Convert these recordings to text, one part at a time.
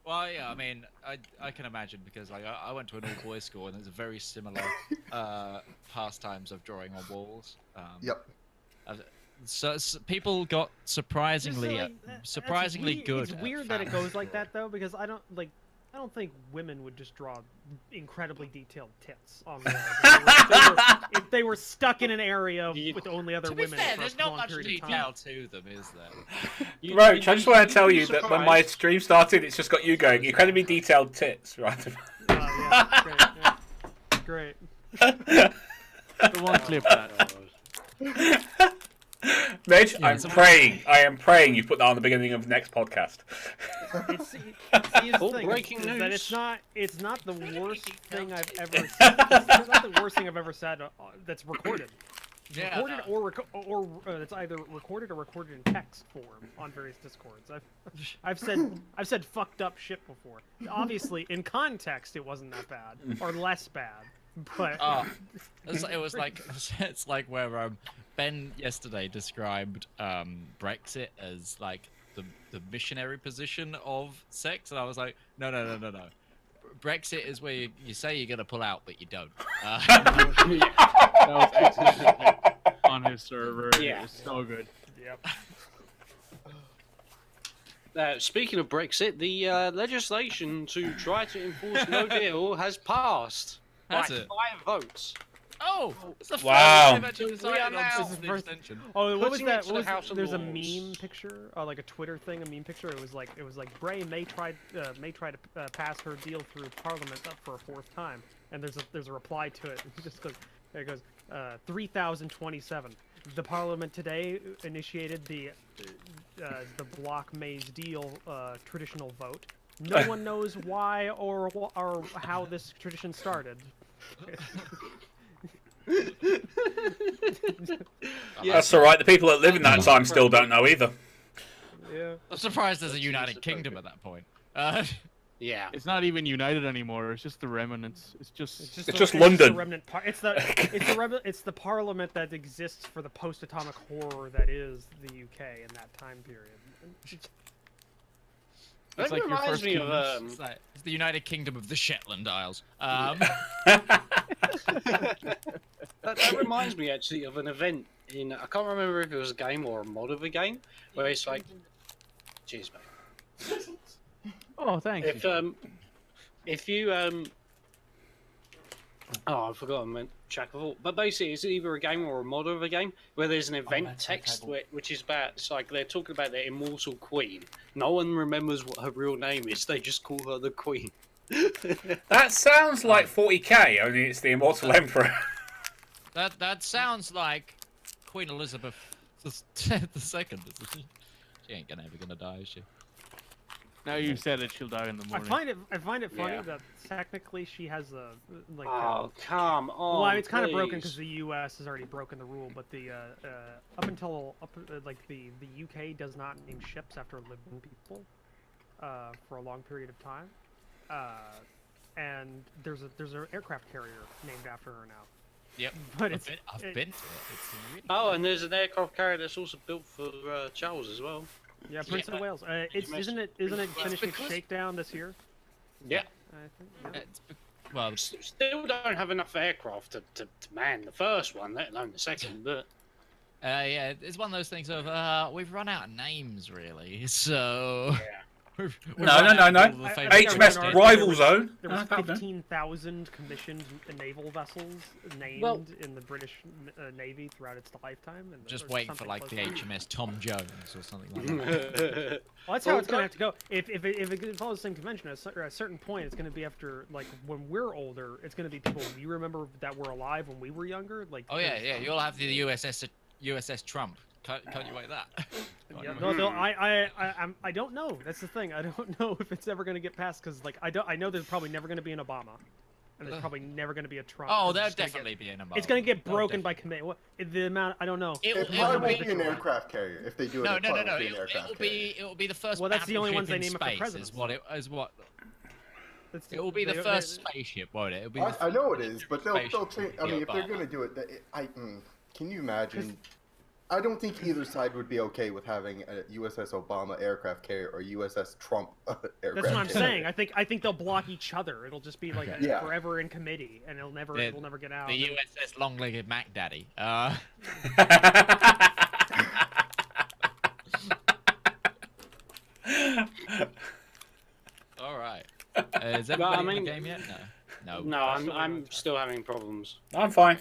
Well, yeah, I mean, I can imagine because like I went to an all-boys school and there's a very similar pastimes of drawing on walls. Yep. So people got surprisingly good. It's weird that it goes like that though, because I don't think women would just draw incredibly detailed tits on walls if they were stuck in an area with only other women. To be fair, for there's a not long much period of detail time. to them, is there? Roach, I just want to tell you that when my stream started, it's just got you going, incredibly detailed tits, right? Yeah, great. We won't clip that. Mitch, I am praying you put that on the beginning of the next podcast. Breaking news. That it's not the worst thing I've ever said. It's not the worst thing I've ever said that's recorded. Yeah, recorded or it's either recorded or recorded in text form on various discords. I've said fucked up shit before. Obviously, in context, it wasn't that bad or less bad. But it was like it's like where Ben yesterday described Brexit as like the missionary position of sex, and I was like, no. Brexit is where you say you're gonna pull out, but you don't. That was excellent on his server. Yeah, it was so good. Yep. Speaking of Brexit, the legislation to try to enforce no deal has passed by 5 votes. Oh, it's the Wow. first they've actually decided on the extension. Oh, what was Putting that? it to the House of There's a Lords. meme picture, like a Twitter thing, a meme picture. It was like Bray may try to pass her deal through Parliament up for a 4th time, and there's a reply to it. It just goes, there it goes, 3027. The Parliament today initiated the block May's deal traditional vote. No one knows why or how this tradition started. That's alright, the people that live in that time still don't know either. Yeah. I'm surprised there's a United Kingdom at that point. Yeah. It's not even united anymore. It's just the remnants. It's just London. It's the Parliament that exists for the post-atomic horror that is the UK in that time period. It's like your first me of It's the United Kingdom of the Shetland Isles. That reminds me actually of an event in, I can't remember if it was a game or a mod of a game, where it's like, cheers mate. Oh, thanks. If you oh, I forgot I meant track of all. But basically, it's either a game or a mod of a game where there's an event text which is about, it's like they're talking about their immortal queen. No one remembers what her real name is. They just call her the queen. That sounds like 40k, only it's the Immortal Emperor. That sounds like Queen Elizabeth the Second. She ain't ever gonna die, is she? Now you said it, she'll die in the morning. I find it funny that technically she has a like. Oh come on! Well, it's kind of broken please. because the U.S. has already broken the rule, but the up until the UK does not name ships after living people for a long period of time, and there's an aircraft carrier named after her now. Yep, but I've been to it. It's really Oh, and there's an aircraft carrier that's also built for Charles as well. Yeah, Prince of Wales. Isn't it finishing shakedown this year? Yeah. I think. Yeah. Well, Still don't have enough aircraft to man the first one, let alone the second. But yeah, it's one of those things of we've run out of names, really. So yeah. No. HMS Rival Zone. There was 15,000 commissioned naval vessels named in the British Navy throughout its lifetime. And just wait for like the HMS Tom Jones or something like that. Well, that's how it's going to have to go. If it follows the same convention, at a certain point, it's going to be after, like, when we're older, it's going to be people we remember that were alive when we were younger. Like, oh, yeah, you'll have the USS Trump. Can't you wait that? Yeah, no, I don't know. That's the thing. I don't know if it's ever going to get passed because, like, I know there's probably never going to be an Obama, and there's probably never going to be a Trump. Oh, there'll definitely be an Obama. It's going to get broken by committee. The amount I don't know. It probably won't be an aircraft carrier if they do it. No. It will be the first. Well, that's the only ones they name space, for presidents. It will be the first spaceship, won't it? It'll be I know it is, but they'll change. I mean, if they're gonna do it, can you imagine I don't think either side would be okay with having a USS Obama aircraft carrier or USS Trump aircraft carrier. That's what I'm saying. I think they'll block each other. It'll just be like Yeah. forever in committee, and it'll never get out. The USS Long-Legged Mac Daddy. All right. Is everybody in the game yet? No. No, I'm still having problems. I'm fine.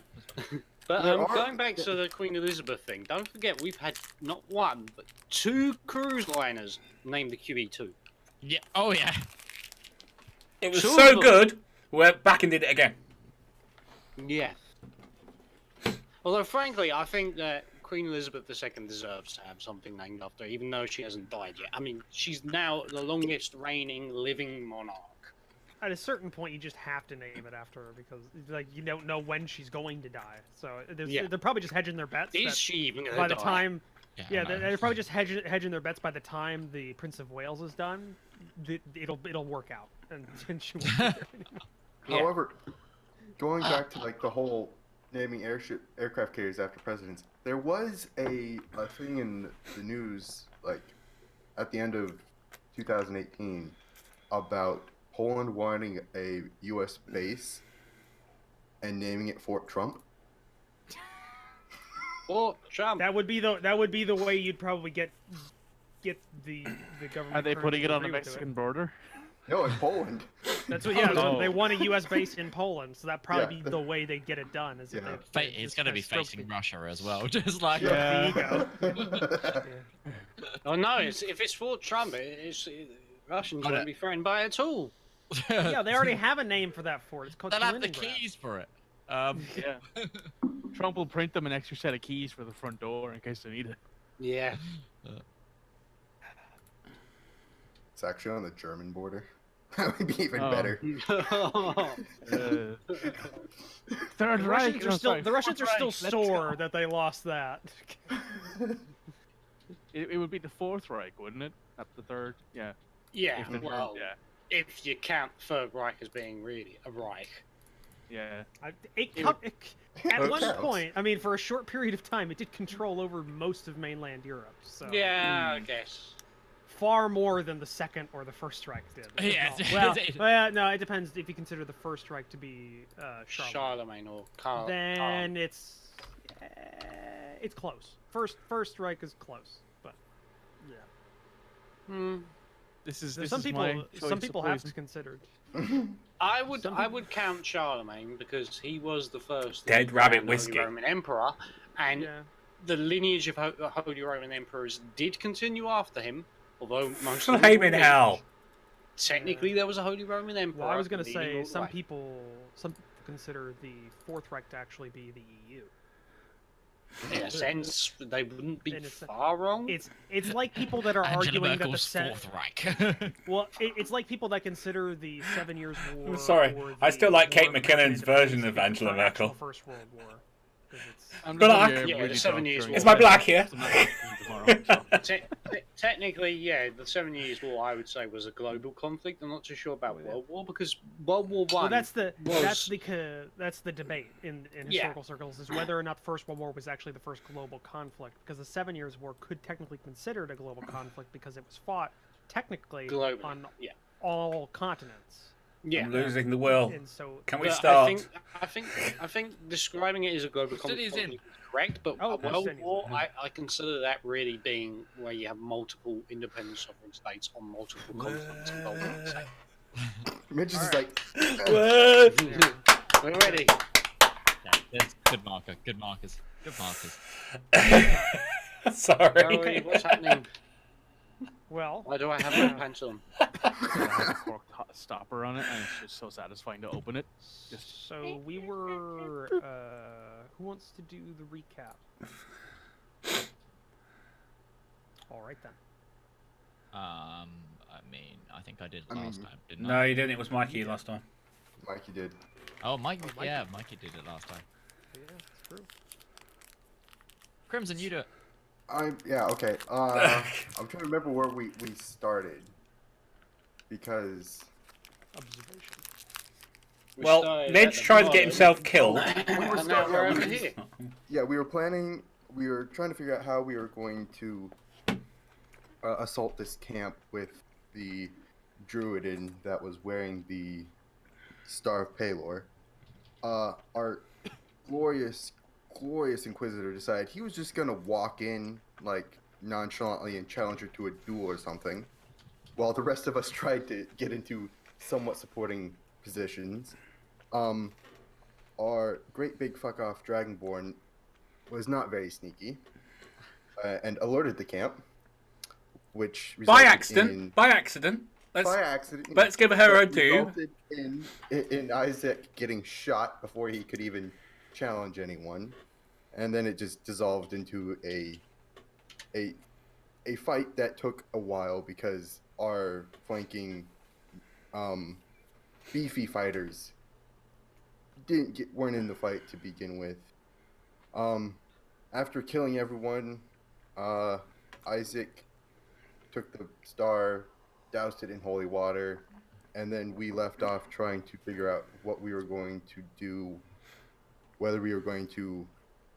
But going back to the Queen Elizabeth thing, don't forget we've had not one but 2 cruise liners named the QE2. Yeah. Oh yeah. It was 2 of so them. good, we went back and did it again. Yeah. Although, frankly, I think that Queen Elizabeth II deserves to have something named after her, even though she hasn't died yet. I mean, she's now the longest reigning living monarch. At a certain point, you just have to name it after her because, like, you don't know when she's going to die. So they're probably just hedging their bets. Is she even going by to the die? time? Yeah, Yeah, they're probably just hedging their bets by the time the Prince of Wales is done. It'll work out, and she won't be there anymore. Yeah. However, going back to like the whole naming aircraft carriers after presidents, there was a thing in the news like at the end of 2018 about Poland wanting a U.S. base and naming it Fort Trump. Or Trump. That would be the way you'd probably get the government. Are they currency putting it to on the agree with Mexican border? No, it's Poland. That's what. Oh. They want a U.S. base in Poland, so that'd probably Yeah. be the way they get it done. Is if Yeah. they It's just going to kinda be stroke facing the- Russia as well, just like Yeah. Yeah. There you go. Oh no! If it's Fort Trump, Russians won't be threatened by it at all. Yeah, they already have a name for that fort. It's called They'll have the Kaliningrad. keys for it. Yeah. Trump will print them an extra set of keys for the front door in case they need it. Yeah. It's actually on the German border. That would be even Oh. better. Third The Reich. Russians no, are still sorry, the Russians are Fourth still Reich, let's sore go. that they lost that. It would be the Fourth Reich, wouldn't it? Not the third. Yeah. Yeah. If the third- Well, yeah. if you count Third Reich as being really a Reich. Yeah. At one counts. point, I mean, for a short period of time, it did control over most of mainland Europe. So Yeah, I guess. far more than the Second or the First Reich did. Yeah, Well, no, it depends. If you consider the First Reich to be Charlemagne, Charlemagne or Karl. then it's close. First Reich is close, but yeah. Hmm. This is Some people have considered. I would count Charlemagne because he was the first Dead rabbit Holy whiskey. Roman Emperor, and Yeah. the lineage of Holy Roman Emperors did continue after him. Although most of them Flame were in weak. hell. Technically, there was a Holy Roman Emperor. Well, I was going to leading all say the some way. people consider the Fourth Reich to actually be the EU. In a sense, they wouldn't be In a sen- far wrong. It's like people that are Angela arguing that the Merkel's Fourth Reich. well, it's like people that consider the 7 Years War. I'm sorry, or I the still like War Kate of McKinnon's Independence version of to be Angela the actual Merkel. First World War. 'Cause it's- I'm Black. gonna be Yeah, really the 7 drunk Years during War. Is my black here? tomorrow, so. Technically, yeah, the 7 Years War I would say was a global conflict. I'm not too sure about World War because World War One. Well, that's the was- debate in Yeah. historical circles is whether or not the First World War was actually the first global conflict, because the 7 Years War could technically be considered a global conflict because it was fought technically Globally, on yeah. all continents. Yeah. I'm losing the will. And so Can we But start? I think describing it as a global conflict Cities in. is correct, but Oh, a World cities in. War, I consider that really being where you have multiple independent sovereign states on multiple continents involved in the same. Mitch is just like, What? We're ready. That's good marker. Good markers. Good markers. Sorry. Harry, what's happening? well, Why do I have my pants on? I have a corked stopper on it, and it's just so satisfying to open it. Just so we were. Who wants to do the recap? All right then. I mean, I think I did I last mean- time, didn't No, I? you didn't. It was Mikey last time. Mikey did. Oh, Mikey. Mikey. Yeah, Mikey did it last time. Yeah, that's true. Crimson, you do it. Yeah, okay. I'm trying to remember where we started. Because Observation. We Well, started Midge at the tried to get bottom, himself killed. and now we're over here. yeah, we were planning we were trying to figure out how we were going to assault this camp with the druidin that was wearing the Star of Palor. Our glorious Inquisitor decided he was just gonna walk in like nonchalantly and challenge her to a duel or something, while the rest of us tried to get into somewhat supporting positions. Our great big fuck off Dragonborn was not very sneaky and alerted the camp, which By resulted accident. in, By accident. by accident. Let's give her her that due. resulted in Isaac getting shot before he could even challenge anyone, and then it just dissolved into a fight that took a while because our flanking beefy fighters weren't in the fight to begin with. After killing everyone, Isaac took the star, doused it in holy water, and then we left off trying to figure out what we were going to do, whether we were going to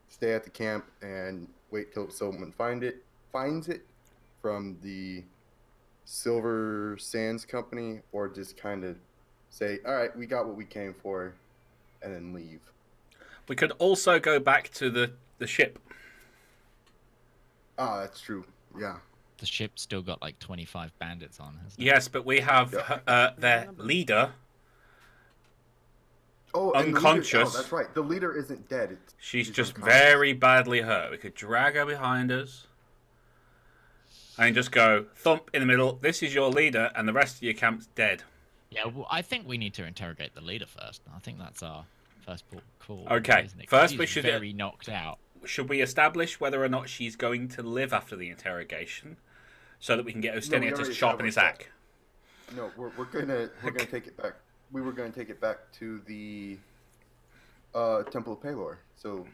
stay at the camp and wait till someone finds it from the Silver Sands Company, or just kind of say, all right, we got what we came for, and then leave. We could also go back to the ship. Ah, that's true. Yeah. The ship's still got like 25 bandits on, hasn't it? Yes, but we have their leader. Oh, and Unconscious. that's right. The leader isn't dead. She's just unconscious. very badly hurt. We could drag her behind us and just go thump in the middle. This is your leader, and the rest of your camp's dead. Yeah, well, I think we need to interrogate the leader first. I think that's our first port of call. Okay, isn't it? 'Cause first she's we should- very knocked out. Should we establish whether or not she's going to live after the interrogation, so that we can get Ostinia to already sharpen his established axe? No, we're gonna take it back. We were gonna take it back to the Temple of Palor, so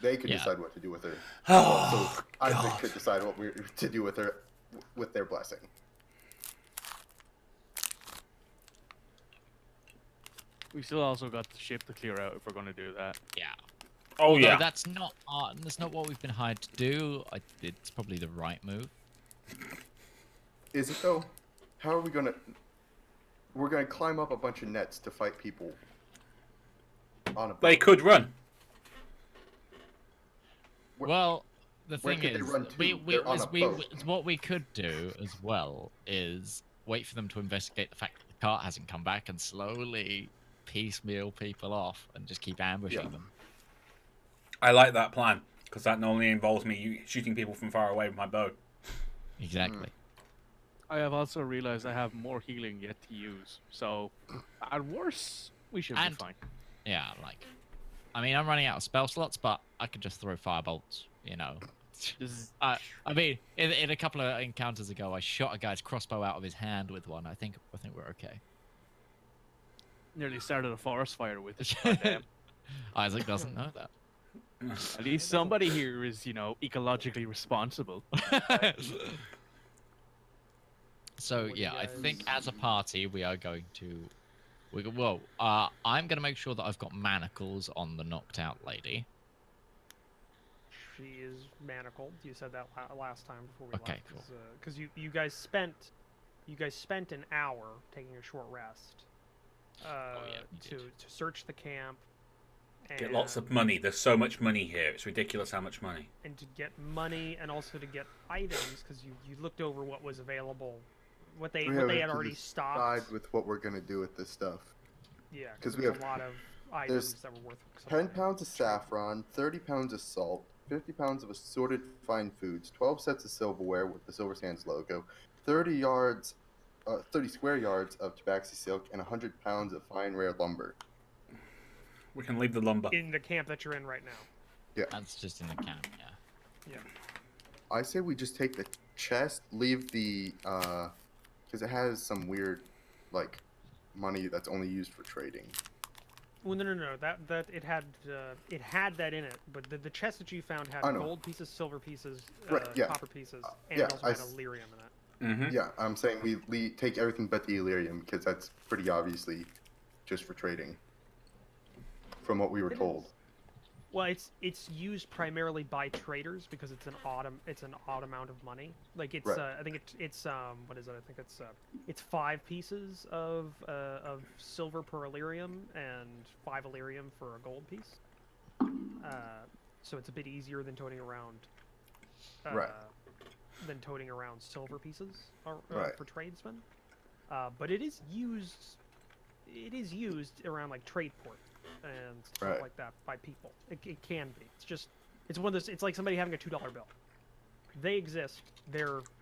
they could Yeah. decide what to do with her. Oh, So Isaac God. could decide what we're to do with her, with their blessing. We still also got the ship to clear out if we're going to do that. Yeah. Oh Although yeah. that's not what we've been hired to do. It's probably the right move. Is it though? How are we gonna? We're gonna climb up a bunch of nets to fight people. On a boat. They could run. Where- Well, the where thing could they is, run to? we They're on a boat. what we could do as well is wait for them to investigate the fact that the cart hasn't come back and slowly piecemeal people off and just keep ambushing Yeah. them. I like that plan because that normally involves me shooting people from far away with my bow. Exactly. I have also realized I have more healing yet to use. So, at worst, we should And- be fine. Yeah, like, I mean, I'm running out of spell slots, but I could just throw firebolts. You know. Just, I mean, in a couple of encounters ago, I shot a guy's crossbow out of his hand with one. I think we're okay. nearly started a forest fire with it. Goddamn. Isaac doesn't know that. At least somebody here is, ecologically responsible. So What yeah, you I think guys- as a party we are going to. I'm going to make sure that I've got manacles on the knocked out lady. She is manacled. You said that last time before we Okay, left. cool. Because you guys spent an hour taking a short rest. Oh, yeah, we to did. to search the camp. Get lots of and- money. There's so much money here. It's ridiculous how much money. and to get money and also to get items because you looked over what was available, what they We had have to already decide stocked. with what we're gonna do with this stuff. Yeah, 'cause because we there's have- a lot of there's items that were worth. 10 pounds of saffron, 30 pounds of salt, 50 pounds of assorted fine foods, 12 sets of silverware with the Silver Sands logo, 30 square yards of tabaxi silk, and 100 pounds of fine rare lumber. We can leave the lumber. in the camp that you're in right now. That's just in the camp. Yeah. I say we just take the chest, leave the, because it has some weird, like, money that's only used for trading. Well, no. That it had that in it, but the chest that you found had I know. gold pieces, silver pieces, Right, yeah. copper pieces, and yeah, it also I had s- Illyrium in it. Mm-hmm. Yeah, I'm saying we take everything but the Illyrium, because that's pretty obviously just for trading, from what we were It told. Well, it's used primarily by traders because it's an odd amount of money. Like it's Right. I think it's what is it? I think it's 5 pieces of silver per Illyrium and 5 Illyrium for a gold piece. So it's a bit easier than toting around Right. silver pieces Right. for tradesmen. But it is used around like trade port and stuff Right. like that by people. It can be. It's one of those. It's like somebody having a $2 bill. They exist.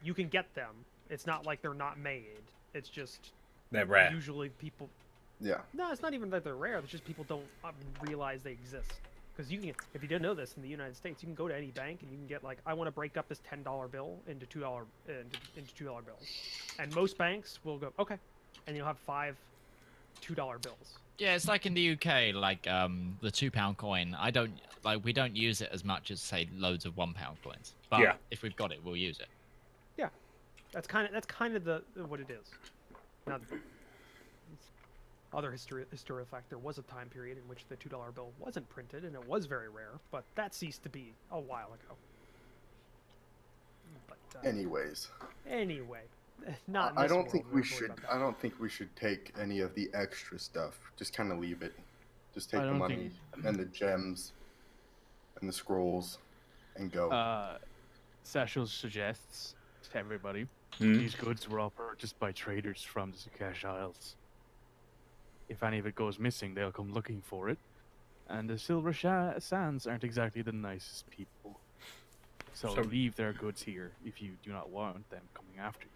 You can get them. It's not like they're not made. It's just They're rare. usually people. Yeah. No, it's not even that they're rare. It's just people don't realize they exist. Because if you didn't know this, in the United States, you can go to any bank and you can get like, I want to break up this $10 bill into $2 bills, and most banks will go okay, and you'll have 5 $2 bills. Yeah, it's like in the UK, like the £2 coin. We don't use it as much as say loads of £1 coins. But Yeah. if we've got it, we'll use it. Yeah, that's kind of the what it is. Now, other historical fact, there was a time period in which the $2 bill wasn't printed, and it was very rare, but that ceased to be a while ago. But Anyways, anyway, not. In I this don't world, think we're we worried should. about that. I don't think we should take any of the extra stuff. Just kind of leave it. Just take I the don't money and the gems and the scrolls and go. Sashel suggests to everybody Hmm? these goods were all purchased by traders from the Sukesh Isles. If any of it goes missing, they'll come looking for it. And the Silver Sands aren't exactly the nicest people. So So- leave their goods here if you do not want them coming after you.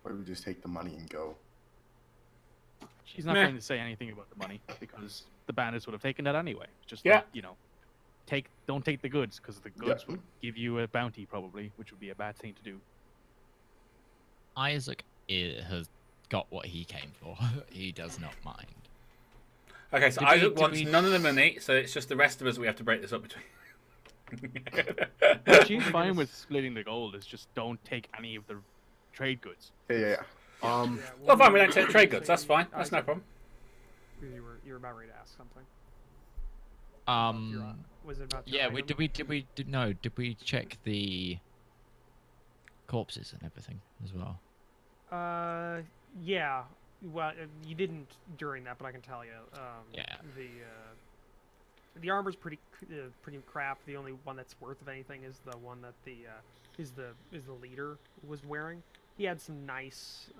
Why don't we just take the money and go? She's not Meh. going to say anything about the money because the bandits would have taken that anyway. Just Yeah. like, don't take the goods because the goods would give you a bounty probably, which would be a bad thing to do. Isaac has got what he came for. He does not mind. Okay, so Did we- Isaac did wants we- none of the money, so it's just the rest of us we have to break this up between. She's fine with splitting the gold. It's just don't take any of the trade goods. Yeah. Yeah, Oh, fine, we were don't take you trade gonna goods. That's say, fine. That's no Isaac? problem. You were about ready to ask something. Was it about your Yeah, item? did we check the corpses and everything as well? Yeah. Well, you didn't during that, but I can tell you. Yeah. The armor's pretty crap. The only one that's worth of anything is the one that the leader was wearing. He had some nice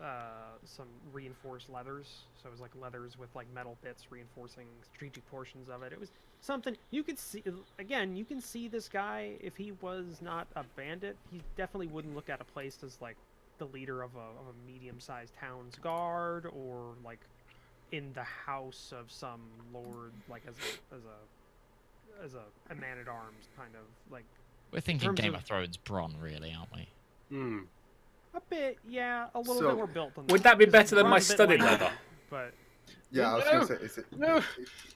some reinforced leathers, so it was like leathers with like metal bits reinforcing strategic portions of it. It was something you could see. Again, you can see this guy, if he was not a bandit, he definitely wouldn't look at a place as like the leader of a medium-sized town's guard, or like in the house of some lord, like as a man-at-arms kind of like. We're thinking terms Game of- of Thrones Bronn, really, aren't we? Hmm. A bit, yeah, a little So- bit more built than Would that. that be 'cause better than my Bronn's a bit studded lighter, leather? But Yeah, I was No. gonna say, is it? No.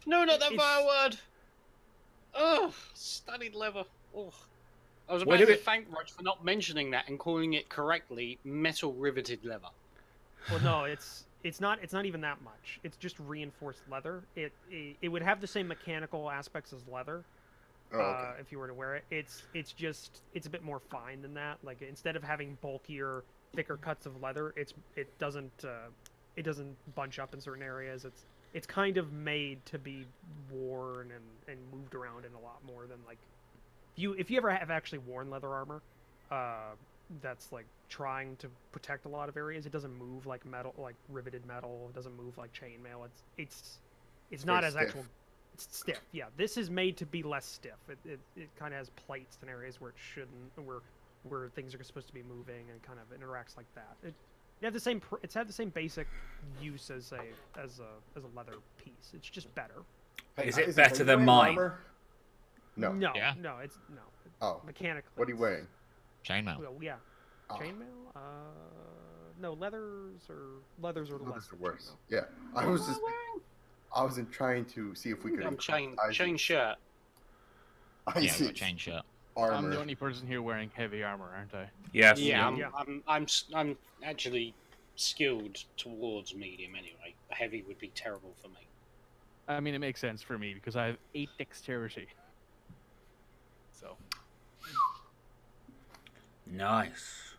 No, not that It's- vile word. Oh, studied leather. Oh. I was Where about do to it- thank Rog for not mentioning that and calling it correctly metal riveted leather. well, no, it's not even that much. It's just reinforced leather. It would have the same mechanical aspects as leather. Oh, okay. If you were to wear it, it's a bit more fine than that. Like instead of having bulkier, thicker cuts of leather, it doesn't bunch up in certain areas. It's kind of made to be worn and moved around in a lot more than like if you ever have actually worn leather armor, that's like trying to protect a lot of areas. It doesn't move like metal, like riveted metal. It doesn't move like chainmail. It's not very as stiff. actual. It's stiff. Yeah, this is made to be less stiff. It kind of has plates in areas where it shouldn't, where things are supposed to be moving, and kind of interacts like that. It's had the same basic use as a leather piece. It's just better. Is it Is better are you than wearing mine? armor? No. No, Yeah. no, it's no. Oh, Mechanically. what are you wearing? Chainmail. Well, yeah. Oh, Chainmail? No, leathers are the those less. are than worse. chainmail. Yeah, I was trying to see if we could. I'm increase chain shirt. Yeah, I've got Isaac's a chain shirt. armor. I'm the only person here wearing heavy armor, aren't I? Yes. Yeah, Yeah. I'm actually skilled towards medium anyway. Heavy would be terrible for me. I mean, it makes sense for me because I have 8 dexterity. So Nice.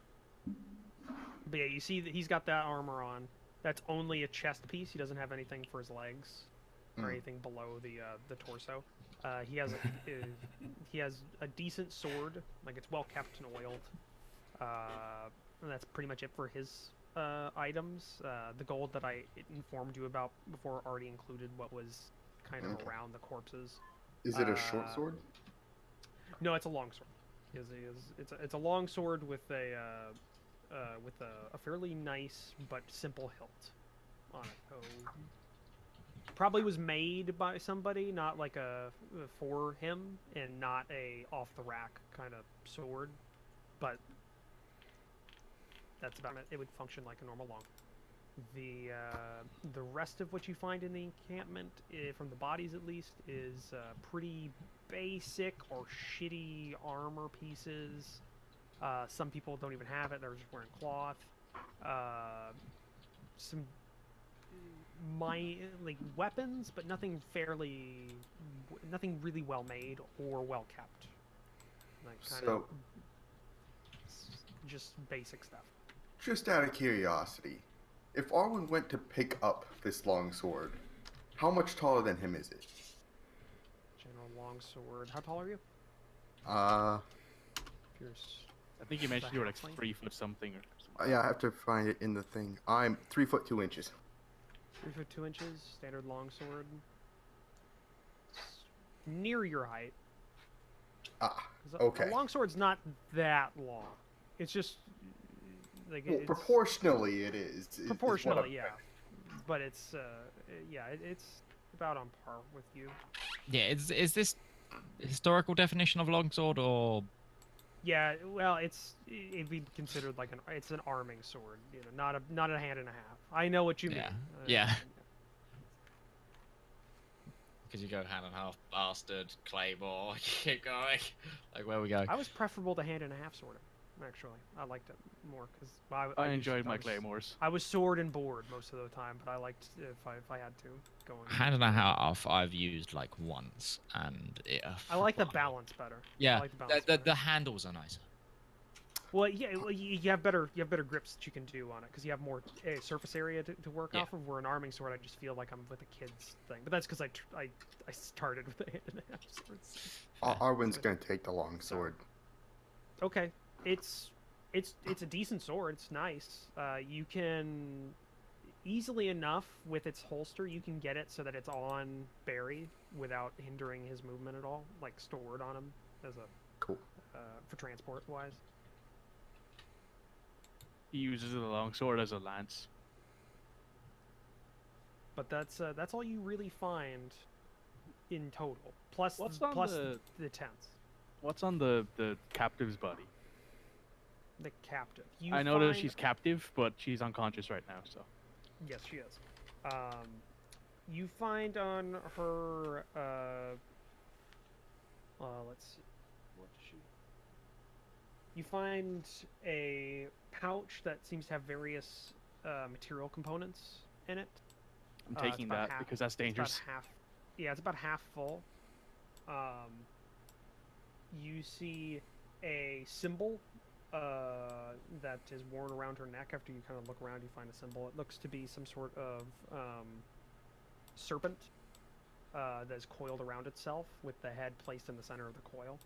But yeah, you see that he's got that armor on. That's only a chest piece. He doesn't have anything for his legs or anything below the torso. He has he has a decent sword, like it's well kept and oiled. And that's pretty much it for his items. The gold that I informed you about before already included what was kind of around the corpses. Is it a short sword? No, it's a long sword. It's a long sword with a fairly nice but simple hilt on it. Oh, probably was made by somebody, not like for him, and not a off the rack kind of sword. But that's about it. It would function like a normal long. The rest of what you find in the encampment, from the bodies at least, is pretty basic or shitty armor pieces. Some people don't even have it; they're just wearing cloth. Some like weapons, but nothing really well made or well kept. Like kind of just basic stuff. Just out of curiosity, if Arwen went to pick up this long sword, how much taller than him is it? General longsword. How tall are you? Pierce. I think you mentioned you were like 3 foot something or something. Yeah, I have to find it in the thing. I'm 3 foot 2 inches. 3 foot 2 inches, standard longsword. Near your height. Ah, 'Cause okay. A longsword's not that long. It's just like Well, it's proportionally it is. is what proportionally, I'm- yeah. But it's it's about on par with you. Yeah, is this historical definition of longsword or Yeah, well, it'd be considered like it's an arming sword, not a hand and a half. I know what you mean. Yeah. Yeah. because you go hand and half, bastard, claymore, keep going, like where we go. I was preferable to hand and a half sword. Actually, I liked it more because I enjoyed my claymores. I was sword and board most of the time, but I liked if I had to go in. Hand and a half I've used like once, and I like the balance better. Yeah, I like the balance the better. handles are nicer. Well, yeah, you have better grips that you can do on it because you have more surface area to work Yeah. off of. Where an arming sword, I just feel like I'm with a kid's thing. But that's because I started with a hand and a half swords. Arwen's gonna take the long sword. Okay, it's a decent sword. It's nice. You can easily enough with its holster. You can get it so that it's on Barry without hindering his movement at all, like stored on him as a Cool. for transport wise. He uses the longsword as a lance. But that's all you really find in total. Plus What's the, on plus the- the tents. What's on the captive's body? The captive. I know that she's captive, but she's unconscious right now, so. Yes, she is. You find on her. Let's see. What does she? You find a pouch that seems to have various material components in it. I'm It's taking about that half- because that's it's about dangerous. half. Yeah, it's about half full. You see a symbol that is worn around her neck. After you kind of look around, you find a symbol. It looks to be some sort of serpent that's coiled around itself, with the head placed in the center of the coil.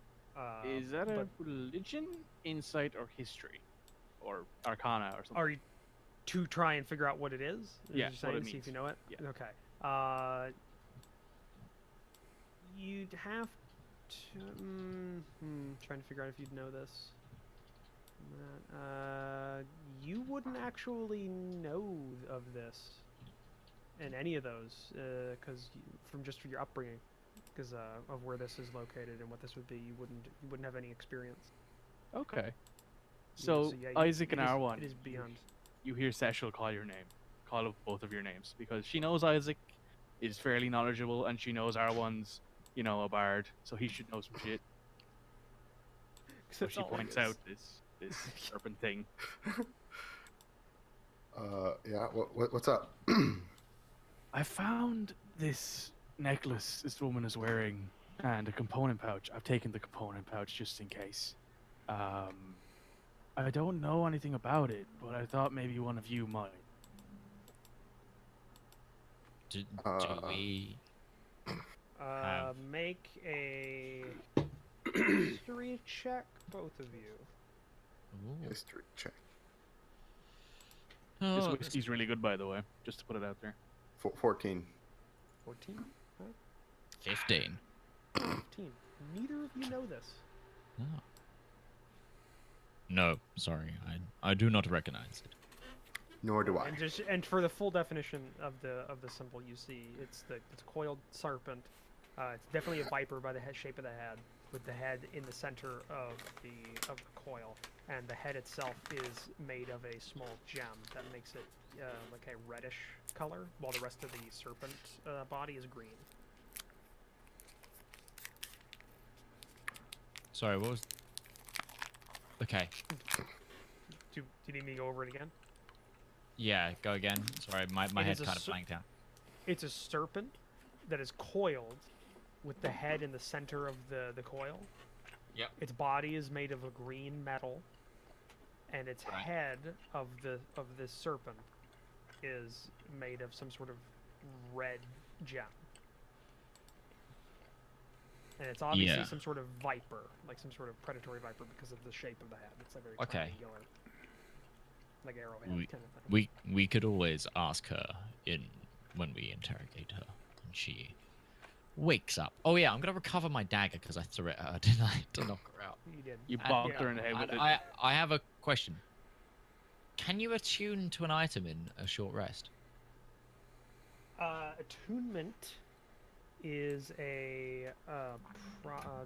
Is that a but religion, insight, or history? Or arcana or something? are you to try and figure out what it is? Yeah, You're what saying, it see if means. you know it. Yeah. Okay. You'd have to. Trying to figure out if you'd know this. You wouldn't actually know of this in any of those, because from your upbringing, because of where this is located and what this would be, you wouldn't have any experience. Okay. So, yeah, Isaac and it is- Arwan, It is beyond. you hear Seshel call your name. Call of both of your names. Because she knows Isaac is fairly knowledgeable, and she knows Arwan's, a bard, so he should know some shit. So That's she all it points is. out this serpent thing. Yeah. What's up? I found this necklace this woman is wearing and a component pouch. I've taken the component pouch just in case. I don't know anything about it, but I thought maybe one of you might. Do Uh, we? Have- Make a history check, both of you. Ooh. History check. This Oh, whiskey's really good, by the way, just to put it out there. 14. 14? 15. 15. Neither of you know this. Oh. No, sorry, I do not recognize it. Nor do I. And for the full definition of the symbol, you see it's a coiled serpent. It's definitely a viper by the shape of the head, with the head in the center of the coil, and the head itself is made of a small gem that makes it like a reddish color, while the rest of the serpent body is green. Sorry, what was? Okay, Do you need me to go over it again? yeah, go again. Sorry, my It head is a kind of blanked out. It's a serpent that is coiled, with the head in the center of the coil. Yep. Its body is made of a green metal, and its Right. head of this serpent is made of some sort of red gem. And it's obviously Yeah. some sort of viper, like some sort of predatory viper, because of the shape of the head. It's a very Okay. triangular, like arrowhead kind of thing. We could always ask her when we interrogate her, and she wakes up. Oh yeah, I'm gonna recover my dagger because I threw it at her, didn't I, to knock her out. You did. You Uh, bonked yeah. her in the head with it. I have a question. Can you attune to an item in a short rest? Attunement is a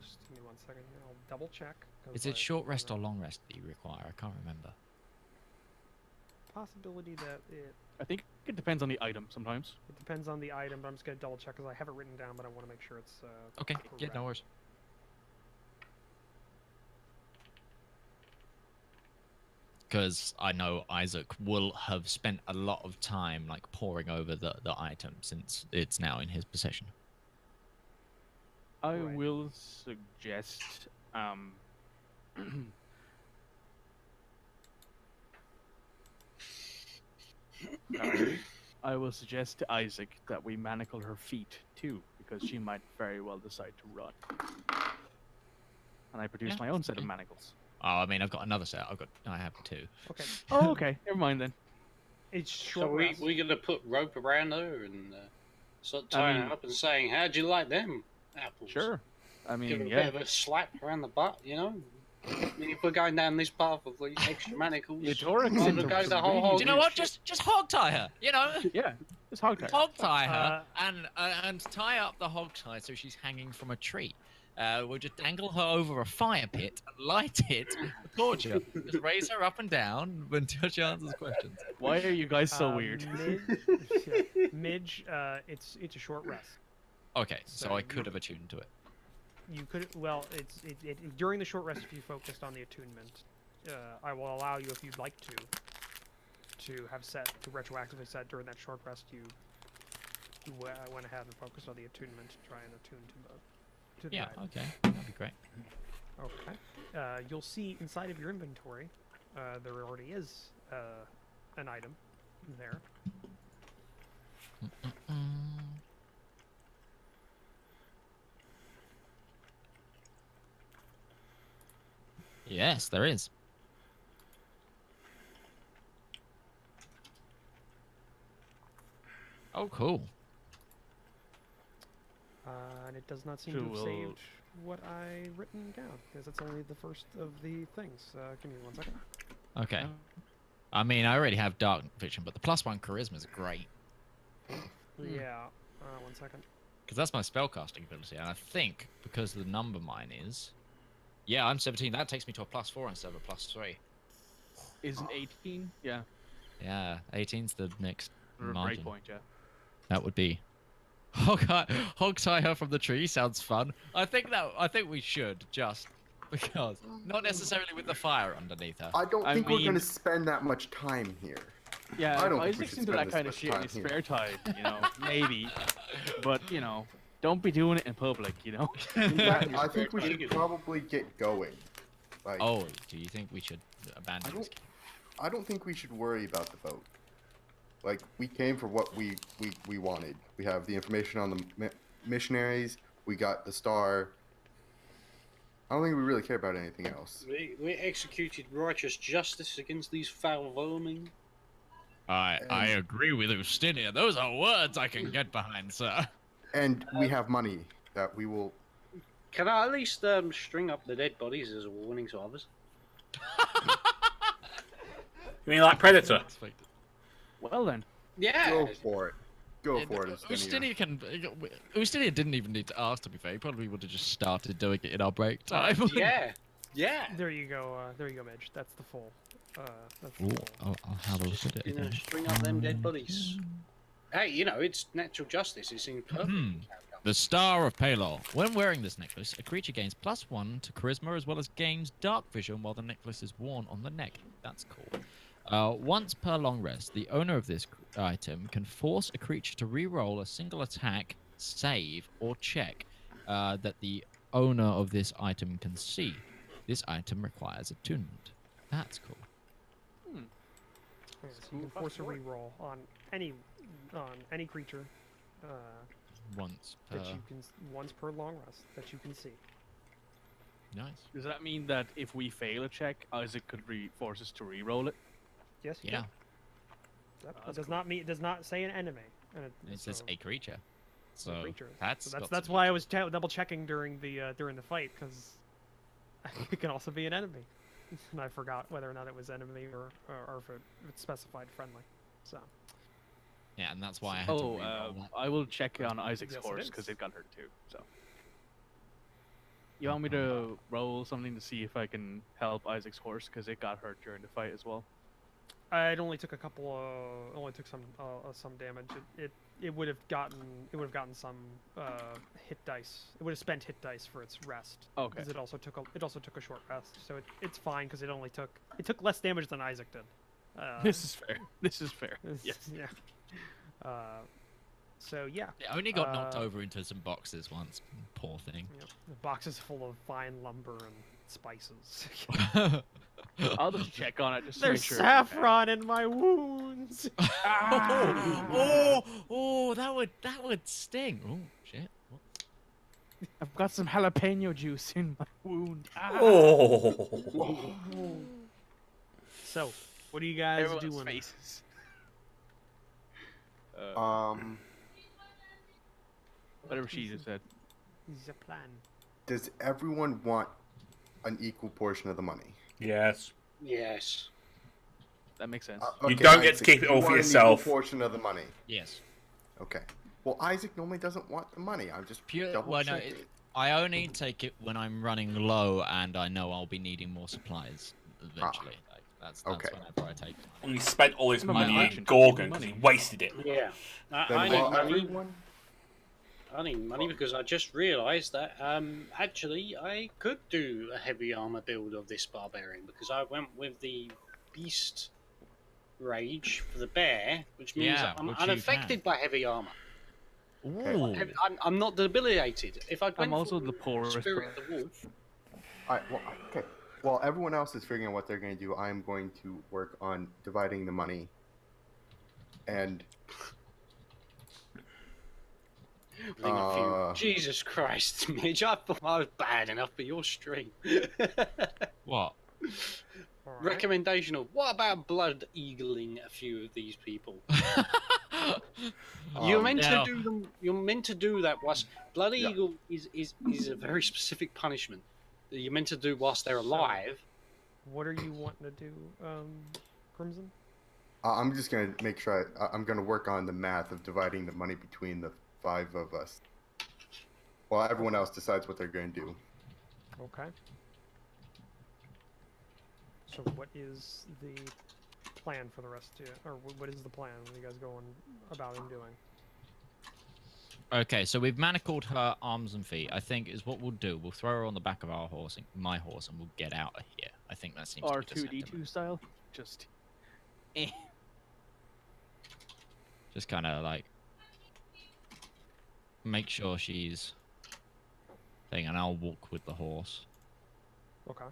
just give me 1 second here. I'll double check. 'Cause Is it I short rest or don't know. long rest that you require? I can't remember. Possibility that it I think it depends on the item sometimes. depends on the item, but I'm just gonna double check because I have it written down, but I want to make sure it's Okay, yeah, correct. no worries. Because I know Isaac will have spent a lot of time like poring over the item since it's now in his possession. I Right. will suggest I will suggest to Isaac that we manacle her feet too, because she might very well decide to run. And I produce Yeah, my own set of okay. manacles. Oh, I mean, I've got another set. I have two. Okay. Oh, okay. Never mind then. It's So short rest. we gonna put rope around her and start tying mean- her up and saying, "How'd you like them apples?" Sure. I Give her mean, a yeah. bit of a slap around the butt, you know. I mean, if we're going down this path of the extra manacles, The Torah might as well seems go to the whole really- whole Do you know what? Just hog tie her. You know, Yeah. Just hog tie. hog tie her and tie up the hog tie so she's hanging from a tree. We'll just dangle her over a fire pit and light it, torture. Just raise her up and down until she answers questions. Why are you guys so weird? Midge, it's a short rest. Okay, so So I could have attuned to it. You could it's during the short rest if you focused on the attunement. I will allow you if you'd like to have set to retroactively set during that short rest. You went ahead and focused on the attunement to try and attune to the Yeah, item. okay, that'd be great. Okay. You'll see inside of your inventory, there already is an item there. Yes, there is. Oh, cool. And it does not seem to have Cool. saved what I written down, because it's only the first of the things. Give me 1 second. Okay. I mean, I already have dark vision, but the +1 charisma is great Yeah. 1 second. because that's my spellcasting ability, and I think because the number mine is, yeah, I'm 17. That takes me to a +4 instead of a +3. Isn't 18? Yeah. Yeah, 18's the next Or a margin. breakpoint, yeah. That would be hog tie her from the tree. Sounds fun. I think we should just because not necessarily with the fire underneath her. I don't I think we're mean- going to spend that much time here. Yeah, I if don't think we Isaac's should into spend that this kind of much shit in time his here. spare time, maybe. But, Don't be doing it in public, you know. In fact, I think we should probably get going. Like, Oh, do you think we should abandon this? I don't think we should worry about the vote. Like, we came for what we wanted. We have the information on the missionaries. We got the star. I don't think we really care about anything else. We executed righteous justice against these foul vermin. I agree with Ustinia. Those are words I can get behind, sir. And we have money that we will. Can I at least string up the dead bodies as a warning to others? You mean like Predator? Well then. Yeah. Go for it. Go for it, Ustinia Ustinia didn't even need to ask, to be fair. He probably would have just started doing it in our break time. Yeah. Yeah. There you go, Midge. That's the full. That's the Ooh, full. I'll have a look at it You know, again. string up them dead bodies. Hey, you know, it's natural justice. It seems perfect. The Star of Palor. When wearing this necklace, a creature gains +1 to charisma as well as gains dark vision while the necklace is worn on the neck. That's cool. Once per long rest, the owner of this item can force a creature to re-roll a single attack, save, or check that the owner of this item can see. This item requires attunement. That's cool. Yeah, so you can force a reroll on any creature Once that per... you can once per long rest that you can see. Nice. Does that mean that if we fail a check, Isaac could force us to re-roll it? Yes. You Yeah. can. Yep. It That's does not mean. It does not say an enemy. And It says so a creature. it's a So creature. that's So got that's some why I was double checking during the fight because it can also be an enemy, and I forgot whether or not it was enemy or if it's specified friendly. So Yeah, and that's why I had to Oh, re-roll that. I will check on Isaac's Yes, it horse is. because it got hurt too. So, you want me to roll something to see if I can help Isaac's horse because it got hurt during the fight as well? it only took a couple. Only took some damage. It would have gotten some hit dice. It would have spent hit dice for its rest. Okay. Because it also took a short rest, so it's fine because it took less damage than Isaac did. This is fair. This is fair. Yes. Yeah. So yeah. It only got knocked over into some boxes once. Poor thing. Yep. The box is full of fine lumber and spices. I'll just check on it just to There's make sure. saffron in my wounds. Oh, that would sting. Oh shit. What? I've got some jalapeno juice in my wound. Oh. So, what are you guys Everyone's doing? faces. Whatever she just said. The plan. Does everyone want an equal portion of the money? Yes. Yes. That makes sense. You don't get to Isaac, keep it you all for want an yourself. Equal portion of the money. Yes. Okay. Well, Isaac normally doesn't want the money. I'm just Pure. double Well, no. checking. I only take it when I'm running low and I know I'll be needing more supplies eventually. Like, that's Okay. whenever I take it. And he spent all his I'm a money merchant. in Gorgon because he wasted it. Yeah. Then I need while money. everyone. I need money because I just realised that actually I could do a heavy armor build of this barbarian because I went with the beast rage for the bear, which means Yeah, that I'm which you unaffected by heavy armor. Ooh. I'm not debilitated. If I went I'm also for the poorest. spirit of the wolf, Alright, well, okay. While everyone else is figuring out what they're going to do, I'm going to work on dividing the money. And bring a few. Jesus Christ, Midge! I thought I was bad enough for your stream. What? All right. Recommendation of what about blood eagling a few of these people? You're meant now- to do them. You're meant to do that whilst blood Yeah. eagle is a very specific punishment that you're meant to do whilst they're alive. What are you wanting to do, Crimson? I'm just going to make sure I'm going to work on the math of dividing the money between the 5 of us. While everyone else decides what they're going to do. Okay. So what is the plan for the rest of you? Or what is the plan? What are you guys going about and doing? Okay, so we've manacled her arms and feet. I think is what we'll do. We'll throw her on the back of our horse, my horse, and we'll get out of here. I think that seems to be the R2D2 sentiment. style. Just. Just kind of like make sure she's thing, and I'll walk with the horse. Okay.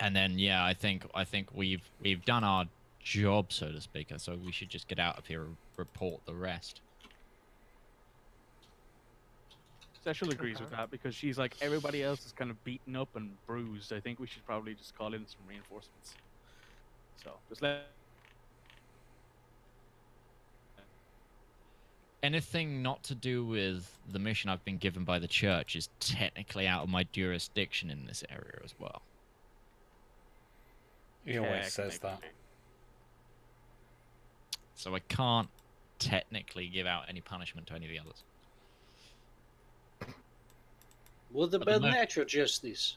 And then yeah, I think we've done our job, so to speak. So we should just get out of here and report the rest. Cecil agrees with Okay. that because she's like, everybody else is kind of beaten up and bruised. I think we should probably just call in some reinforcements. So just let. Anything not to do with the mission I've been given by the church is technically out of my jurisdiction in this area as well. He always says that. Technically. So I can't technically give out any punishment to any of the others. What the about mo- natural justice?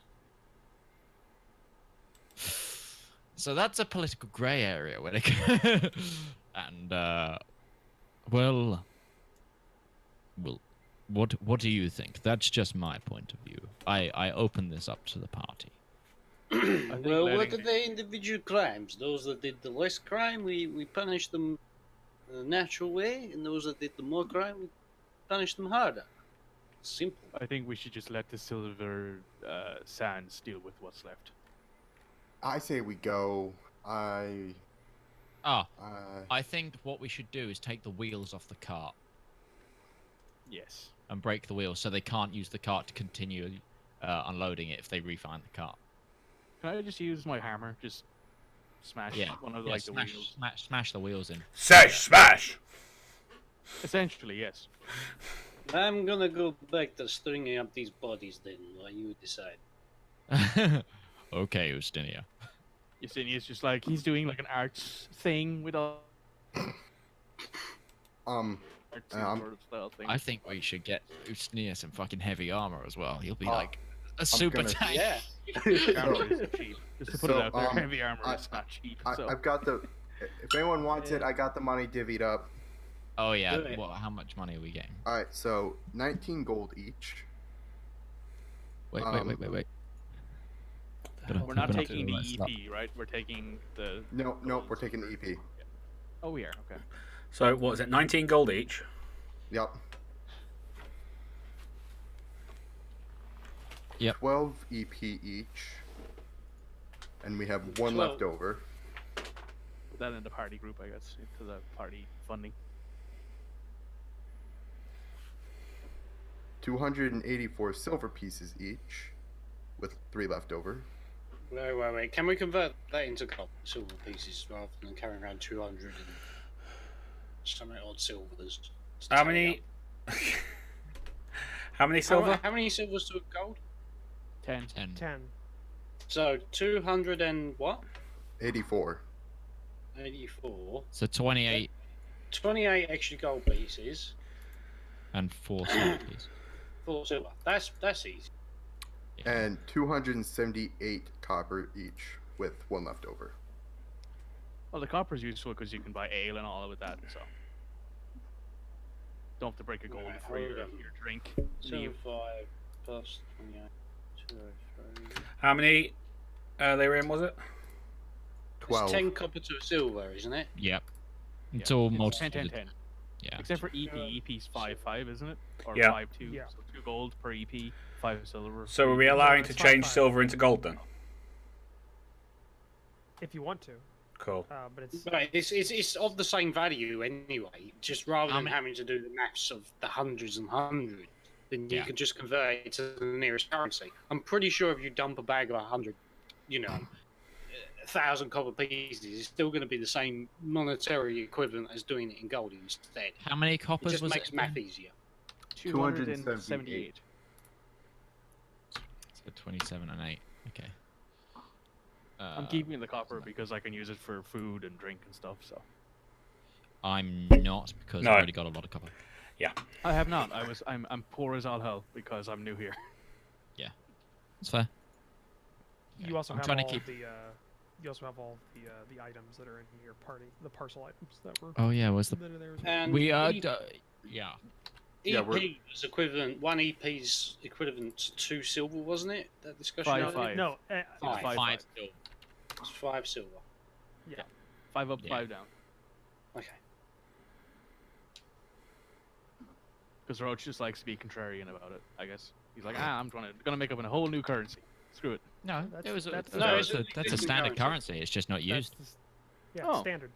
So that's a political grey area when it and well, what do you think? That's just my point of view. I open this up to the party. Well, what letting are the individual crimes? Those that did the less crime, we punish them the natural way, and those that did the more crime, we punish them harder. Simple. I think we should just let the silver sands deal with what's left. I say we go. I think what we should do is take the wheels off the cart Yes. and break the wheels so they can't use the cart to continue unloading it if they refine the cart. Can I just use my hammer? Just smash Yeah, one of yeah, like the wheels. smash the wheels in. Smash! Essentially, yes. I'm gonna go back to stringing up these bodies then, while you decide. Okay, Ustinia. Yesenia's just like, he's doing like an arts thing with all arts sort of style thing. I think we should get Ustinia some fucking heavy armor as well. He'll be Oh, like a super gonna- tank. Yeah. Armor isn't cheap. Just to put So, it out there, um, heavy armor is not cheap. So I've got the. If anyone wants it, I got the money divvied up. Oh yeah. Do it. Well, how much money are we getting? All right, so 19 gold each. Wait. we're not Gotta taking do the all that stuff. EP, right? We're taking the. No, we're taking the EP. Oh, we are. Okay. So what is it? 19 gold each. Yep. Yep. 12 EP each. And we have one 12. left over. Put that in the party group, I guess, into the party funding. 284 silver pieces each, with 3 left over. Wait. Can we convert that into gold silver pieces rather than carrying around 200 and something odd silvers? to How tally many? up? How many silver? How many silvers to a gold? 10. 10. So 200 and what? 84. 84. So 28 28 extra gold pieces. and 4 silver pieces. 4 silver. That's easy. Yeah. And 278 copper each, with 1 left over. Well, the copper's useful because you can buy ale and all with that, so. Don't have to break a gold Right, for your hold on. drink. 75 plus 28. 203. How many they were in, was it? 12. It's 10 copper to a silver, isn't it? Yep. Yeah, It's all it's multi. 10, 10, 10. Yeah. Except for EP. EP's 5, 5, isn't it? Or Yeah. 5, 2. Yeah. So 2 gold per EP, 5 silver. So are we allowing to it's change 5-5. silver into gold then? If you want to. Cool. But it's Right, it's of the same value anyway. Just rather than mean- having to do the maths of the hundreds and hundreds, then you Yeah. can just convert it to the nearest currency. I'm pretty sure if you dump a bag of 100, 1,000 copper pieces, it's still going to be the same monetary equivalent as doing it in gold instead. How many It coppers just was makes it? math again? easier. 278. So 27 and 8. Okay. I'm keeping the copper because I can use it for food and drink and stuff, so. I'm not because No. I've already got a lot of copper. I have not. I'm poor as all hell because I'm new here. It's fair. you also I'm have trying to all keep- the you also have all the items that are in your party, the parcel items that were Oh yeah, where's the? that are there as well. And We are. E- Yeah. Yeah, EP was equivalent. 1 EP's equivalent to 2 silver, wasn't it? That discussion. 5, earlier? 5. No, Five. Five, Five. five. It's 5 silver. 5 up, Yeah. 5 down. Okay. Because Roach just likes to be contrarian about it. I guess he's like, I'm gonna make up a whole new currency. Screw it. No, That's- that's- No, that's it's a a standard currency. currency. It's just not used. Yeah, Oh. standard.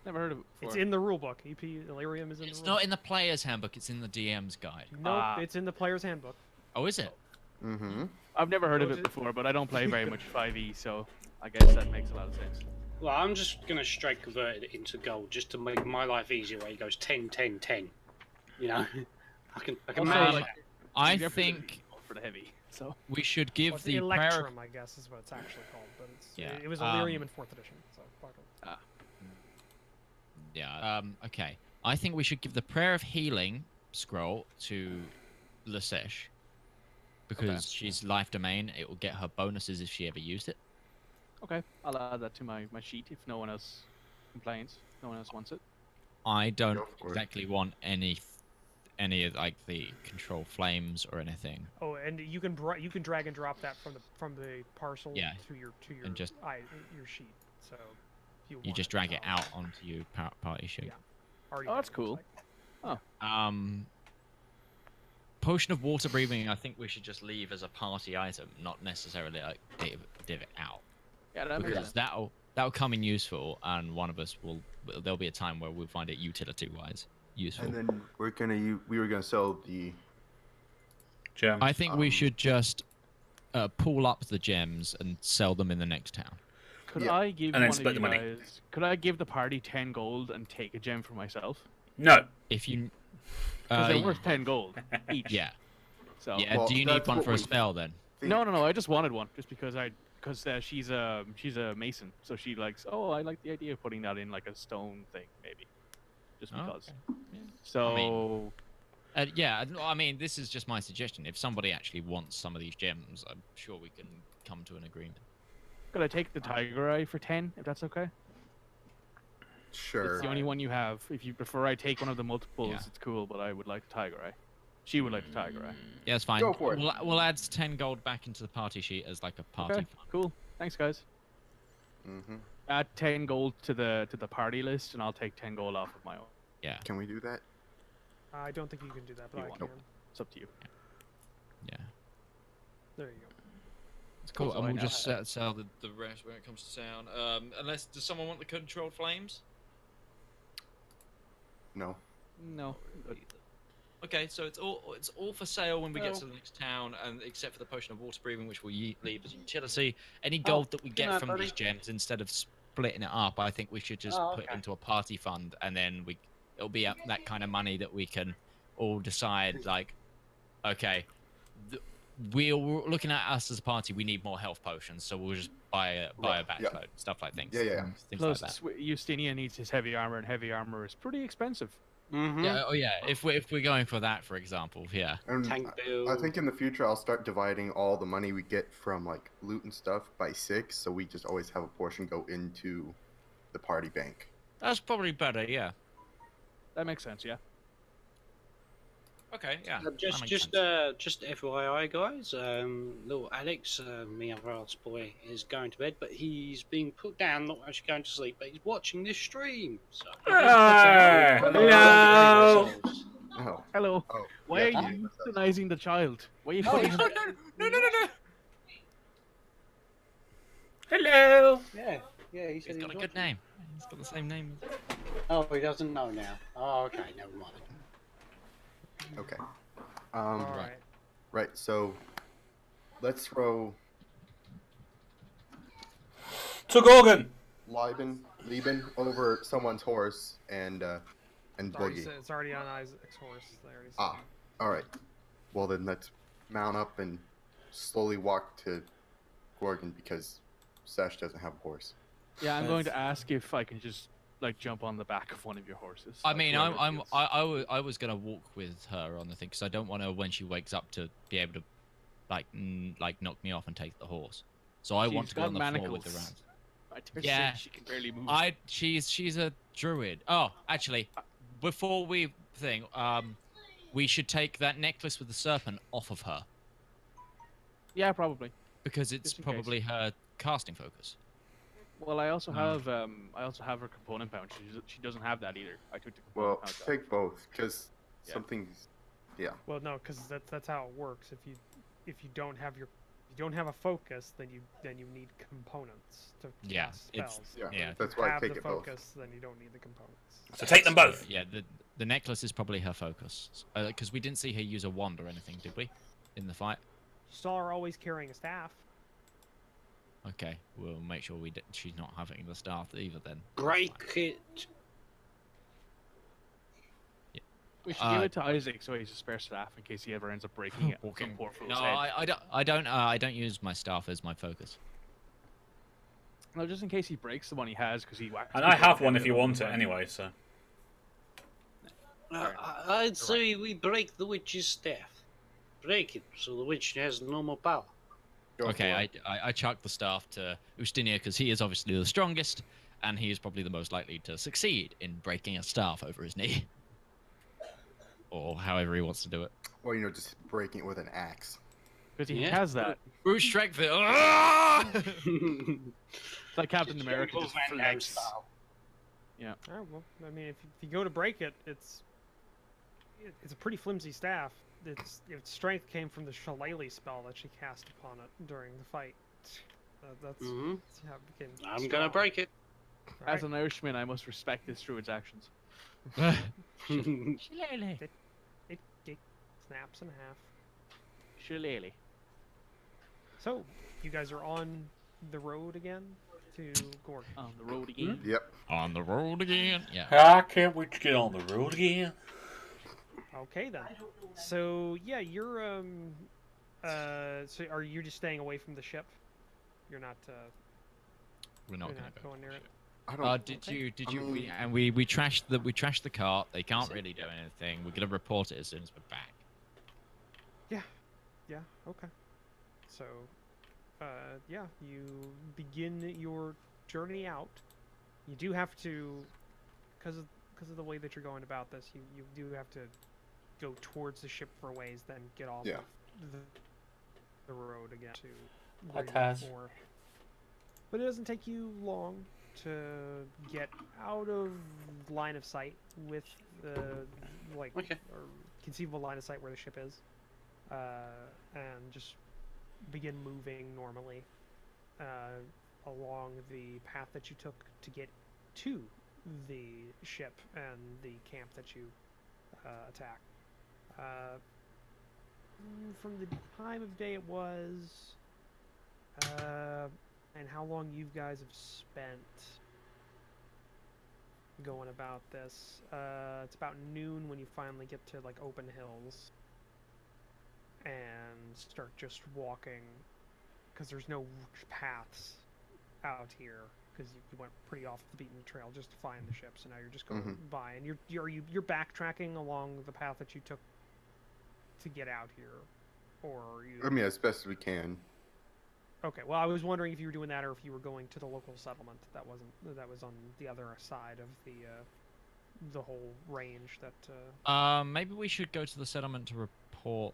Never heard of it before. It's in the rulebook. EP Illyrium is in It's the not in the player's handbook. It's in the DM's guide. Nope, Ah. it's in the player's handbook. Oh, is it? Mm-hmm. I've never heard of Go it to- before, but I don't play very much 5e, so I guess that makes a lot of sense. Well, I'm just gonna straight convert it into gold just to make my life easier. Where he goes 10, 10, 10. You know, I can Also, manage like, that. I You have to think for the heavy. So we should Well, give it's the prayer. Electrum, I guess, is what it's actually called. But it's, Yeah, it was Illyrium in 4th edition. So fuck 'em. Yeah. Okay. I think we should give the prayer of healing scroll to Lasesh because she's life domain. It will get her bonuses if she ever used it. okay, I'll add that to my sheet if no one else complains. No one else wants it. I don't Go for it. exactly want any of like the control flames or anything. Oh, and you can drag and drop that from the parcel Yeah, to your and just- your sheet. So if you You want just drag it out onto your party sheet. Yeah. Already Oh, that's done, cool. it's Potion of water breathing. I think we should just leave as a party item, not necessarily like div it out, Yeah, that makes because sense. that'll come in useful, and one of us will. There'll be a time where we'll find it utility-wise useful. And then we were gonna sell the. Gem. I think we should just pull up the gems and sell them in the next town. Could Yeah. I give And then one split of the you money. guys? Could I give the party 10 gold and take a gem for myself? No. If you, Because they're worth 10 gold each. yeah, So yeah. Well, Do you need that's one what for a we spell then? No. I just wanted one just because she's a mason, so she likes. Oh, I like the idea of putting that in like a stone thing, maybe. Just Oh, because. okay. Yeah. So Yeah, I mean, this is just my suggestion. If somebody actually wants some of these gems, I'm sure we can come to an agreement. could I take the tiger eye for 10, if that's okay? Sure. It's the only one you have. If you prefer, I take one of the multiples. Yeah. It's cool, but I would like the tiger eye. She would like the tiger eye. Yeah, that's fine. Go for it. We'll add 10 gold back into the party sheet as like a party Okay, fund. cool. Thanks, guys. Mm-hmm. Add 10 gold to the party list, and I'll take 10 gold off of my own. Yeah, Can we do that? I don't think you can do that, but You I won't. can. It's up to you. yeah. There you go. It's cool. Also, And I we'll now just have- sell the rest when it comes to town. Does someone want the controlled flames? No. No. But Okay, so it's all for sale when we get Well- to the next town, and except for the potion of water breathing, which we'll leave as utility. Any Oh, gold that we good get night, from buddy. these gems, instead of splitting it up, I think we should just Oh, put okay. into a party fund, and then it'll be that kind of money that we can all decide like, okay, we're looking at us as a party. We need more health potions, so we'll just buy a Right, batch yeah. load, stuff like things. Yeah. Things plus, like that. Justinian needs his heavy armor, and heavy armor is pretty expensive. Mm-hmm. Yeah, oh yeah. If we're going for that, for example, yeah. And Tank I build. think in the future I'll start dividing all the money we get from like loot and stuff by 6, so we just always have a portion go into the party bank. That's probably better, yeah. That makes sense, yeah. Okay, yeah. that Just makes sense. just FYI, guys. Little Alex, me other ass boy, is going to bed, but he's being put down, not actually going to sleep, but he's watching this stream. So. Hey! Hello! Oh. Hello. Oh. Why yeah, are you that's us. euthanizing the child? Why are you Oh, putting he's him... No. Hello! Yeah, he said He's got a was good name. He's got the same name. Oh, he doesn't know now. Oh, okay, never mind. Okay. All right. Right. So let's throw To Gorgon! Lieben over someone's horse and Boogie. It's already on Isaac's horse. They already said Ah. All right. Well then, let's mount up and slowly walk to Gorgon because Sash doesn't have a horse. Yeah, I'm going to ask if I can just, like, jump on the back of one of your horses. I like, mean, whoever it is. I was gonna walk with her on the thing because I don't want her when she wakes up to be able to, like knock me off and take the horse. So I want She's to go on the got floor with the manacles. rounds. I dare Yeah. say she can barely move. She's a druid. Oh, actually, before we we should take that necklace with the serpent off of her Yeah, probably. because it's Just in case. probably her casting focus. Well, I also No. have her component pouch. She doesn't have that either. I took the Well, component pouch out. take both because Yeah. something's Well, no, because that's how it works. If you don't have a focus, then you need components to Yeah, cast it's- spells. Yeah, Yeah. that's If you why I have take the it both. focus, then you don't need the components. So take them both. Yeah, the necklace is probably her focus. Because we didn't see her use a wand or anything, did we? In the fight? You saw her always carrying a staff. Okay, we'll make sure she's not having the staff either then. Break it. We should give it to Isaac so he's a spare staff in case he ever ends up breaking it. Some poor fool's No, head. I don't use my staff as my focus. No, just in case he breaks the one he has because he whacked. And I people have with one it if you all the want it time. anyway, so. I'd say we break the witch's staff. Break it so the witch has no more power. Go Okay, for it. I chuck the staff to Ustinia because he is obviously the strongest, and he is probably the most likely to succeed in breaking a staff over his knee. Or however he wants to do it. Or, just breaking it with an axe. Because he Yeah. has that. Brute strength. Ah! It's like Captain America just Van Damme flex. style. Oh, well, I mean, if you go to break it, it's a pretty flimsy staff. Its strength came from the shillelagh spell that she cast upon it during the fight. That's Mhm. how it became. I'm strong. gonna break it. As an Irishman, I must respect this druid's actions. It snaps in half. Shillelagh. So, you guys are on the road again to Gorgon. On the road again. Yep. On the road again. Yeah. I can't wait to get on the road again. Okay then. So yeah, you're so are you just staying away from the ship? You're not We're not you're gonna not go. going near it. I don't. Did Okay. you? Did I you? mean- We trashed the cart. They can't really do anything. We're gonna report it as soon as we're back. Yeah, okay. So yeah, you begin your journey out. You do have to, because of the way that you're going about this, you do have to go towards the ship for a ways, then get off Yeah. of the road again to Hi, where you Taz. were. But it doesn't take you long to get out of line of sight with the Okay. or conceivable line of sight where the ship is, and just begin moving normally along the path that you took to get to the ship and the camp that you attacked. From the time of day it was, and how long you guys have spent going about this. It's about noon when you finally get to like open hills and start just walking, because there's no paths out here because you went pretty off the beaten trail just to find the ship. So now you're just going by, and you're backtracking along the path that you took to get out here, or you? I mean, as best as we can. Okay, well, I was wondering if you were doing that or if you were going to the local settlement that was on the other side of the whole range that. Maybe we should go to the settlement to report.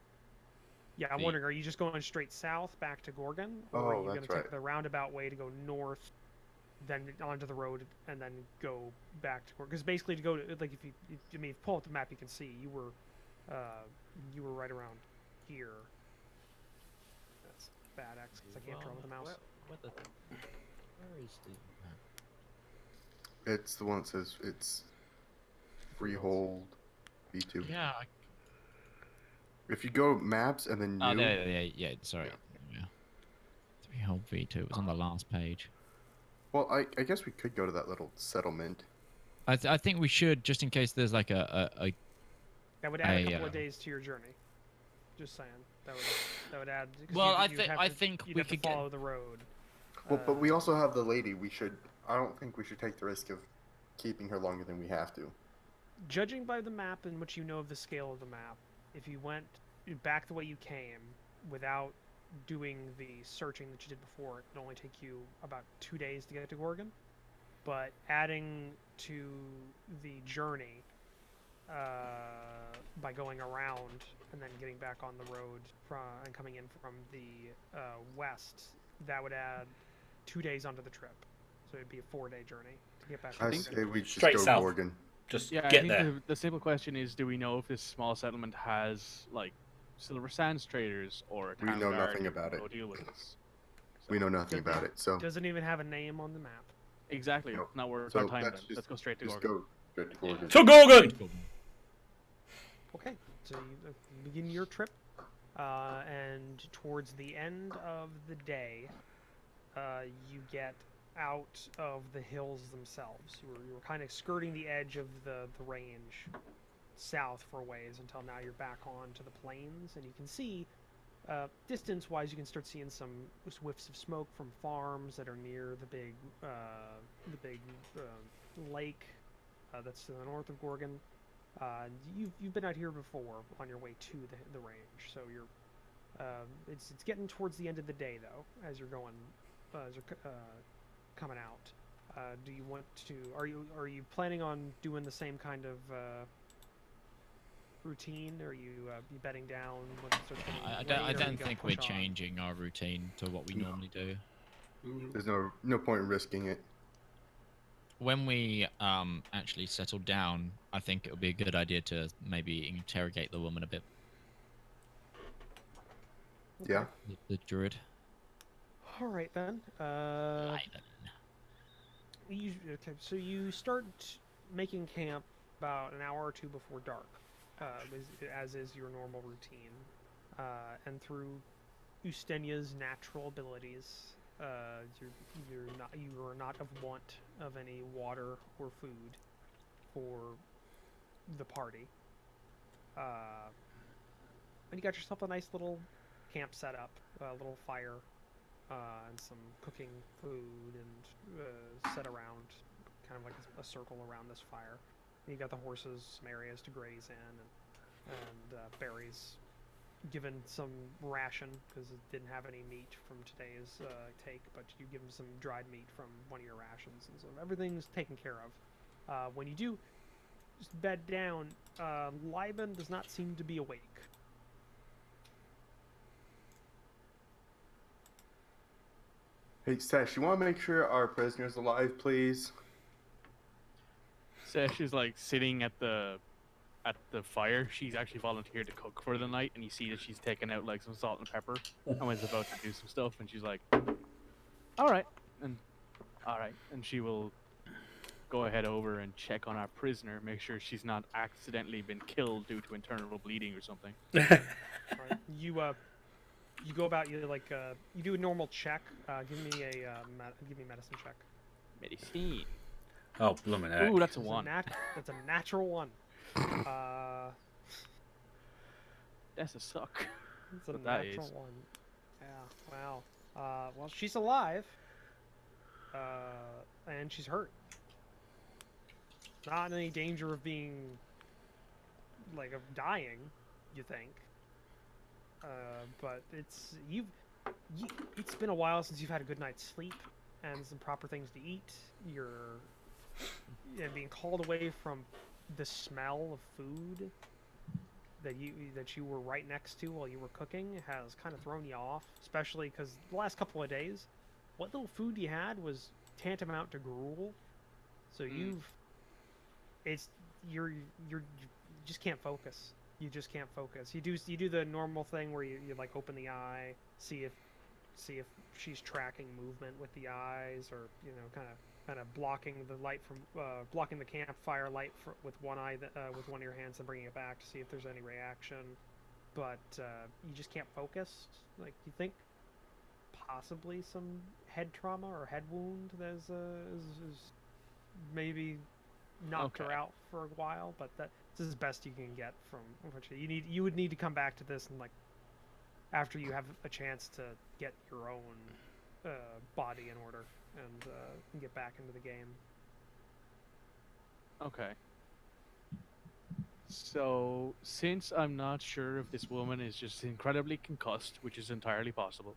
Yeah, I'm the- wondering, are you just going straight south back to Gorgon, or Oh, are you going that's to take right. the roundabout way to go north, then onto the road, and then go back to Gorgon? Because basically, to go to like if you pull up the map, you can see you were right around here. That's bad access. I can't draw with the mouse. Where is the map? It's the one that says it's freehold B2. Yeah. If you go maps and then Oh, new, yeah. Sorry. Yeah. 3 V2. It was on the last page. well, I guess we could go to that little settlement. I think we should, just in case there's like a That would add a I, couple of days to your journey. Just saying. That would add. 'cause Well, you'd I have to- think you'd we have to could get- follow the road. Well, but we also have the lady. I don't think we should take the risk of keeping her longer than we have to. Judging by the map and what you know of the scale of the map, if you went back the way you came without doing the searching that you did before, it would only take you about 2 days to get to Gorgon. But adding to the journey by going around and then getting back on the road and coming in from the west, that would add 2 days onto the trip. So it'd be a 4-day journey to get back. I to say Gorgon. we just Straight go south. Gorgon. Just Yeah, I get think there. the simple question is, do we know if this small settlement has like Silver Sands traders or a We town know guard nothing who about can it. go deal with this? We So, know nothing about it. So Doesn't even have a name on the map. exactly, no. not worth So our time then. that's just Let's go straight to just Gorgon. go straight to Gorgon. To Gorgon! Okay, so you begin your trip, and towards the end of the day, you get out of the hills themselves. You were kind of skirting the edge of the range south for a ways until now you're back onto the plains, and you can see, distance-wise, you can start seeing some whiffs of smoke from farms that are near the big lake that's to the north of Gorgon. You've been out here before on your way to the range, so you're it's getting towards the end of the day though, as you're going as you're coming out. Do you want to? Are you planning on doing the same kind of routine? Are you bedding down when it starts getting late, I or are you don't gonna think we're push on? changing our routine to what we No. normally do. There's no point in risking it. When we actually settle down, I think it would be a good idea to maybe interrogate the woman a bit. Yeah. The druid. All right then. Okay, so you start making camp about an hour or two before dark, as is your normal routine, and through Ustenia's natural abilities, you are not of want of any water or food for the party. And you got yourself a nice little camp set up, a little fire, and some cooking food, and set around, kind of like a circle around this fire. And you got the horses, some areas to graze in, and berries. Given some ration because it didn't have any meat from today's take, but you give them some dried meat from one of your rations, and so everything's taken care of. When you do just bed down, Liban does not seem to be awake. Hey, Sash, you want to make sure our prisoner's alive, please? Sesh is like sitting at the fire. She's actually volunteered to cook for the night, and you see that she's taken out like some salt and pepper and was about to do some stuff, and she's like, all right, and she will go ahead over and check on our prisoner, make sure she's not accidentally been killed due to internal bleeding or something. Right. You go about you do a normal check. Give me a medicine check. Medicine. Oh, blooming heck. Ooh, that's a one. That's a natural one. That's a suck. It's a But that natural is. one. Yeah. Wow. Well, she's alive. And she's hurt. Not in any danger of being of dying, you think. But it's been a while since you've had a good night's sleep and some proper things to eat. And being called away from the smell of food that you were right next to while you were cooking has kind of thrown you off, especially because the last couple of days, what little food you had was tantamount to gruel. So you just can't focus. You just can't focus. You do the normal thing where you like open the eye, see if she's tracking movement with the eyes, or kind of blocking the light from blocking the campfire light with one eye with one of your hands and bringing it back to see if there's any reaction. But you just can't focus. Like, you think possibly some head trauma or head wound that is maybe knocked her out for a while, but this is the best you can get from. Unfortunately, you would need to come back to this and after you have a chance to get your own body in order and get back into the game. Okay. So, since I'm not sure if this woman is just incredibly concussed, which is entirely possible,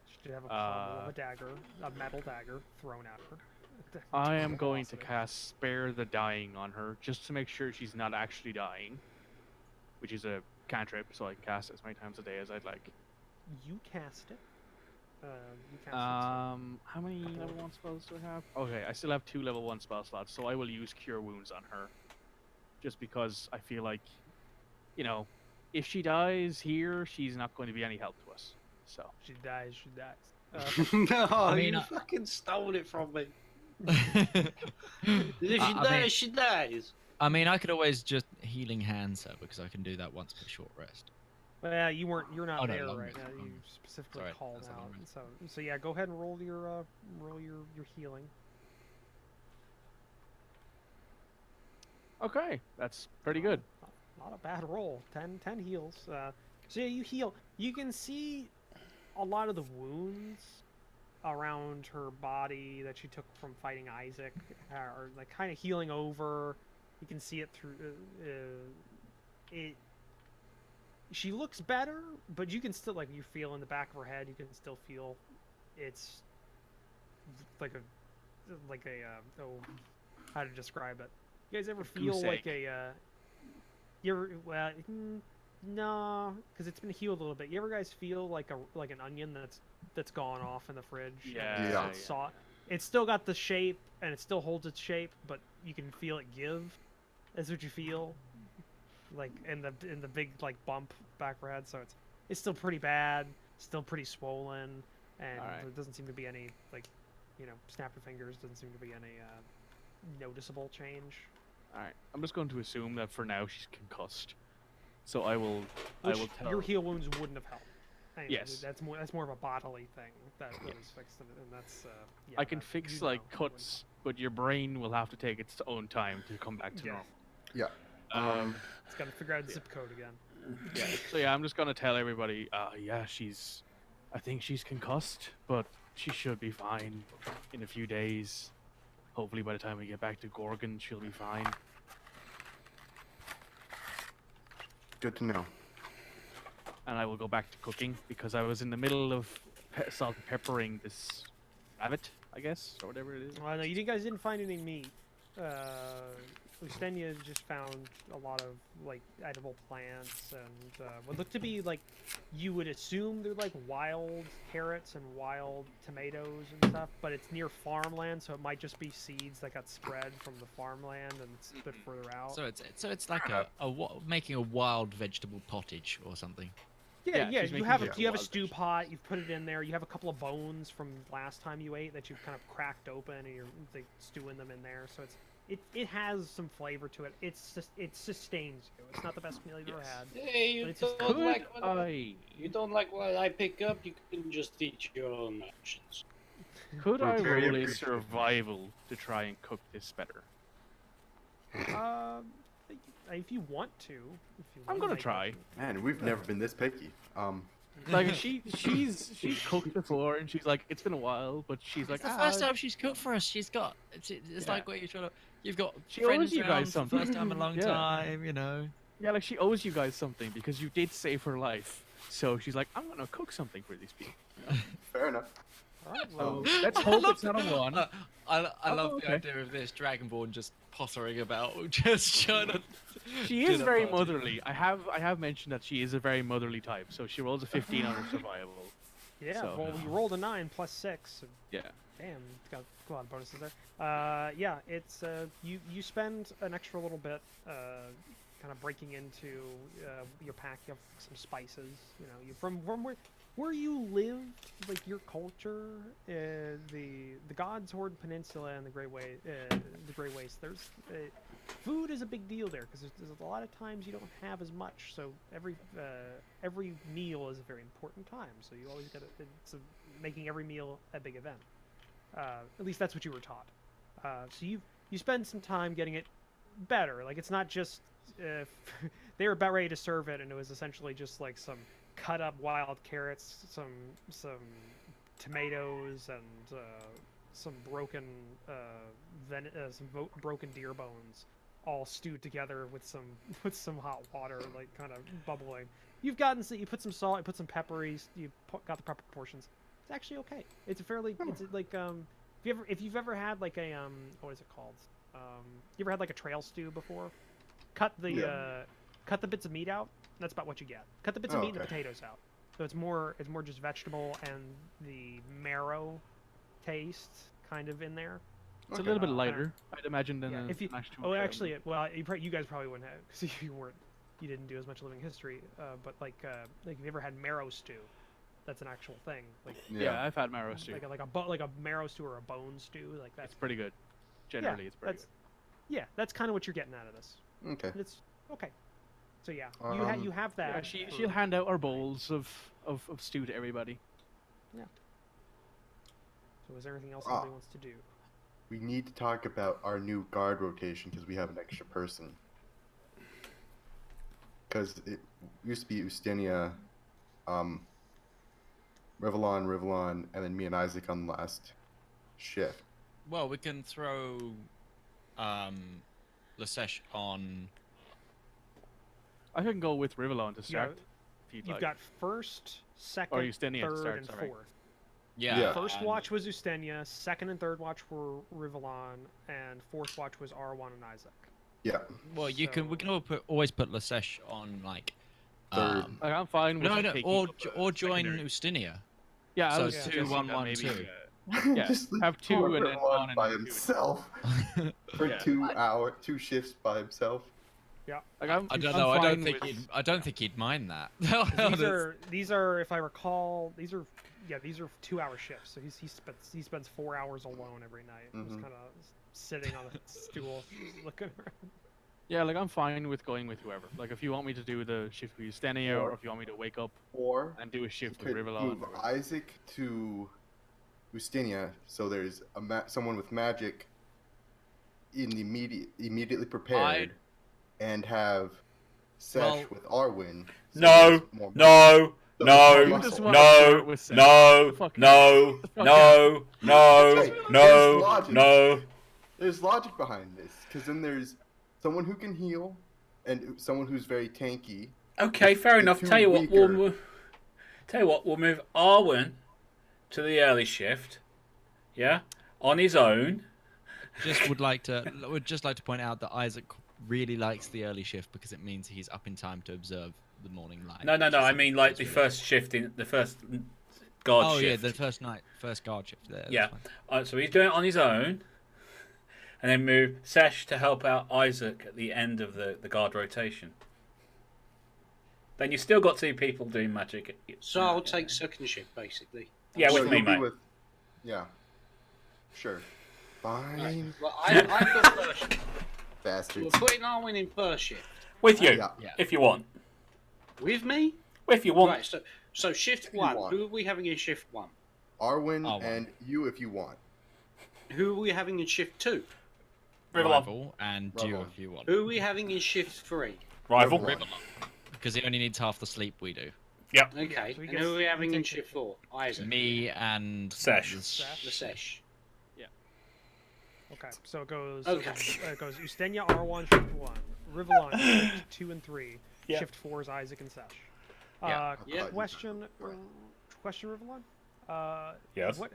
She should have a pommel of a dagger, a metal dagger, thrown at her. I am going to cast Spare the Dying on her, just to make sure she's not actually dying, which is a cantrip, so I can cast it as many times a day as I'd like. You cast it. How many level 1 spells do I have? Okay, I still have 2 level 1 spell slots, so I will use Cure Wounds on her. just because I feel like, you know, if she dies here, she's not going to be any help to us. So She dies. She dies. No, I mean, you fucking stole it from me. I If she I dies, mean, she dies. I mean, I could always just healing hands her because I can do that once per short rest. Well, you're not Oh, no, there long right rest, now. long You rest. specifically Sorry, called that's a long out. rest. So yeah, go ahead and roll your healing. okay, that's pretty good. Not a bad roll. 10 heals. So yeah, you heal. You can see a lot of the wounds around her body that she took from fighting Isaac are like kind of healing over. You can see it through it. She looks better, but you can still you feel in the back of her head. You can still feel it's like a oh, how to describe it. You guys ever feel goose like egg. you ever no, because it's been healed a little bit. You ever guys feel like an onion that's gone off in the fridge? and Yeah. it's soft? It's still got the shape and it still holds its shape, but you can feel it give. That's what you feel, like in the big bump back of her head. So it's still pretty bad, still pretty swollen, and Alright. there doesn't seem to be any snap your fingers. Doesn't seem to be any noticeable change. All right, I'm just going to assume that for now she's concussed. So I will Which tell. your heal wounds wouldn't have helped. Anyway, Yes. that's more of a bodily thing that was fixed, and that's yeah. I can that- fix you like know, wouldn't cuts, but your brain will have to take its own time to come back to Yeah. normal. Yeah. help. It's got to figure out the zip code again. Yeah. So yeah, I'm just gonna tell everybody. Yeah, I think she's concussed, but she should be fine in a few days. Hopefully, by the time we get back to Gorgon, she'll be fine. Good to know. And I will go back to cooking because I was in the middle of salt and peppering this rabbit, I guess, or whatever it is. Well, no, you guys didn't find any meat. Ustenia just found a lot of edible plants and what look to be you would assume they're wild carrots and wild tomatoes and stuff, but it's near farmland, so it might just be seeds that got spread from the farmland and it's a bit further out. So it's like making a wild vegetable pottage or something. Yeah, she's you making have it you have a wild stew vegetable. pot. You've put it in there. You have a couple of bones from last time you ate that you've kind of cracked open, and you're stewing them in there. So it has some flavor to it. It sustains you. It's not the best meal you've ever had. Hey, you But it's just don't Could like what I? you don't like what I pick up. You can just eat your own actions. Could I We're very roll a appreciative. survival to try and cook this better? If you want to, I'm gonna try. Man, we've never been this picky. Like she's cooked before, and she's like, it's been a while, but she's like, It's the first time she's cooked for us. She's got. It's Yeah. like what you're trying to. You've got She owes friends you guys around for the something. first time in a long Yeah. time. You know. yeah, like she owes you guys something because you did save her life. So she's like, I'm gonna cook something for these people. Fair enough. All right, So well, let's hope it's not a one. I Oh, love okay. the idea of this Dragonborn just pottering about, just trying to. She do is the very party. motherly. I have mentioned that she is a very motherly type. So she rolls a 15 on her survival. yeah. So- Well, you rolled a 9 plus 6. So Yeah. damn, it's got a lot of bonuses there. Yeah, it's you spend an extra little bit kind of breaking into your pack. You have some spices. You know, you from where you live, like your culture, the God's Horde Peninsula and the Grey Waste. There's food is a big deal there because there's a lot of times you don't have as much. So every meal is a very important time. So you always got to making every meal a big event. At least that's what you were taught. So you spend some time getting it better. Like it's not just they were about ready to serve it, and it was essentially just like some cut up wild carrots, some tomatoes, and some broken broken deer bones, all stewed together with some hot water, like kind of bubbling. You put some salt, you put some pepper, you got the proper proportions. It's actually okay. It's a fairly it's like if you've ever had like a what is it called? You ever had like a trail stew before? Cut the bits of meat out. That's about what you get. Cut the bits of meat and the potatoes out. So it's more just vegetable and the marrow taste kind of in there. It's a Okay. little bit Uh, lighter, I'd imagine, than Yeah, a if you, Smash 2. oh, actually, well, you guys probably wouldn't have because you didn't do as much living history. But like if you ever had marrow stew, that's an actual thing. Like Yeah, I've had marrow stew. like a marrow stew or a bone stew. Like that's It's pretty good. Generally, it's pretty yeah, that's kind of what you're getting out of this. Okay. It's okay. So yeah, Um, you have good. that. Yeah, she'll hand out our bowls of stew to everybody. So is there anything else Ah. somebody wants to do? We need to talk about our new guard rotation because we have an extra person. Because it used to be Ustenia, Rivallon, and then me and Isaac on the last shift. Well, we can throw Lasesh on. I can go with Rivallon to Yeah, start. if you'd You've like. got first, second, Ustenia to third, start, and sorry. fourth. Yeah. First and- watch was Ustenia, second and third watch were Rivallon, and fourth watch was R1 and Isaac. Yeah. Well, we So- can always put Lasesh on like. Third. Like, I'm fine with No, taking or up a or join secondary. Ustinia. Yeah, I so was two, suggesting one, that one, maybe, two. Yeah, Just leave have two poor and then Rivallon on and by then two. himself for Yeah. 2 shifts by himself. Like, I'm, I don't I'm know. I don't fine think with- I don't think he'd mind that. These are, if I recall, these are 2-hour shifts. So he spends 4 hours alone every night, just Mhm. kind of sitting on a stool, looking around. Yeah, like I'm fine with going with whoever. Like if you want me to do the shift with Ustenia, or if you want me to wake up Or and do a you shift with could Rivallon. move Isaac to Ustenia, so there's someone with magic in the immediately prepared, and have Sesh Well- with Arwen. so No, there's more no, so no, there's You more just muscle. wanna start no, with Sesh. no, Fuck no, Fuck no, no, Hey, no, there's logic. no. There's logic behind this, because then there's someone who can heal, and someone w's very tanky. Okay, fair The enough. two Tell you what, weaker- we'll move Arwen to the early shift. Yeah, on his own. would just like to point out that Isaac really likes the early shift because it means he's up in time to observe the morning light. No, which is I mean like the that's really first shift in the first guard Oh shift. yeah, the first guard shift there. that's Yeah. fine. So he's doing it on his own, and then move Sesh to help out Isaac at the end of the guard rotation. Then you've still got 2 people doing magic. So I'll take second shift, basically. Yeah, So with me, you'll be mate. with- Yeah. Sure. Fine. Well, I've got first shift. We're Bastards. putting Arwen in first shift. With you, Yeah. Yeah. if you want. With me? If you want. Right, so shift you 1. want. Who are we having in shift 1? Arwen Arwen. and you if you want. Who are we having in shift 2? Rivallon. Rival and you Rival. if you want. Who are we having in shift 3? Rival. Rivallon. Because he only needs half the sleep we do. Yep. Okay, so we and get- who are we we having in take shift 4? Isaac. Me and Sesh. The Sesh. Okay, so it goes. Okay. It goes Ustenia R1 shift 1, Rivallon shift 2 and 3, Yeah. shift 4 is Isaac and Sesh. Yeah. Yeah. Question, Rivallon. Yes. What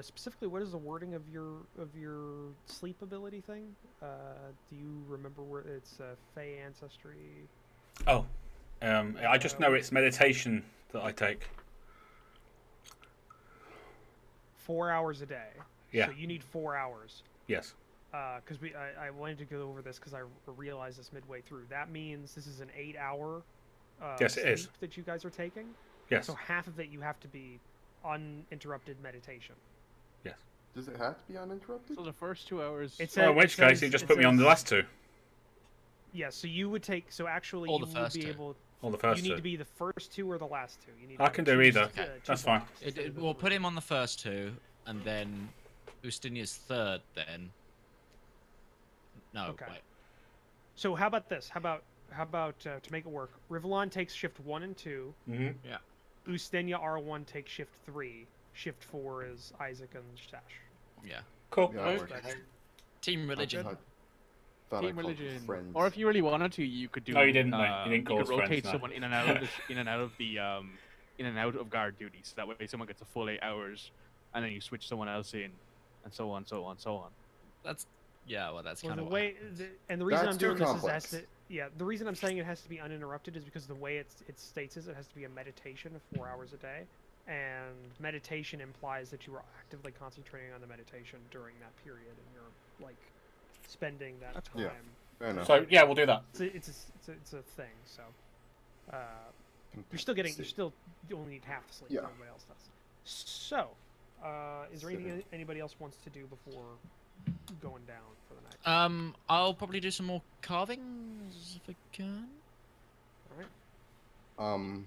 specifically? What is the wording of your sleep ability thing? Do you remember where it's Fey ancestry? Oh. I just know it's meditation that I take. 4 hours a day. Yeah. So you need 4 hours. Yes. Because I wanted to go over this because I realized this midway through. That means this is an 8-hour Yes, it is. sleep that you guys are taking. Yes. So half of it you have to be uninterrupted meditation. Yes. Does it have to be uninterrupted? So the first 2 hours. It's Well, in which case, you just put me on the last 2. Yeah, so you would take. So actually, Or you the would first be two. able. Or the You first need 2. to be the first 2 or the last 2. You need. I to can do choose, either. two That's fine. blocks. we'll put him on the first 2, and then Ustinia's third. Then no, Okay. wait. So how about this? How about to make it work? Rivallon takes shift 1 and 2. Mm-hmm. Ustenia R1 takes shift 3. Shift 4 is Isaac and Stash. Yeah. Cool. Yeah, that Okay. works. Team religion. Thought I Team called you religion. friends. Or if you really wanted to, you could do. No, you didn't, mate. You didn't call could us friends, rotate no. someone in and out of the, in and out of guard duties. That way, someone gets a full 8 hours, and then you switch someone else in, and so on, so on, so on. That's well, that's Well, kind the of way, and the reason That's I'm too doing this is it complex. has to. Yeah, the reason I'm saying it has to be uninterrupted is because the way it states is it has to be a meditation of 4 hours a day. and meditation implies that you are actively concentrating on the meditation during that period, and you're like spending that time. Yeah. Fair enough. So yeah, we'll do that. It's a thing. So you're still you only need half the sleep. Yeah. That everybody else does. So is there anything anybody else wants to do before going down for the night? I'll probably do some more carvings if I can. All right.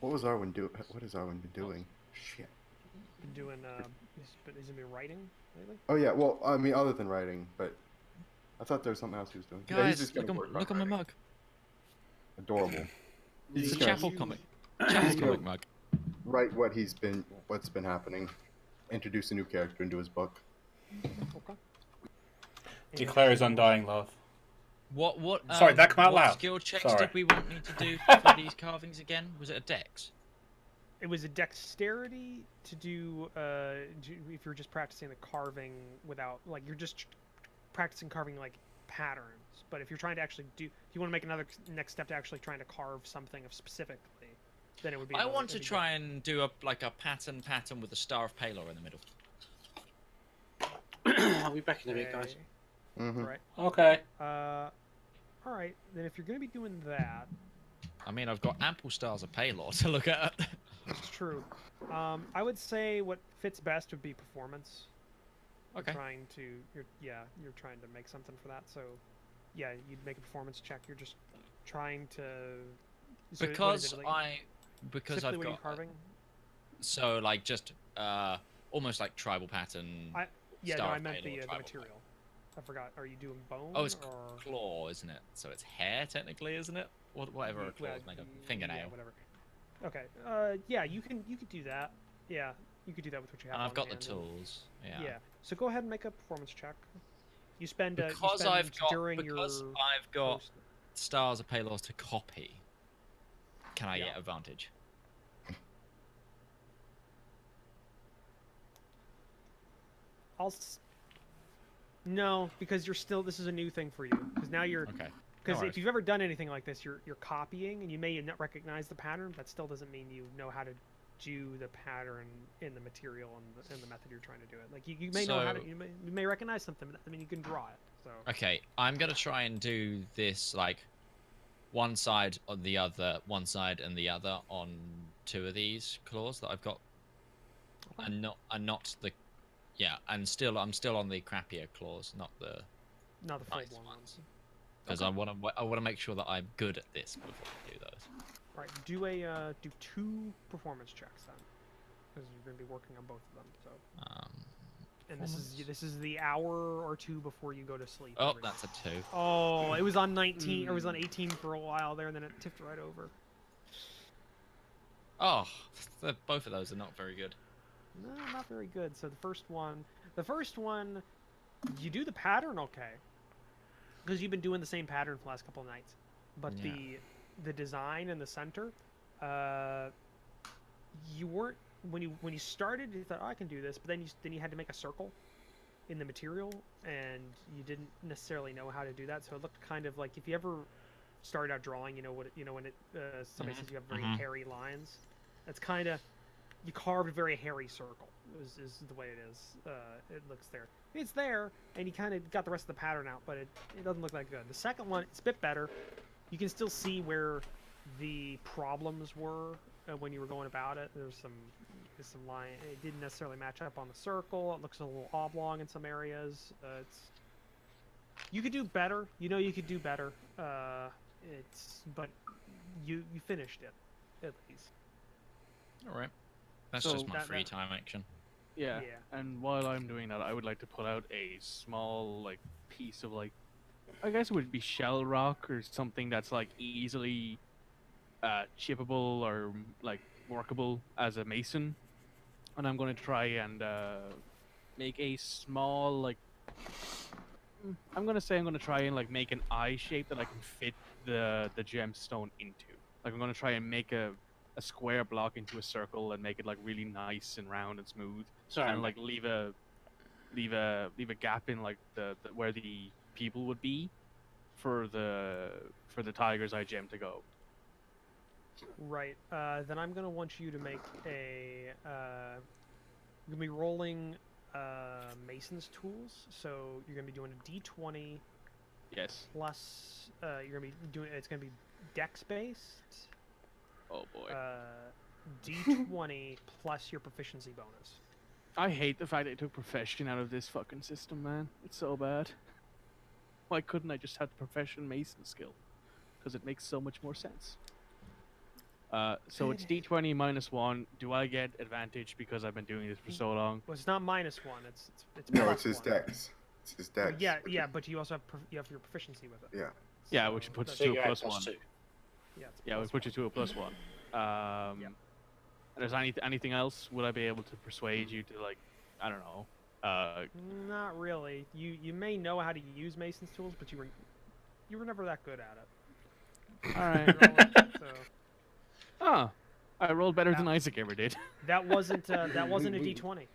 What was Arwen do? What has Arwen been doing? Shit. Been doing he's been writing lately. Oh yeah. Well, I mean, other than writing, but I thought there was something else he was doing. Yeah, he's Guys, just gonna work look on my writing. mug. Adorable. It's He's a just gonna chapel comic. Chapel comic mug. write what's been happening, introduce a new character into his book. Okay. Declare his undying love. What? Sorry, that come out what loud. skill checks Sorry. did we want me to do for these carvings again? Was it a dex? It was a dexterity to do if you're just practicing the carving without like you're just practicing carving like patterns. But if you're trying to actually if you want to make another next step to actually trying to carve something of specifically, then it would be. I want to try and do a pattern with a Star of Palor in the middle. I'll be back in a bit, guys. Mm-hmm. Right. Okay. All right. Then if you're going to be doing that, I mean, I've got ample Stars of Palor to look at. it's true. I would say what fits best would be performance. Okay. You're trying to make something for that. So, yeah, you'd make a performance check. You're just trying to. So what is it, Because specifically I've what are you got carving. so like just almost like tribal pattern. Yeah, Star no, I of meant Palor, the tribal material. I forgot. Are you doing bone? Oh, it's or claw, isn't it? So it's hair technically, isn't it? Whatever a claw is made of. Fingernail. Yeah, whatever. Okay. Yeah, you could do that. Yeah, you could do that with what you have. And I've on got the hand. tools. Yeah. Yeah. So go ahead and make a performance check. You spend Because I've got post- Stars of Palor to copy. Can I Yeah. get advantage? No, because you're still. This is a new thing for you. Because now you're. Okay. Because No if you've ever done anything like this, you're copying, and you may not recognize the pattern. That still doesn't mean you know how to do the pattern in the material and the method you're trying to do it. Like you may know how to. You may recognize something. But I mean, you can draw it. So. Okay, I'm gonna try and do this like one side on the other, one side and the other on two of these claws that I've got, and not the, yeah, and I'm still on the crappier claws, not the Not the full nice blown ones, because I want to make sure that I'm good at this before I do those. Right. Do 2 performance checks then, because you're going to be working on both of them. So. And this is the hour or 2 before you go to sleep. Oh, every night. that's a 2. Oh, it was on 19 or it was on 18 for a while there, and then it tipped right over. Oh, both of those are not very good. No, not very good. So the first one, you do the pattern okay, because you've been doing the same pattern for the last couple of nights. But Yeah. the design in the center, you weren't when you started. You thought, oh, I can do this, but then you had to make a circle in the material, and you didn't necessarily know how to do that. So it looked kind of like if you ever started out drawing, when somebody says you have very hairy lines. That's kind of you carved a very hairy circle. Is the way it is. It looks there. It's there, and you kind of got the rest of the pattern out, but it doesn't look that good. The second one, it's a bit better. You can still see where the problems were when you were going about it. There's some line. It didn't necessarily match up on the circle. It looks a little oblong in some areas. You could do better. You could do better. But you finished it at least. All right, that's So just my that- free time action. Yeah. Yeah. And while I'm doing that, I would like to pull out a small piece of I guess it would be shell rock or something that's easily chippable or workable as a mason, and I'm going to try and make a small I'm going to try and make an eye shape that I can fit the gemstone into. I'm going to try and make a square block into a circle and make it really nice and round and smooth. Sorry, And mate. leave a gap in the where the people would be for the tiger's eye gem to go. Right. Then I'm gonna want you to make a. You're gonna be rolling Mason's tools. So you're gonna be doing a D20 Yes. plus. You're gonna be doing. It's gonna be Dex based. Oh boy. D20 plus your proficiency bonus. I hate the fact they took profession out of this fucking system, man. It's so bad. Why couldn't I just have the profession mason skill? Because it makes so much more sense. So it's D20 minus 1. Do I get advantage because I've been doing this for so long? Well, it's not minus 1. It's No, plus it's his 1. dex. It's his dex. Yeah, which yeah, is- but you also have you have your proficiency with it. Yeah. Yeah, which puts that's- it to you a add plus 1. +2. Yeah, it's Yeah, plus which puts you to a plus 1. And is anything else? Would I be able to persuade you to, like, I don't know, Not really. You may know how to use Mason's tools, but you were never that good at it. Alright. So Ah, I rolled better than Isaac ever did. that wasn't a D20.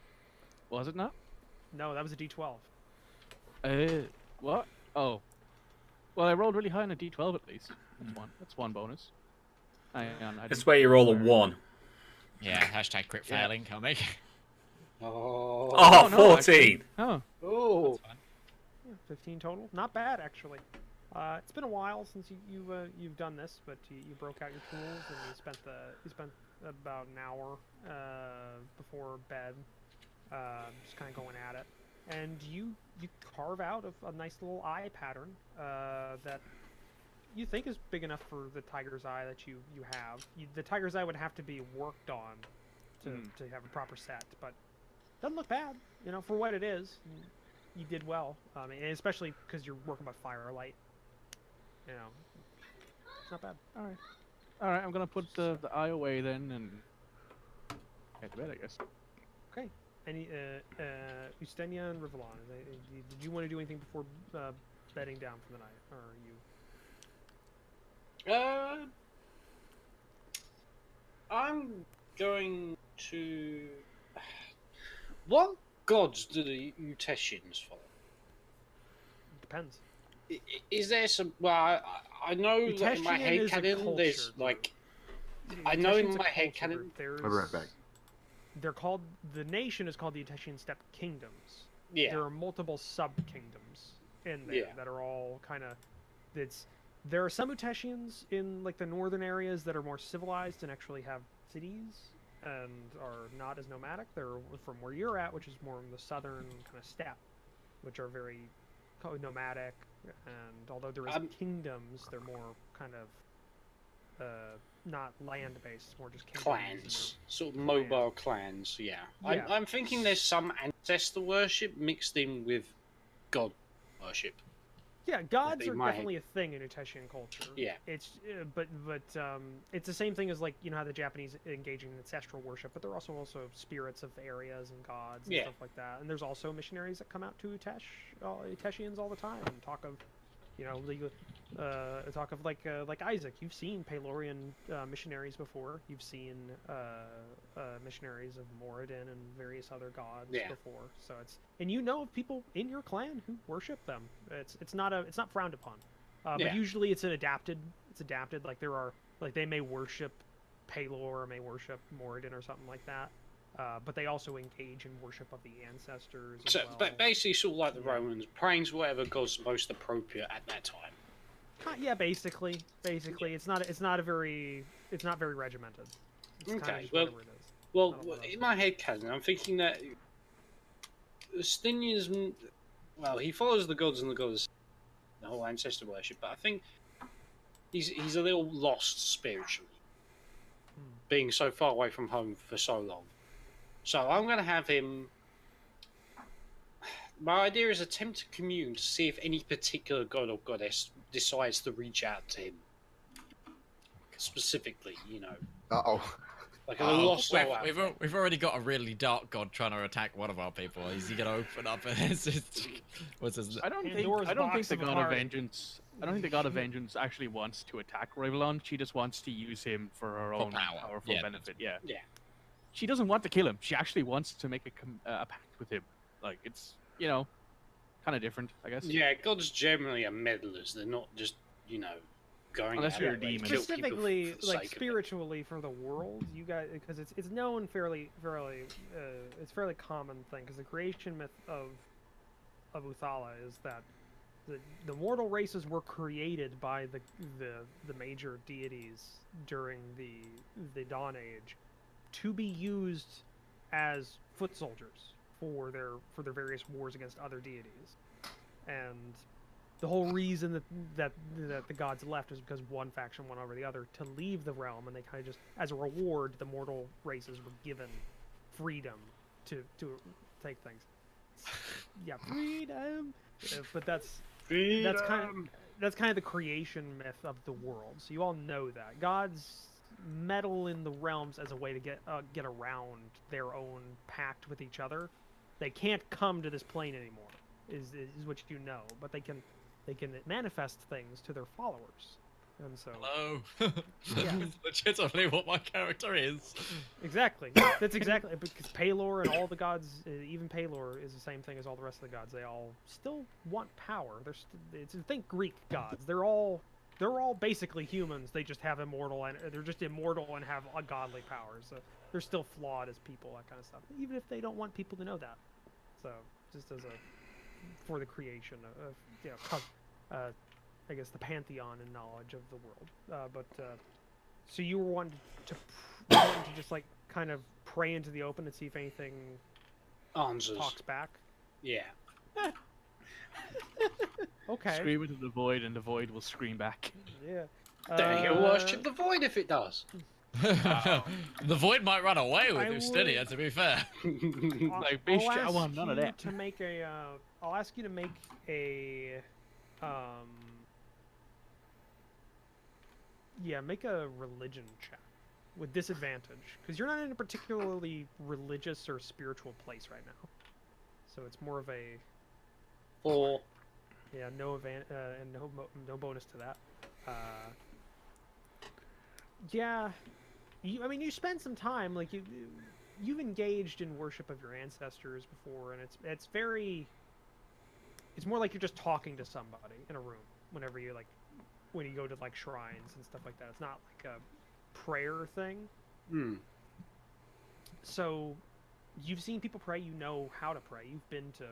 Was it not? No, that was a D12. What? Oh. Well, I rolled really high on a D12 at least. That's one bonus. Hang on, I That's didn't- where you roll a 1. Yeah, hashtag crit Yeah. failing coming. Oh. Oh, no, 14! Oh, Oh. That's fine. Yeah, 15 total. Not bad actually. It's been a while since you've done this, but you broke out your tools and you spent about an hour before bed, just kind of going at it, and you carve out a nice little eye pattern that you think is big enough for the tiger's eye that you have. The tiger's eye would have to be worked on to have a proper set, but doesn't look bad, you know, for what it is. You did well, and especially because you're working by firelight. You know, it's not bad. all right. I'm gonna put the eye away then and head to bed, I guess. Okay. Any Ustenia and Rivallon, did you want to do anything before bedding down for the night, or are you? I'm going to. What gods do the Utessians follow? Depends. Is there some? Well, I know that in my Utessian head is a canon, there's culture, like. The I know in Utessian's a my head culture canon- group. I'll be right back. They're called. The nation is called the Utessian Steppe Kingdoms. Yeah. There are multiple sub-kingdoms in there Yeah. that are all kind of. There are some Utessians in like the northern areas that are more civilized and actually have cities and are not as nomadic. They're from where you're at, which is more in the southern kind of steppe, which are very nomadic. And although there is kingdoms, they're more kind of not land-based, more just kingdoms. Clans, sort of mobile clans. Yeah. Yeah. I'm thinking there's some ancestor worship mixed in with god worship. Yeah, gods They are might- definitely a thing in Utessian culture. Yeah. It's but it's the same thing as, like, you know how the Japanese engage in ancestral worship, but they're also spirits of areas and gods and Yeah. stuff like that. And there's also missionaries that come out to Utessians all the time and talk of, you know, talk of like Isaac. You've seen Pelorian missionaries before. You've seen missionaries of Moradin and various other gods Yeah. before. So and you know of people in your clan who worship them. It's not frowned upon. But Yeah. usually it's adapted. It's adapted. Like there are they may worship Pelor or may worship Moradin or something like that. But they also engage in worship of the ancestors as So, well. but basically, sort of like the Yeah. Romans, praying to whatever god's most appropriate at that time. Yeah, basically, it's not very regimented. It's kinda Okay, just well- whatever it is. Well, Not a lot of- in my head canon, I'm thinking that Justinian's, well, he follows the gods and the gods, the whole ancestor worship, but I think he's a little lost spiritually, being so far away from home for so long. So I'm going to have him. My idea is attempt to commune to see if any particular god or goddess decides to reach out to him. Specifically, you know, Uh-oh. like a lost soul. out there. We've already got a really dark god trying to attack one of our people. Is he gonna open up? What's his? I don't think Pandora's the box God of of heart. Vengeance. I don't think the God of Vengeance actually wants to attack Rivallon. She just wants to use him for her own power. powerful Yeah, benefit. Yeah. Yeah. She doesn't want to kill him. She actually wants to make a pact with him. Like it's kind of different, I guess. Yeah, gods generally are meddlers. They're not just, you know, going Unless out you're of a their way to demon. kill people Specifically, for the like sake of it. spiritually for the world, you guys, because it's known it's fairly common thing. Because the creation myth of Uthala is that the mortal races were created by the major deities during the Dawn Age to be used as foot soldiers for their various wars against other deities, and the whole reason that the gods left is because one faction won over the other to leave the realm, and they kind of just, as a reward, the mortal races were given freedom to take things. Yeah, freedom. But that's kind of the creation myth of the world. So you all know that gods meddle in the realms as a way to get around their own pact with each other. They can't come to this plane anymore. Is what you know, but they can manifest things to their followers, and so Hello. Yeah. That's legitimately what my character is. exactly that's exactly because Palor and all the gods, even Palor is the same thing as all the rest of the gods. They all still want power. Think Greek gods. They're all basically humans. They just have immortal, and they're just immortal and have a godly powers. So they're still flawed as people, that kind of stuff. Even if they don't want people to know that. So just as for the creation of I guess the pantheon and knowledge of the world. So you were wanting to just like kind of pray into the open and see if anything Answers. talks back. Yeah. Okay. Scream into the void, and the void will scream back. Yeah. Then you worship the void if it does. The void might run away with I Ustinia, would- to be fair. Like, bitch, I I'll want ask none of you that. to make a. I'll ask you to make a. Yeah, make a religion check with disadvantage because you're not in a particularly religious or spiritual place right now. So it's more of a. Or Yeah, and no bonus to that. Yeah, you spend some time, like you've engaged in worship of your ancestors before, and it's more like you're just talking to somebody in a room whenever when you go to like shrines and stuff like that. It's not like a prayer thing. So you've seen people pray, you know how to pray. You've been to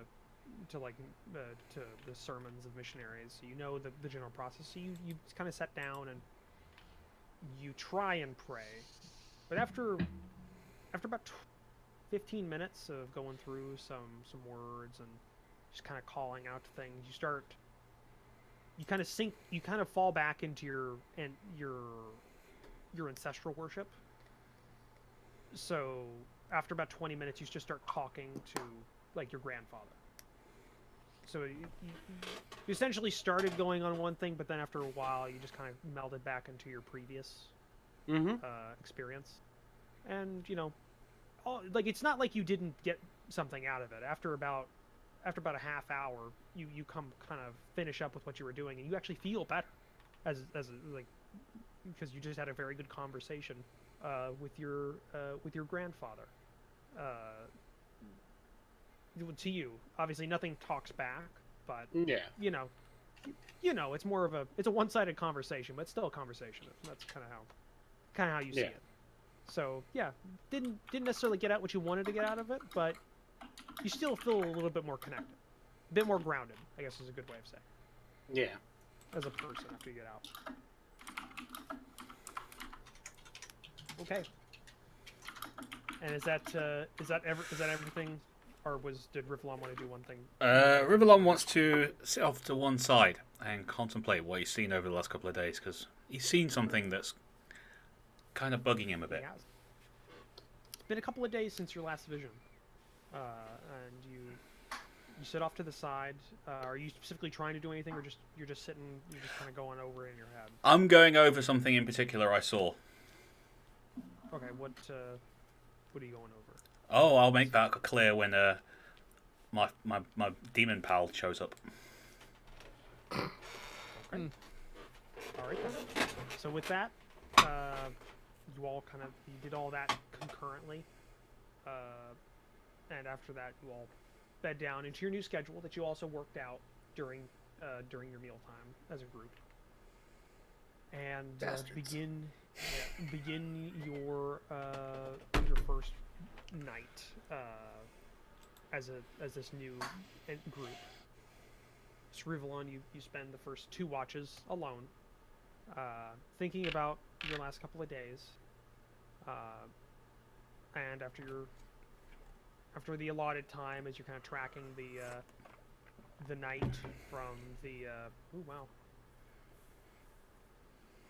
the sermons of missionaries, so you know the general process. So you kind of sit down and you try and pray, but after about 15 minutes of going through some words and just kind of calling out things, you kind of fall back into your ancestral worship. So after about 20 minutes, you just start talking to like your grandfather. So you essentially started going on one thing, but then after a while, you just kind of melded back into your previous experience. And it's not like you didn't get something out of it. After about a half hour, you come kind of finish up with what you were doing, and you actually feel better, because you just had a very good conversation with your grandfather. To you, obviously nothing talks back, but yeah. it's more of it's a one-sided conversation, but it's still a conversation. That's kind of how you see it. So yeah, didn't necessarily get out what you wanted to get out of it, but you still feel a little bit more connected, a bit more grounded, I guess is a good way of saying, Yeah. as a person after you get out. Okay. And is that everything? Or did Rivallon want to do one thing? Rivallon wants to sit off to one side and contemplate what he's seen over the last couple of days, because he's seen something that's kind of bugging him a bit. It's been a couple of days since your last vision, and you sit off to the side. Are you specifically trying to do anything, or you're just sitting, you're just kind of going over it in your head? I'm going over something in particular I saw. Okay, what are you going over? Oh, I'll make that clear when my demon pal shows up. Okay. All right. Then. So with that, you did all that concurrently, and after that, you all bed down into your new schedule that you also worked out during your mealtime as a group. and Bastards. begin your first night as this new group. It's Rivallon. You spend the first 2 watches alone, thinking about your last couple of days, and after the allotted time, as you're kind of tracking the night from the oh wow.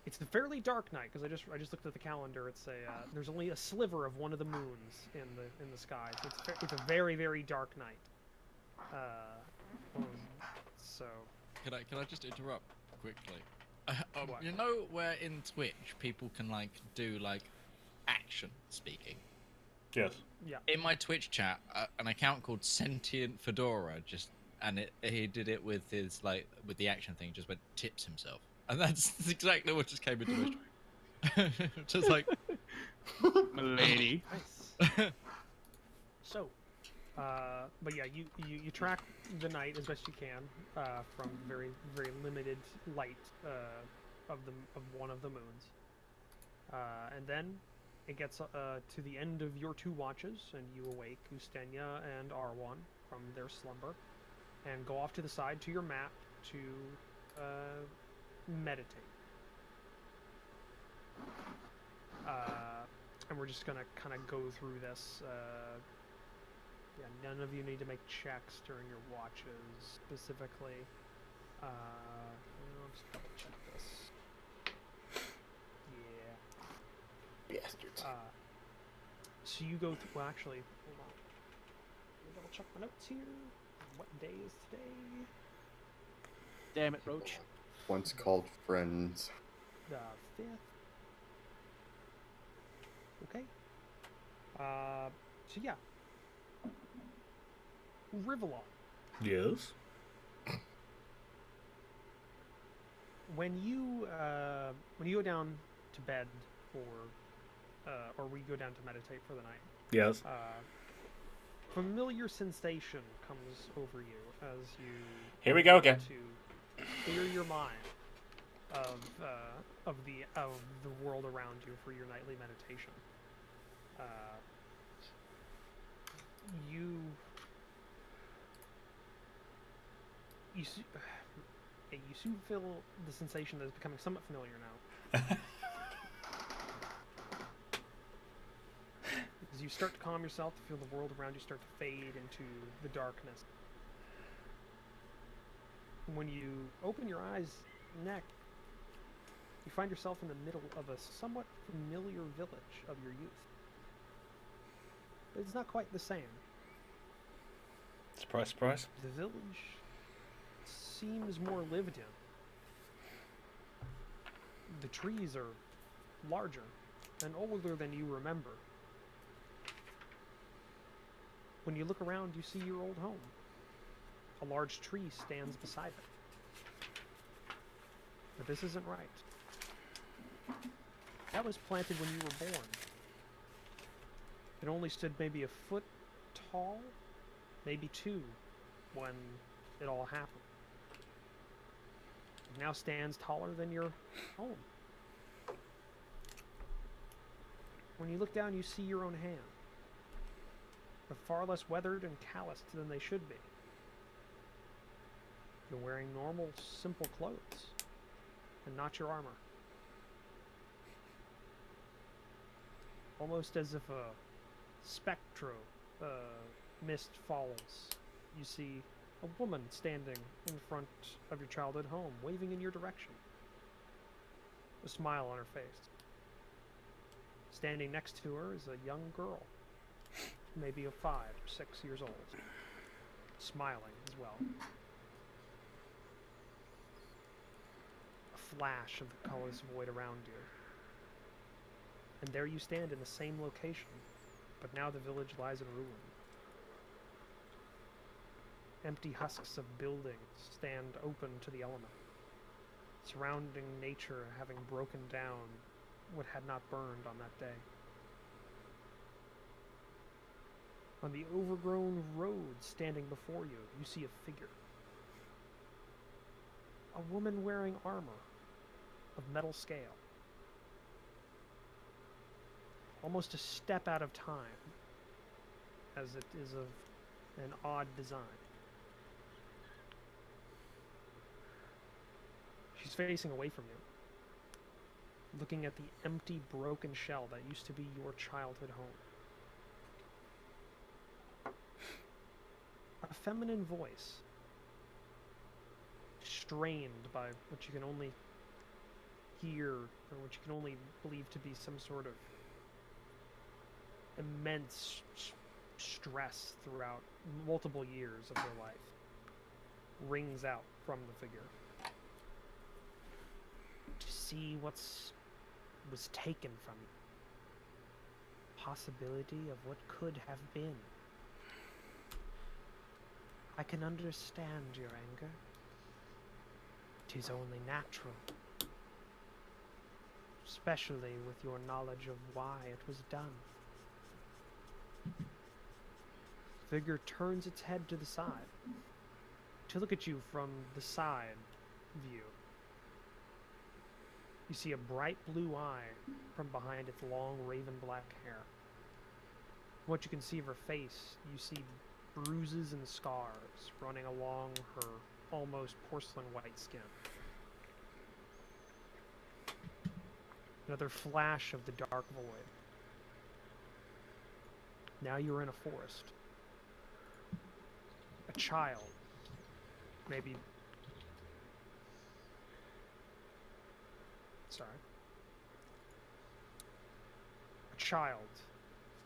It's a fairly dark night because I just looked at the calendar. It's there's only a sliver of one of the moons in the sky. So it's a very, very dark night. So Can I just interrupt quickly? What? You know where in Twitch people can like do like action speaking? Yes. yeah, In my Twitch chat, an account called Sentient Fedora he did it with his with the action thing, just went tips himself, and that's exactly what just came into my stream. Just like Milady. nice. So, but yeah, you track the night as best you can from very, very limited light of one of the moons, and then it gets to the end of your 2 watches, and you awake Ustenya and Arwan from their slumber, and go off to the side to your map to meditate. And we're just gonna kind of go through this. Yeah, none of you need to make checks during your watches specifically. I'll just double check this. Yeah. Bastards. So you go through. Well, actually, hold on. Let me double check my notes here. What day is today? Damn it, Roach. Once called friends. The 5th. Okay. So yeah. Rivallon. Yes. When you go down to bed or we go down to meditate for the night, Yes. familiar sensation comes over you as you Here we go again. to clear your mind of the world around you for your nightly meditation. You soon feel the sensation that is becoming somewhat familiar now. As you start to calm yourself, to feel the world around you start to fade into the darkness. When you open your eyes next, you find yourself in the middle of a somewhat familiar village of your youth. But it's not quite the same. Surprise, surprise. The village seems more lived in. The trees are larger and older than you remember. When you look around, you see your old home. A large tree stands beside it. But this isn't right. That was planted when you were born. It only stood maybe a foot tall, maybe 2, when it all happened. It now stands taller than your home. When you look down, you see your own hand. They're far less weathered and calloused than they should be. You're wearing normal, simple clothes, and not your armor. Almost as if a spectro mist falls. You see a woman standing in front of your childhood home, waving in your direction. A smile on her face. Standing next to her is a young girl, maybe of 5 or 6 years old, smiling as well. A flash of the colors void around you. And there you stand in the same location, but now the village lies in ruin. Empty husks of buildings stand open to the element, surrounding nature having broken down what had not burned on that day. On the overgrown road standing before you, you see a figure. A woman wearing armor, of metal scale. Almost a step out of time, as it is of an odd design. She's facing away from you, looking at the empty, broken shell that used to be your childhood home. A feminine voice, strained by what you can only hear, or what you can only believe to be some sort of immense stress throughout multiple years of their life, rings out from the figure. To see was taken from you. Possibility of what could have been. I can understand your anger. 'Tis only natural. Especially with your knowledge of why it was done. Figure turns its head to the side to look at you from the side view. You see a bright blue eye from behind its long raven black hair. What you can see of her face, you see bruises and scars running along her almost porcelain white skin. Another flash of the dark void. Now you're in a forest. A child, maybe. Sorry. A child.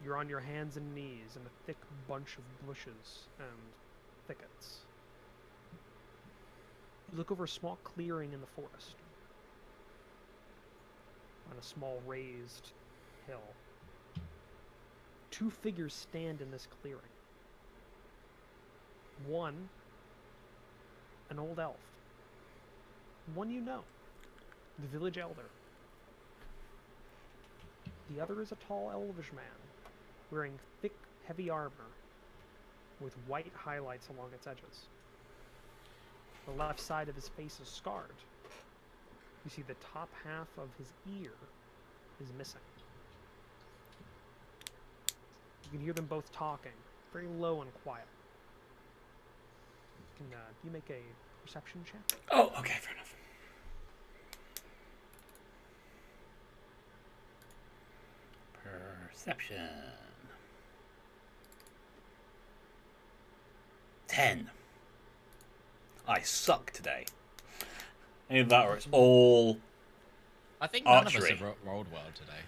You're on your hands and knees in a thick bunch of bushes and thickets. You look over a small clearing in the forest. On a small raised hill. Two figures stand in this clearing. One, an old elf. One you know, the village elder. The other is a tall elvish man, wearing thick, heavy armor with white highlights along its edges. The left side of his face is scarred. You see the top half of his ear is missing. You can hear them both talking, very low and quiet. Can you make a perception check? Oh, okay, fair enough. Perception. 10. I suck today. Either that or it's all I think none archery. of us have rolled well today.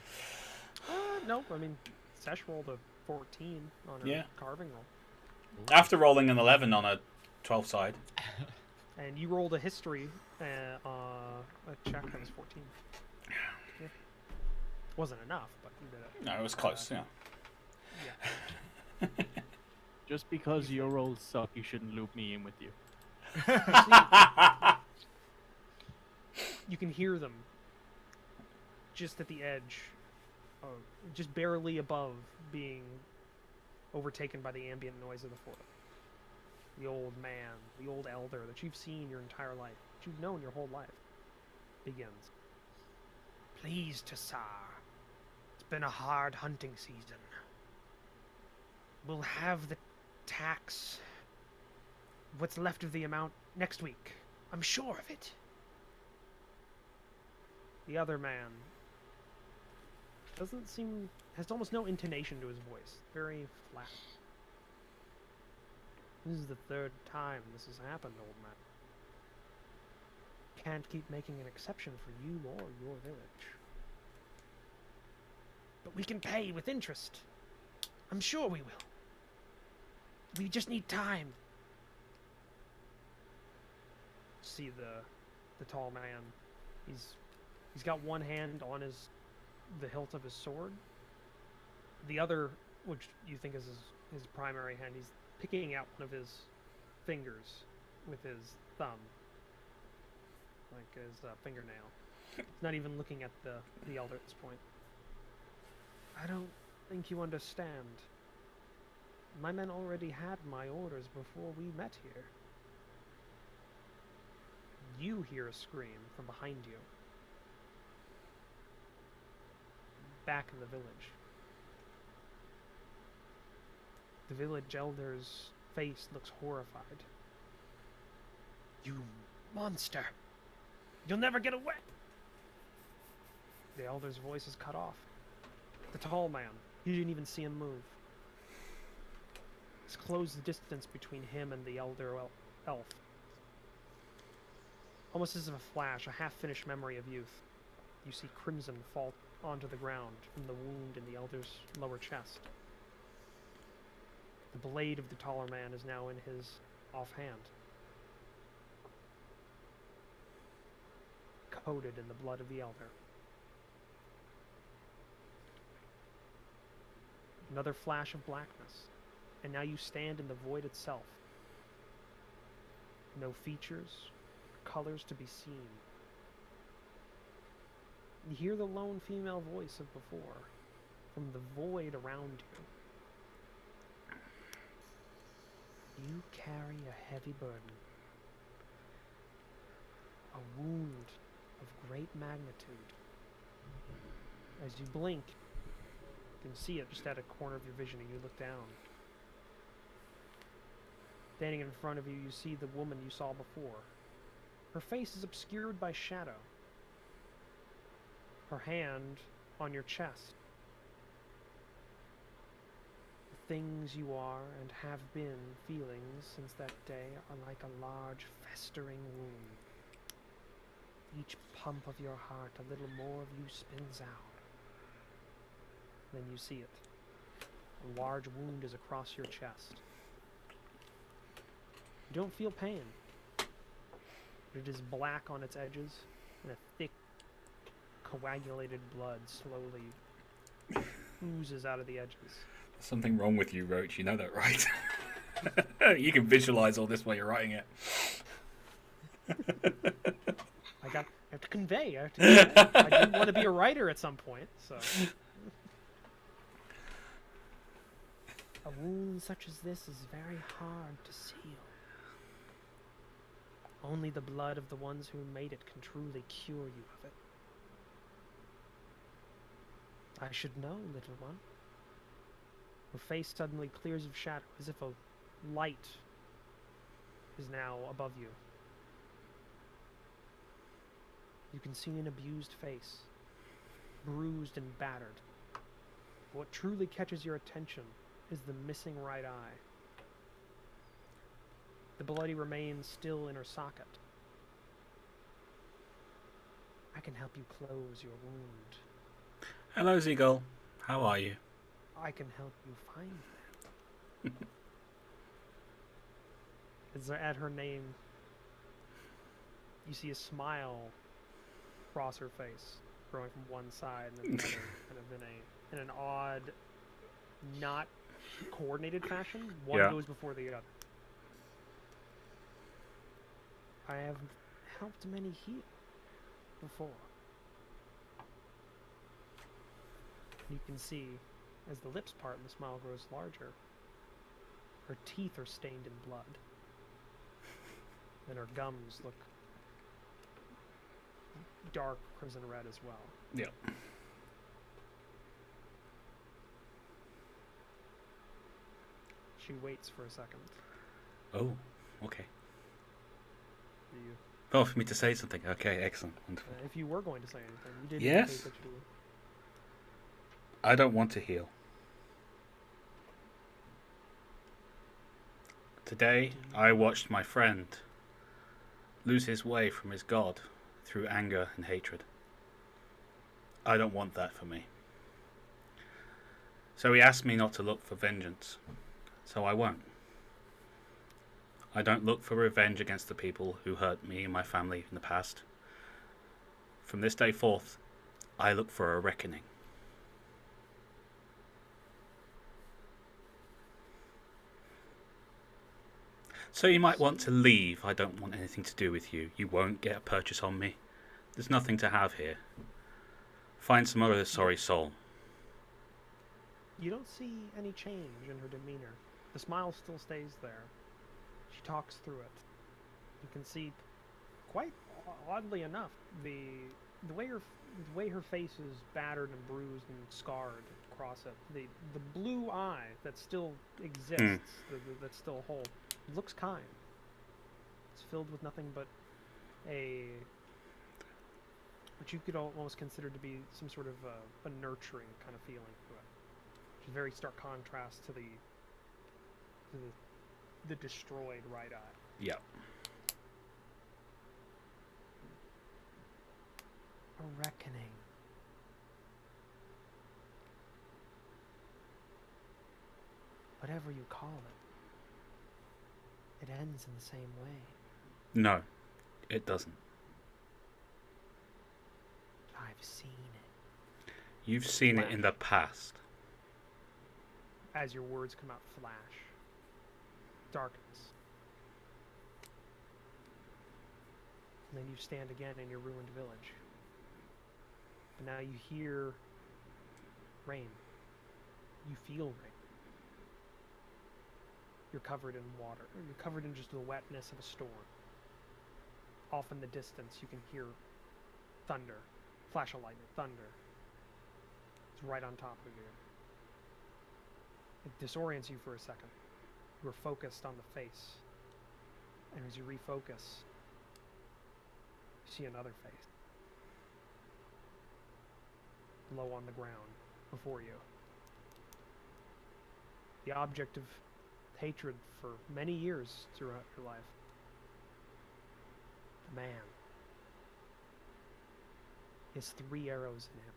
No, I mean, Sesh rolled a 14 on her carving roll. After rolling an 11 on a 12 side. And you rolled a history, a check that was 14. Yeah. Wasn't enough, but you did it. No, it was close, yeah. Yeah. Just because your rolls suck, you shouldn't loop me in with you. You can hear them just at the edge, just barely above being overtaken by the ambient noise of the forest. The old man, the old elder that you've seen your entire life, that you've known your whole life, begins. Please, Tassar. It's been a hard hunting season. We'll have the tax, what's left of the amount, next week. I'm sure of it. The other man has almost no intonation to his voice. Very flat. This is the third time this has happened, old man. Can't keep making an exception for you or your village. But we can pay with interest. I'm sure we will. We just need time. See the tall man. He's got one hand on the hilt of his sword. The other, which you think is his primary hand, he's picking out one of his fingers with his thumb, like his fingernail. He's not even looking at the elder at this point. I don't think you understand. My men already had my orders before we met here. You hear a scream from behind you. back in the village. The village elder's face looks horrified. You monster! You'll never get away! The elder's voice is cut off. The tall man, you didn't even see him move. It's closed the distance between him and the elder elf. Almost as if a flash, a half-finished memory of youth. You see crimson fall onto the ground from the wound in the elder's lower chest. The blade of the taller man is now in his offhand, coated in the blood of the elder. Another flash of blackness, and now you stand in the void itself. No features, colors to be seen. You hear the lone female voice of before, from the void around you. You carry a heavy burden, a wound of great magnitude. As you blink, you can see it just at a corner of your vision, and you look down. Standing in front of you, you see the woman you saw before. Her face is obscured by shadow. Her hand on your chest. The things you are and have been feeling since that day are like a large festering wound. Each pump of your heart, a little more of you spins out. Then you see it. A large wound is across your chest. You don't feel pain. It is black on its edges, and a thick, coagulated blood slowly oozes out of the edges. There's something wrong with you, Roach. You know that, right? You can visualize all this while you're writing it. I have to convey. I didn't want to be a writer at some point, so. A wound such as this is very hard to seal. Only the blood of the ones who made it can truly cure you of it. I should know, little one. Her face suddenly clears of shadow, as if a light is now above you. You can see an abused face, bruised and battered. What truly catches your attention is the missing right eye. The bloody remains still in her socket. I can help you close your wound. Hello, Seagull. How are you? I can help you find them. At her name, you see a smile cross her face, growing from one side and then the other, kind of in an odd, not coordinated fashion. One goes before the other. I have helped many heal before. You can see, as the lips part and the smile grows larger, her teeth are stained in blood. And her gums look dark crimson red as well. Yeah. She waits for a second. Oh, okay. Do you, Oh, for me to say something. Okay, excellent. Wonderful. if you were going to say anything, you did Yes. indicate that you I don't want to heal. Today, I watched my friend lose his way from his god through anger and hatred. I don't want that for me. So he asked me not to look for vengeance. So I won't. I don't look for revenge against the people who hurt me and my family in the past. From this day forth, I look for a reckoning. So you might want to leave. I don't want anything to do with you. You won't get a purchase on me. There's nothing to have here. Find some other sorry soul. You don't see any change in her demeanor. The smile still stays there. She talks through it. You can see, quite oddly enough, the the way her face is battered and bruised and scarred across it, the blue eye that still exists, that's still whole, looks kind. It's filled with nothing but what you could almost consider to be some sort of a nurturing kind of feeling to it, which is a very stark contrast to the destroyed right eye. Yeah. A reckoning. Whatever you call it, it ends in the same way. No, it doesn't. I've seen it. You've seen it in the past. As your words come out, flash. Darkness. And then you stand again in your ruined village. But now you hear rain. You feel rain. You're covered in water. You're covered in just the wetness of a storm. Off in the distance, you can hear thunder. Flash of lightning. Thunder. It's right on top of you. It disorients you for a second. You are focused on the face. And as you refocus, you see another face. Low on the ground before you. The object of hatred for many years throughout your life. The man. He has 3 arrows in him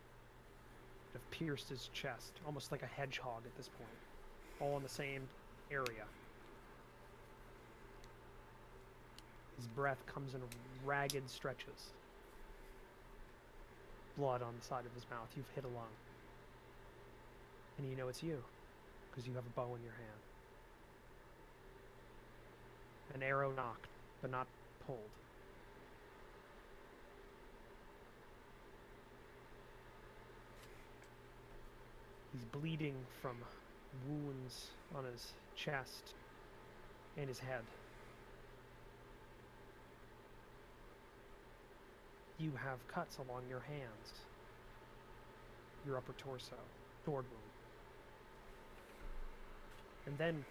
that have pierced his chest, almost like a hedgehog at this point, all in the same area. His breath comes in ragged stretches. Blood on the side of his mouth. You've hit a lung. And you know it's you, because you have a bow in your hand. An arrow knocked, but not pulled. He's bleeding from wounds on his chest and his head. You have cuts along your hands, your upper torso, sword wound. And then,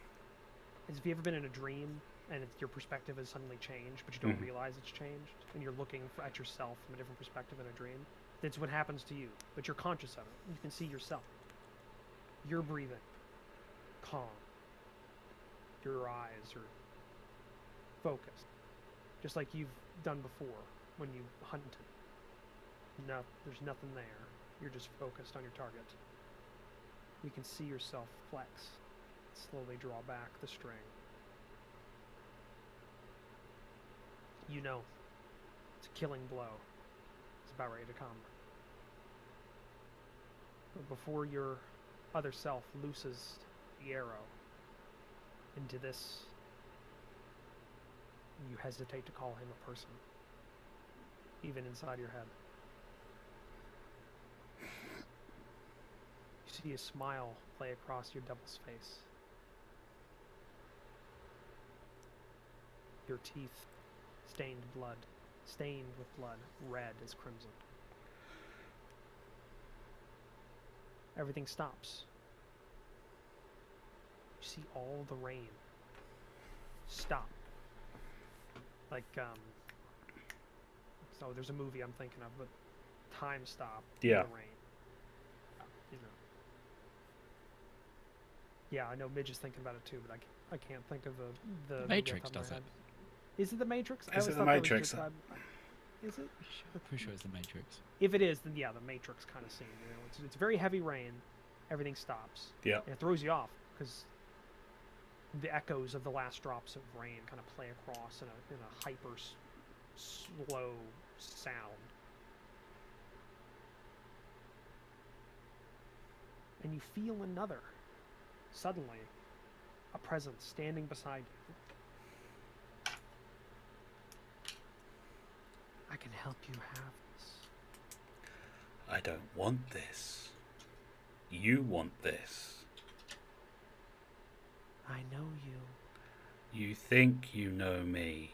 have you ever been in a dream and your perspective has suddenly changed, but you don't realize it's changed, and you're looking at yourself from a different perspective in a dream? That's what happens to you, but you're conscious of it. You can see yourself. You're breathing, calm. Your eyes are focused, just like you've done before when you hunted. No, there's nothing there. You're just focused on your target. You can see yourself flex, slowly draw back the string. You know, it's a killing blow. It's about ready to come. But before your other self looses the arrow into this, you hesitate to call him a person, even inside your head. You see a smile play across your devil's face. Your teeth stained with blood, red as crimson. Everything stops. You see all the rain stop. Like, so there's a movie I'm thinking of, but time stop. Yeah. The rain. You know. Yeah, I know Midge is thinking about it too, but I can't think of the Matrix does it. Is it the Matrix? Is it the Matrix? Is it? I'm pretty sure it's the Matrix. If it is, then yeah, the Matrix kind of scene. You know, it's very heavy rain. Everything stops. Yeah. And it throws you off because the echoes of the last drops of rain kind of play across in a hyper slow sound. And you feel another. Suddenly, a presence standing beside you. I can help you have this. I don't want this. You want this. I know you. You think you know me.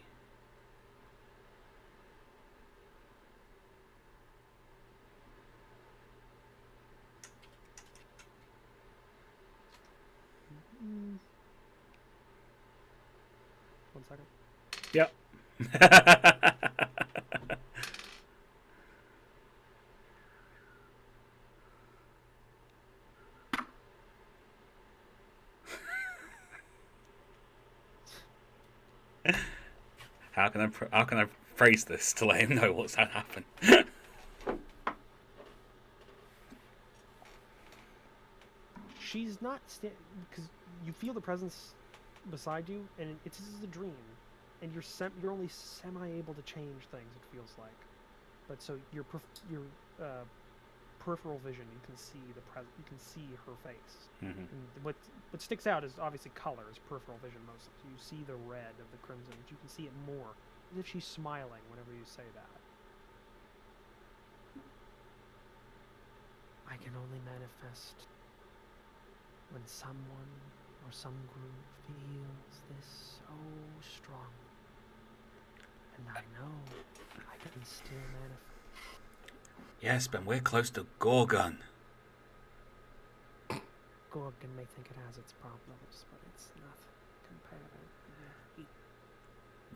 1 second. Yep. How can I phrase this to let him know what's that happened? She's not because you feel the presence beside you, and this is a dream, and you're only semi-able to change things. It feels like, but so your peripheral vision, you can see you can see her face. Mm-hmm. And what sticks out is obviously color, is peripheral vision mostly. So you see the red of the crimson, but you can see it more, as if she's smiling whenever you say that. I can only manifest when someone or some group feels this so strong. And I know I can still manifest. Yes, but we're close to Gorgon. Gorgon may think it has its problems, but it's nothing compared.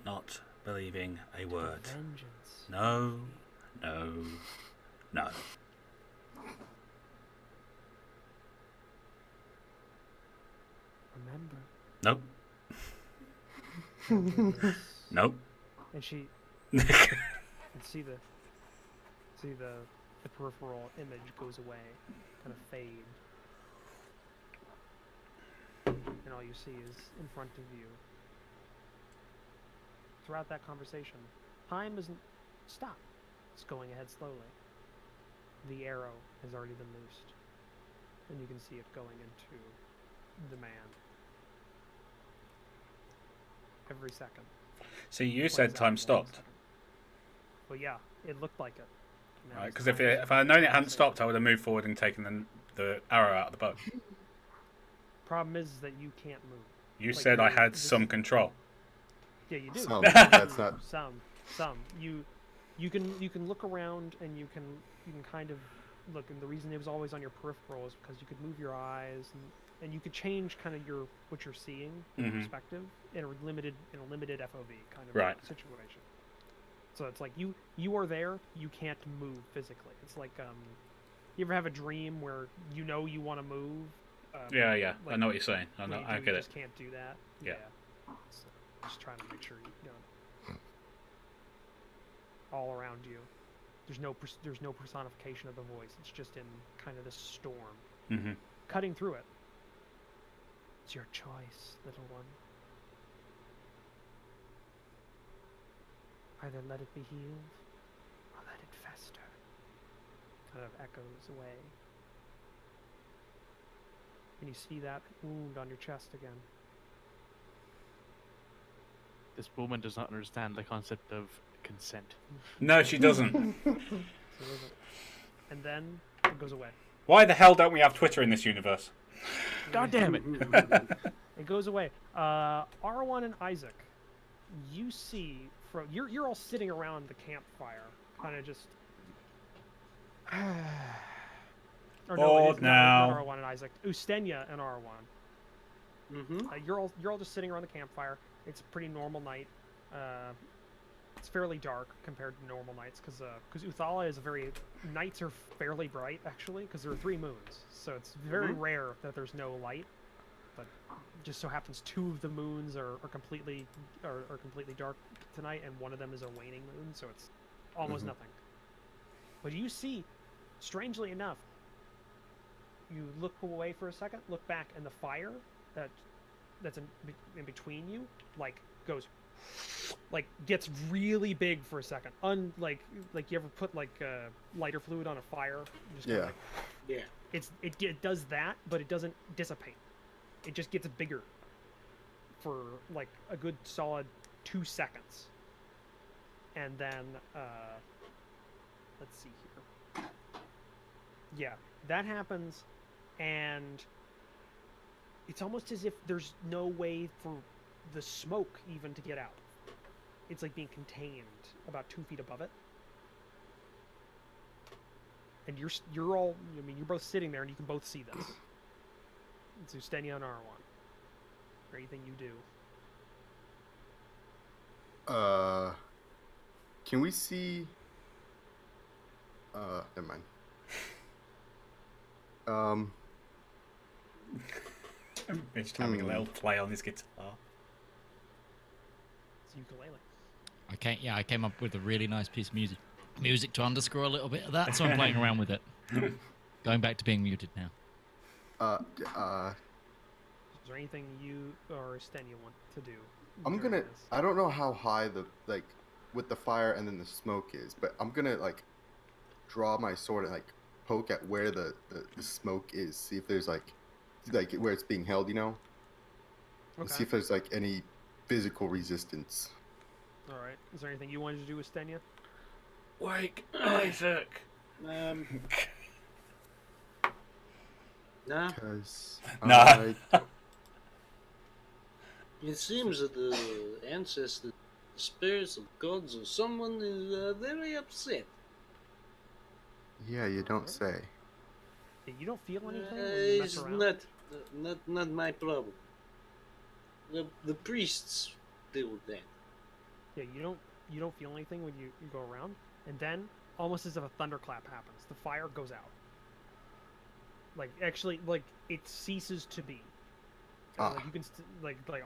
Not believing a word. Vengeance. No, no, no. Remember. Nope. Nope. And she and see the peripheral image goes away, kind of fade, and all you see is in front of you. Throughout that conversation, time isn't stopped. It's going ahead slowly. The arrow has already been loosed, and you can see it going into the man. Every second. So you said time stopped. Well, yeah, it looked like it. Now Right, it's because time if I had known it hadn't stopped, I would have moved forward and taken the arrow out of the bow. Problem is that you can't move. You Like, said I you're- had this- some control. Yeah, you do. Some. That's not. Some. You can look around and you can kind of look, and the reason it was always on your peripheral is because you could move your eyes and you could change kind of what you're seeing in Mhm. perspective in a limited FOV kind of Right. situation. So it's like you are there, you can't move physically. It's like you ever have a dream where you know you want to move? Yeah, I like, know what you're saying. I when you get you it. just can't do that. Yeah. So just trying to make sure you don't. All around you, there's no personification of the voice. It's just in kind of this storm, Mm-hmm. cutting through it. It's your choice, little one. Either let it be healed, or let it fester. Kind of echoes away. And you see that wound on your chest again. This woman does not understand the concept of consent. No, she doesn't. And then it goes away. Why the hell don't we have Twitter in this universe? God damn it! It goes away. R1 and Isaac, you see from you're all sitting around the campfire, kind of just. Or no, Bored it is now. not R1 and Isaac. Ustenya and R1. Mm-hmm. You're all just sitting around the campfire. It's a pretty normal night. It's fairly dark compared to normal nights because Uthala is nights are fairly bright actually because there are 3 moons, so it's very rare that there's no light. But just so happens 2 of the moons are completely dark tonight, and one of them is a waning moon, so it's almost nothing. But you see, strangely enough, you look away for a second, look back, and the fire that's in between you gets really big for a second. Like you ever put lighter fluid on a fire? Just kinda Yeah. Yeah. It does that, but it doesn't dissipate. It just gets bigger for like a good solid 2 seconds, and then let's see here. Yeah, that happens, and it's almost as if there's no way for the smoke even to get out. It's like being contained about 2 feet above it. And you're all, I mean, you're both sitting there and you can both see this. It's Ustenia and R1. For anything you do. Can we see? Never mind. Mitch having a little play on his guitar. It's ukulele. I came up with a really nice piece of music to underscore a little bit of that, so I'm playing around with it. Going back to being muted now. Is there anything you or Stenya want to do? I'm during gonna. this? I don't know how high the with the fire and then the smoke is, but I'm gonna draw my sword and poke at where the smoke is. See if there's like where it's being held, And Okay. see if there's any physical resistance. All right. Is there anything you wanted to do with Stenya? Wake Isaac. Nah. Cause Nah. It seems that the ancestors, the spirits of gods or someone is very upset. Yeah, you don't say. Yeah, you don't feel anything when you mess It's around? not my problem. The priests deal with that. Yeah, you don't feel anything when you go around, and then almost as if a thunderclap happens, the fire goes out. Actually, it ceases to be. You can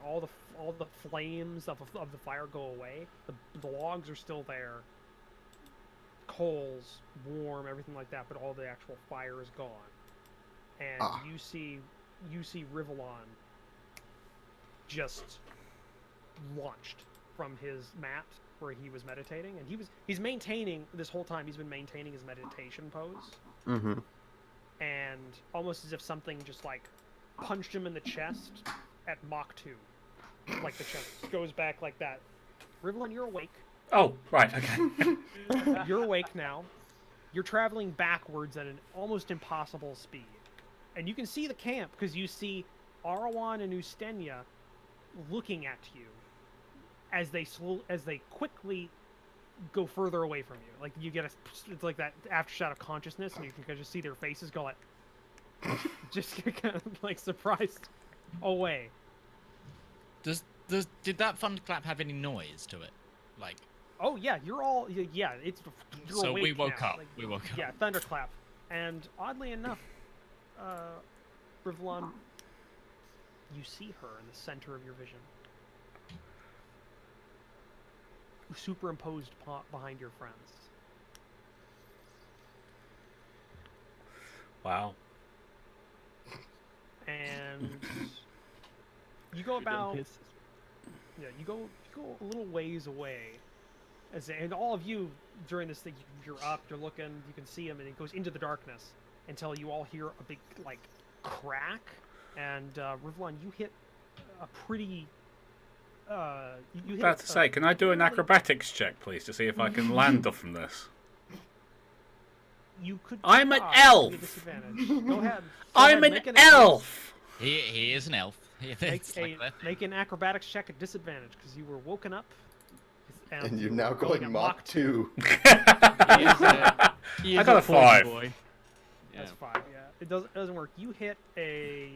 all the flames of the fire go away. The logs are still there. Coals, warm, everything like that, but all the actual fire is gone. And you see Rivallon just launched from his mat where he was meditating, and he's maintaining this whole time. He's been maintaining his meditation pose. Mm-hmm. And almost as if something just punched him in the chest at Mach 2. The chest goes back like that. Rivallon, you're awake. Oh, right, okay. You're awake now. You're traveling backwards at an almost impossible speed. And you can see the camp because you see Arawan and Ustenya looking at you as they quickly go further away from you. You get it's like that aftershot of consciousness, and you can just see their faces go just kind of surprised away. Did that thunderclap have any noise to it? Oh yeah, you're So awake we woke now. up. We woke up. Yeah, thunderclap. And oddly enough, Rivallon, you see her in the center of your vision. Superimposed behind your friends. Wow. And you go about you go a little ways away, and all of you during this thing, you're up, you're looking, you can see him, and it goes into the darkness until you all hear a big crack, and Rivallon, you hit a pretty you hit About to say, can I do an acrobatics check, please, to see if I can land off from this? You could. I'm an try elf! with disadvantage. Go ahead. I'm an elf! He is an elf. Make an acrobatics check at disadvantage because you were woken up. And you're you now were going at Mach 2. I got a 5. Boy. That's 5. Yeah, it doesn't work. You hit a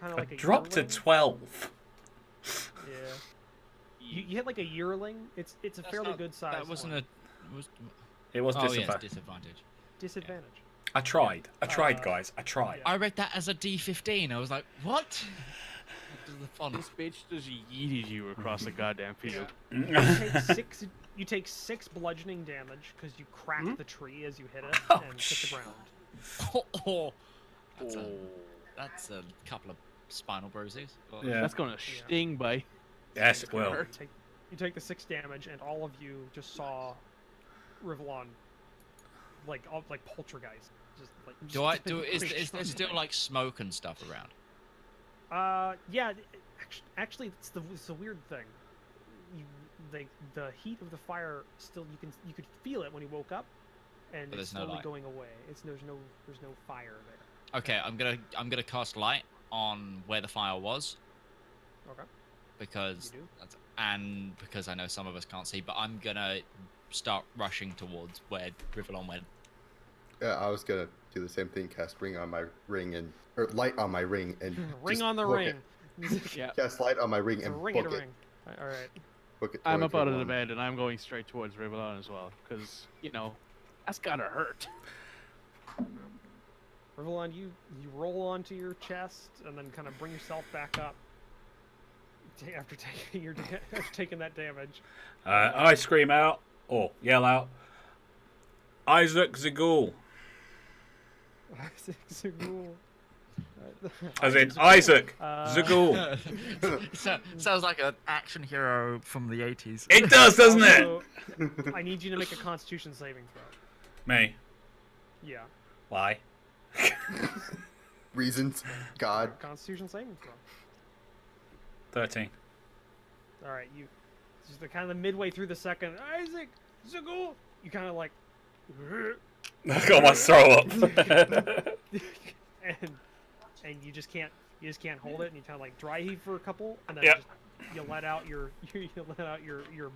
kind of I like a dropped to yearling. 12. Yeah. You hit a yearling. It's a fairly good size. That wasn't one. It was yes, disadvantage. disadvantage. Disadvantage. I tried, guys. I tried. yeah. I read that as a D15. I was like, what? The font. This bitch just yeeted you across the goddamn field. You take 6 bludgeoning damage because you cracked the tree as you hit it Oh, and hit the ground. That's a couple of spinal bruises. Yeah. That's gonna sting, boy. Yes, it will. You take the 6 damage, and all of you just saw Rivallon like poltergeist. Is there still smoke and stuff around? Yeah. Actually, it's the weird thing. The heat of the fire still you could feel it when he woke up, and But it's there's no slowly light. going away. There's no fire there. Okay, I'm gonna cast light on where the fire was Okay. because You do? because I know some of us can't see, but I'm gonna start rushing towards where Rivallon went. Yeah, I was gonna do the same thing. Cast ring on my ring or light on my ring and Ring just on the book ring. it. Yeah. Cast light on my ring It's a and ring book at a it. ring. All right. book it. I'm towards up out of the Rivallon. bed and I'm going straight towards Rivallon as well, because that's gotta hurt. Rivallon, you roll onto your chest and then kind of bring yourself back up after taking that damage. I scream out, or yell out, Isaac Zagul. Isaac Zagul. As in Isaac Isaac Zagul. Sounds like an action hero from the 80s. It does, doesn't it? Also, I need you to make a Constitution saving throw. Me. Yeah. Why? Reasons. God. Constitution saving throw. 13. All right, you just the kind of the midway through the second, Isaac Zagul. You kind of like, I got my throw up. and you just can't hold it, and you kind of like dry heave for a couple, and then Yep. just, you let out your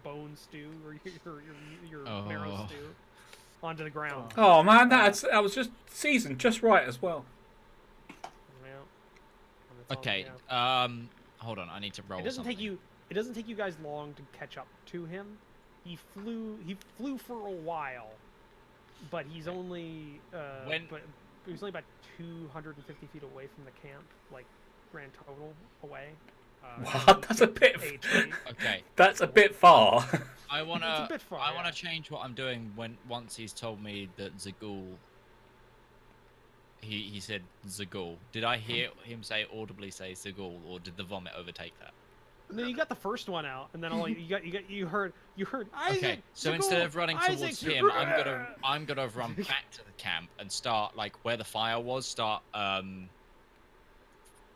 bone stew or your marrow stew onto the ground. Oh man, that was just seasoned just right as well. Yeah. And it's on- Okay. yeah. Hold on. I need to roll. It doesn't something. take you guys long to catch up to him. He flew for a while, but he's only but he's only about 250 feet away from the camp, like grand total away. What? That's a bit. Okay. That's a bit far. I It's wanna. a bit far, I wanna yeah. change what I'm doing once he's told me that Zagul. He said Zagul. Did I hear him audibly say Zagul, or did the vomit overtake that? No, you got the first one out, and then all you heard Isaac. Okay, so Zagul, instead of running towards Isaac, him, Zagul. I'm gonna run back to the camp and start like where the fire was. Start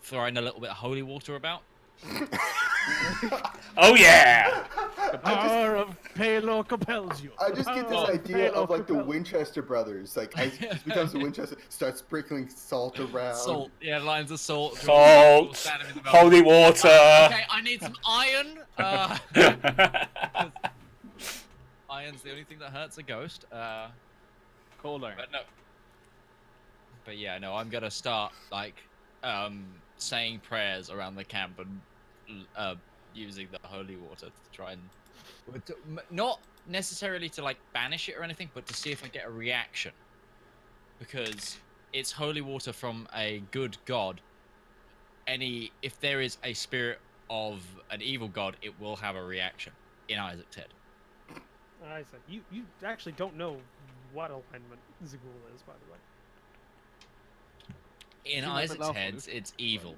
throwing a little bit of holy water about. Oh yeah. The power of Palo compels you. I just get this Oh, idea Palo of like the compels- Winchester brothers. Like Isaac becomes the Winchester, starts sprinkling salt around. Salt, yeah, lines of salt. Salt, Stab him in the mouth. holy water. Okay, I need some iron. Iron's the only thing that hurts a ghost. Cold iron. But no. But yeah, no, I'm gonna start like saying prayers around the camp and using the holy water to try and not necessarily to like banish it or anything, but to see if I get a reaction, because it's holy water from a good god. If there is a spirit of an evil god, it will have a reaction in Isaac's head. Isaac, you actually don't know what alignment Zagul is, by the way. In She might be Isaac's lawful, head, dude. it's evil.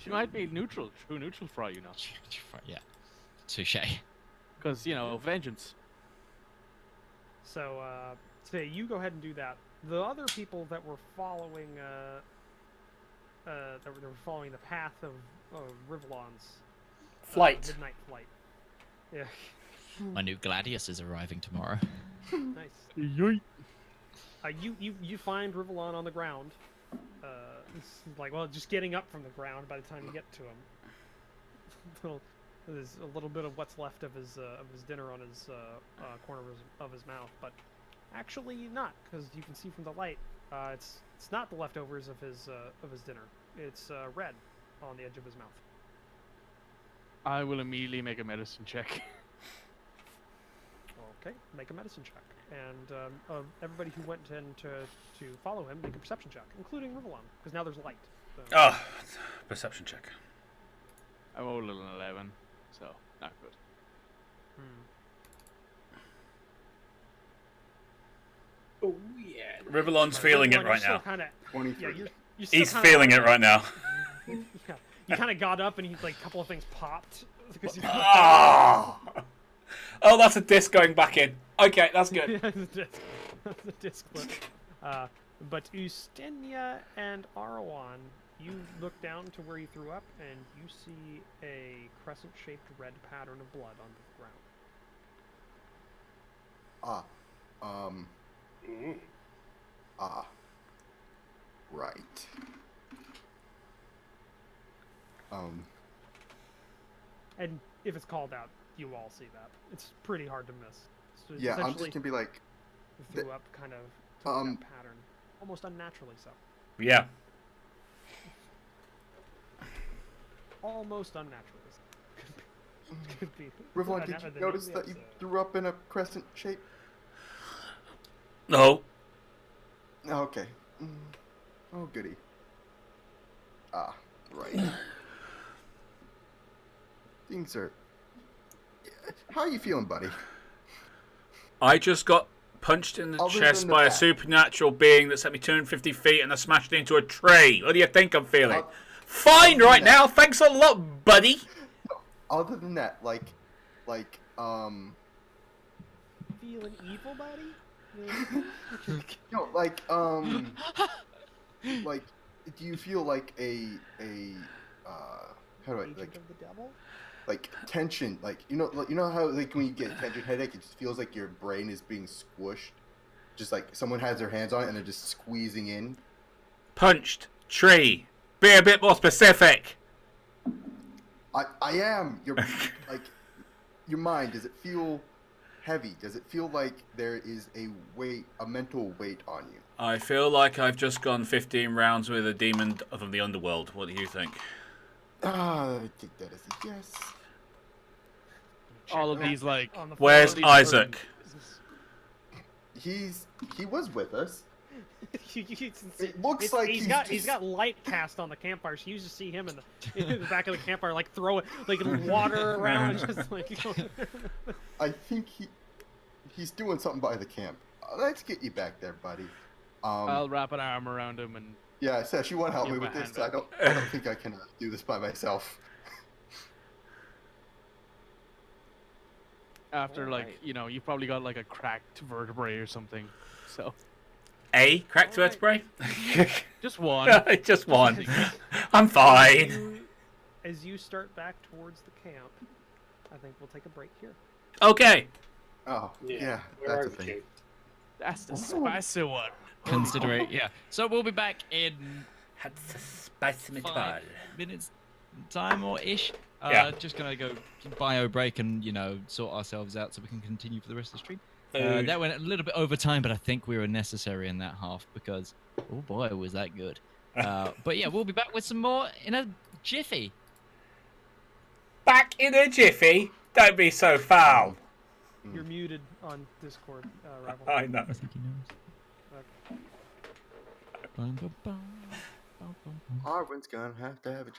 She might be neutral, true neutral for all you know. Yeah, touche. Because, vengeance. So, you go ahead and do that. The other people that were following, they were following the path of Rivallon's Flight. midnight flight. Yeah, My new gladius is arriving tomorrow. nice. Yoink. You find Rivallon on the ground. It's like, well, just getting up from the ground by the time you get to him. There's a little bit of what's left of his dinner on his corner of his mouth, but actually not, because you can see from the light, it's not the leftovers of his dinner. It's red on the edge of his mouth. I will immediately make a medicine check. Okay, make a medicine check, and everybody who went in to follow him, make a perception check, including Rivallon, because now there's light. So. Oh, perception check. I rolled an 11, so not good. Oh yeah. Rivallon's feeling it Rivallon, right you're now. still kinda, 23. yeah, you're still He's kinda feeling it right now. Yeah. You kind of got up and a couple of things popped. Because you Oh, oh, that's a disc going back in. Okay, that's good. That's a disc flip. But Ustenia and Arwan, you look down to where you threw up, and you see a crescent-shaped red pattern of blood on the ground. Right. And if it's called out, you all see that. It's pretty hard to miss. So Yeah, I'm essentially, just gonna be like, you threw up kind of took that pattern, almost unnaturally so. Yeah. Almost unnaturally so. Could be. Rivallon, did you notice that you threw up in a crescent shape? No. Okay. Oh, goody. Ah, right. Things are... How are you feeling, buddy? I just got punched in the Other chest than the by a fact- supernatural being that sent me 250 feet and I smashed into a tree. What do you think I'm feeling? Oth- Fine other right than that- now. Thanks a lot, buddy. Other than that, Feeling evil, buddy? no, like, do you feel like how do I, Agent like, of the devil? like tension, like, you know how, like, when you get a tension headache, it just feels like your brain is being squished, just like someone has their hands on it and they're just squeezing in. Punched. Tree. Be a bit more specific. I am your like, your mind, does it feel heavy? Does it feel like there is a mental weight on you? I feel like I've just gone 15 rounds with a demon from the underworld. What do you think? I think that is a yes. All of these, like, On the Where's floor. Isaac? He was with us. It looks like he's got light cast on the campfire. So you used to see him in the back of the campfire, like throw it, like water around, just like. I think he's doing something by the camp. Let's get you back there, buddy. I'll wrap an arm around him and Yeah, Sesh, you want to help Give me my with this? hand I don't think I can do this by myself. after, like, Alright. you know, you've probably got like a cracked vertebrae or something. So A cracked vertebrae? just one. Just one. I'm fine. As you start back towards the camp, I think we'll take a break here. Okay. Oh, yeah, we're that's a thing. overdue. That's the spicy one. Consider it, yeah. So we'll be back in Had the spicy 5 minutes time or ish. Yeah. Just gonna go bio break and sort ourselves out so we can continue for the rest of the stream. Food. That went a little bit over time, but I think we were necessary in that half because oh boy was that good. But yeah, we'll be back with some more in a jiffy. Back in a jiffy. Don't be so foul. You're muted on Discord, Rival. I know. I think he knows. Okay. Bum, bum, bum, bum, bum, bum. Arwen's gonna have to have a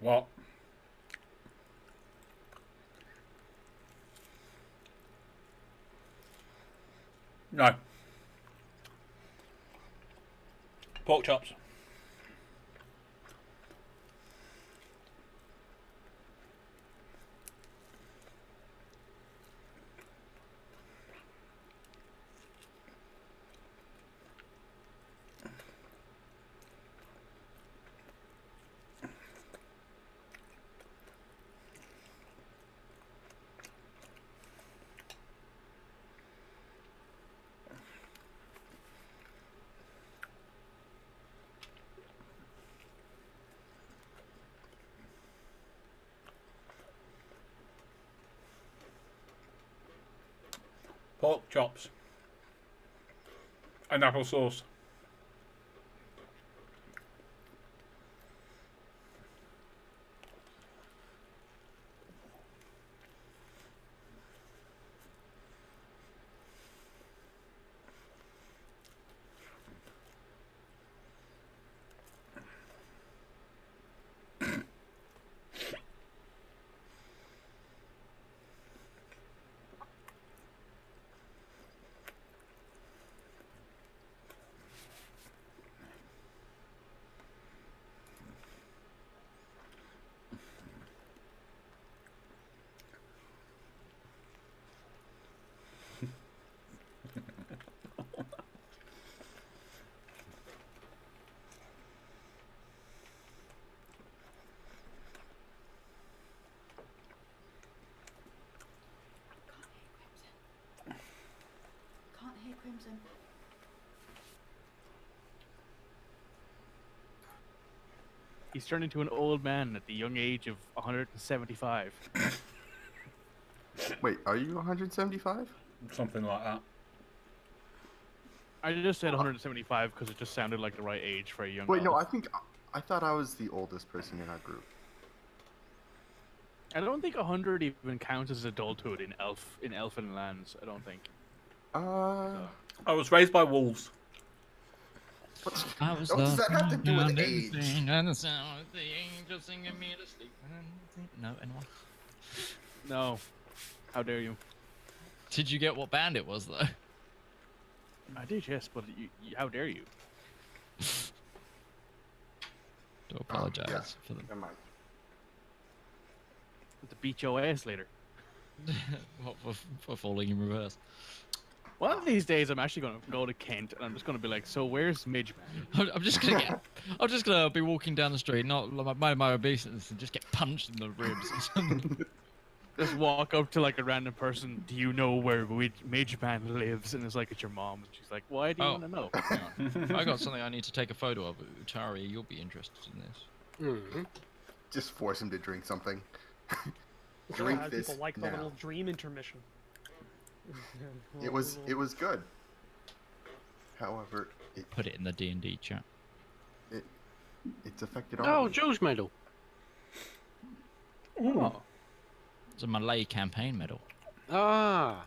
What? No. Pork chops. Pork chops. And applesauce. Can't hear Crimson. He's turned into an old man at the young age of 175. Wait, are you 175? Something like that. I just said 175 because it just sounded like the right age for a young. Wait, no, elf. I thought I was the oldest person in our group. I don't think 100 even counts as adulthood in elfin lands. I don't think. I was raised by wolves. What, I was what does that have to do with age? And the sound of the angels singing me to sleep. No, anyone? No. How dare you? Did you get what band it was though? I did, yes, but how dare you? Do apologize yeah. for the Never mind. To beat your ass later. what, for falling in reverse. One of these days, I'm actually going to go to Kent, and I'm just going to be like, "So where's Midge Man?" I'm just gonna get. I'm just gonna be walking down the street, not mind my obeisance, and just get punched in the ribs. Or something. Just walk up to like a random person. Do you know where Midge Man lives? And it's like, it's your mom. And she's like, why do you Oh. want to know? Hang on. I got something I need to take a photo of. Utari, you'll be interested in this. Mm-hmm. Just force him to drink something. How Drink do this people like the now. little dream intermission. It was good. However, Put it in the D&D chat. it's affected all. Oh, of me. Jules medal. Oh. It's a Malay campaign medal. Ah.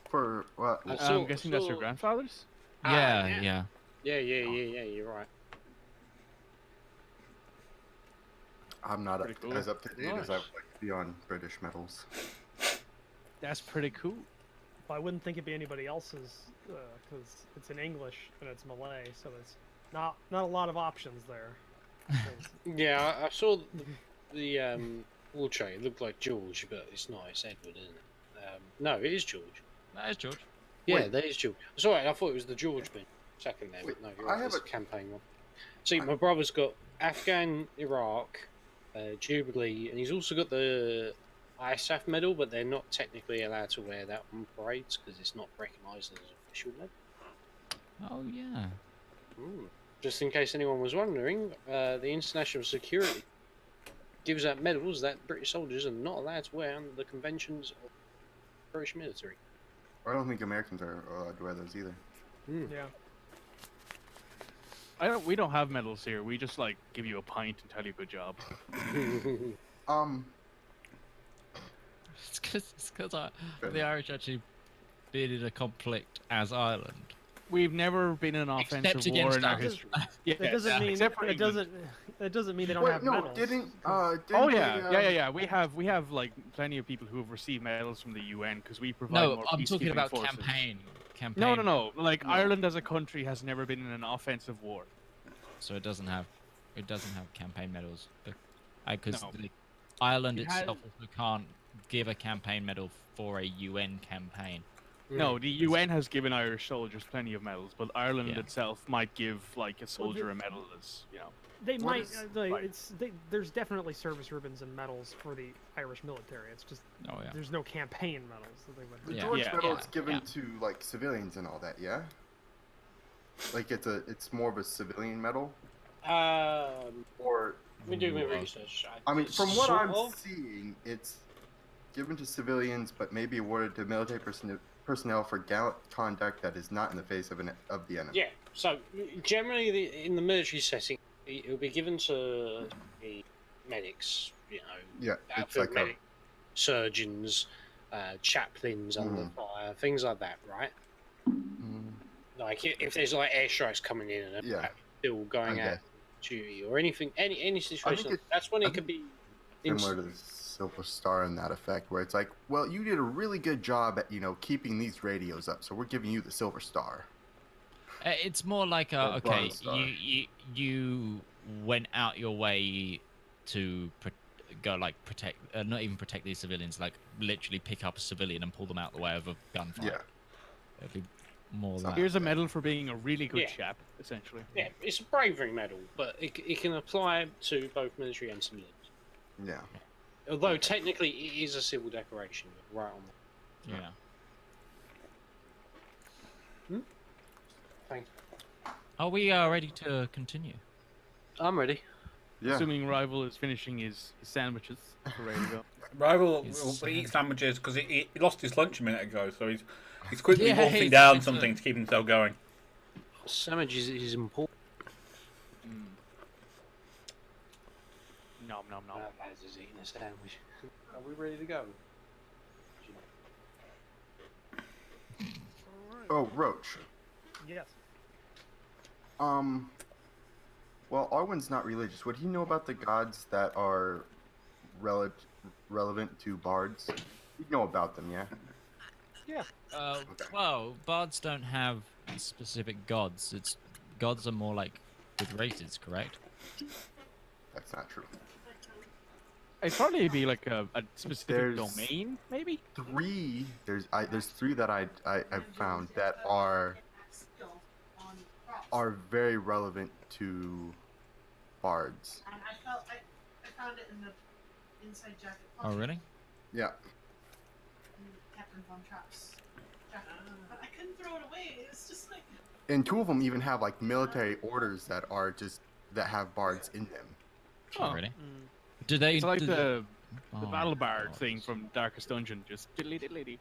For what? I I'm saw- guessing that's your saw- grandfather's? Yeah, yeah. yeah. Yeah, you're right. I'm not Pretty cool. as up to date as I would Nice. like to be on British medals. That's pretty cool. Well, I wouldn't think it'd be anybody else's, because it's in English and it's Malay, so there's not a lot of options there. 'Cause- Yeah, I saw the wall tray. It looked like George, but it's not. It's Edward, isn't it? No, it is George. That is George. Yeah, Wait. that is George. Sorry, I thought it was the George bin second there, Wait, but no, you're I right. have It's a a- campaign one. See, my brother's got Afghan, Iraq, Jubilee, and he's also got the ISAF medal, but they're not technically allowed to wear that on parades because it's not recognised as an official medal. Oh yeah. Just in case anyone was wondering, the international security gives out medals that British soldiers are not allowed to wear under the conventions of the British military. I don't think Americans are allowed to wear those either. yeah. We don't have medals here. We just like give you a pint and tell you good job. It's because the Irish actually bearded a conflict as Ireland. We've never been in an Except offensive war against in our us. history. That doesn't mean except for it England. doesn't mean they don't Wait, have no, medals. didn't Oh they, yeah. We have like plenty of people who have received medals from the UN because we provide No, more I'm talking peacekeeping about forces. campaign. No. Like No. Ireland as a country has never been in an offensive war. So it doesn't have campaign medals. Because No. Ireland It has- itself also can't give a campaign medal for a UN campaign. No, the UN has given Irish soldiers plenty of medals, but Ireland Yeah. itself might give like a soldier a medal as They What might. is- There's definitely service ribbons and medals for the Irish military. It's just Oh yeah. there's no campaign medals that they would. The Yeah. George Yeah. Medal Yeah, is given yeah. to like civilians and all that, yeah. Like it's more of a civilian medal, or We do my Ooh, research. I mean, from what Sort I'm of. seeing, it's given to civilians, but maybe awarded to military personnel for gallant conduct that is not in the face of the enemy. Yeah. So generally, in the military setting, it will be given to the medics. You know, Yeah, it's outfield like medic, surgeons, chaplains under fire, things like that, right? Like if there's like airstrikes coming in and Yeah. still going Okay. out duty or anything, any situation, it- that's when I it could be. similar to the Silver Star in that effect, where it's like, well, you did a really good job at keeping these radios up, so we're giving you the Silver Star. It's more like Or okay, Bronze Star. you went out your way to protect, not even protect these civilians, like literally pick up a civilian and pull them out the way of a gunfight. Yeah. It'd be more So like Here's a medal for being a really good Yeah. chap, essentially. Yeah, it's a bravery medal, but it can apply to both military and civilians. Yeah. Although technically it is a civil decoration, right on. yeah. Thanks. Are we ready to continue? I'm ready. Yeah. Assuming Rival is finishing his sandwiches, we're ready to go. Rival It's- will eat sandwiches because he lost his lunch a minute ago, so he's quickly Yeah, wolfing he's- down it's something to keep himself going. Sandwiches is important. Nom nom nom. As is eating a sandwich. Are we ready to go? Oh, Roach. Yes. Well, Arwen's not religious. Would he know about the gods that are relevant to bards? He'd know about them, yeah? Well, bards don't have specific gods. Gods are more like with races, correct? That's not true. It'd probably be like a specific There's- domain, maybe? There's three that I've found that are very relevant to bards. And I found it in the inside jacket Oh, pocket really? Yeah. in Captain Von Trapp's jacket. But I couldn't throw it away. It's just like And two of them even have like military orders that have bards in them. Oh, really? Do they? It's like do the oh, Battle Bard God. thing from Darkest Dungeon, just diddly diddly.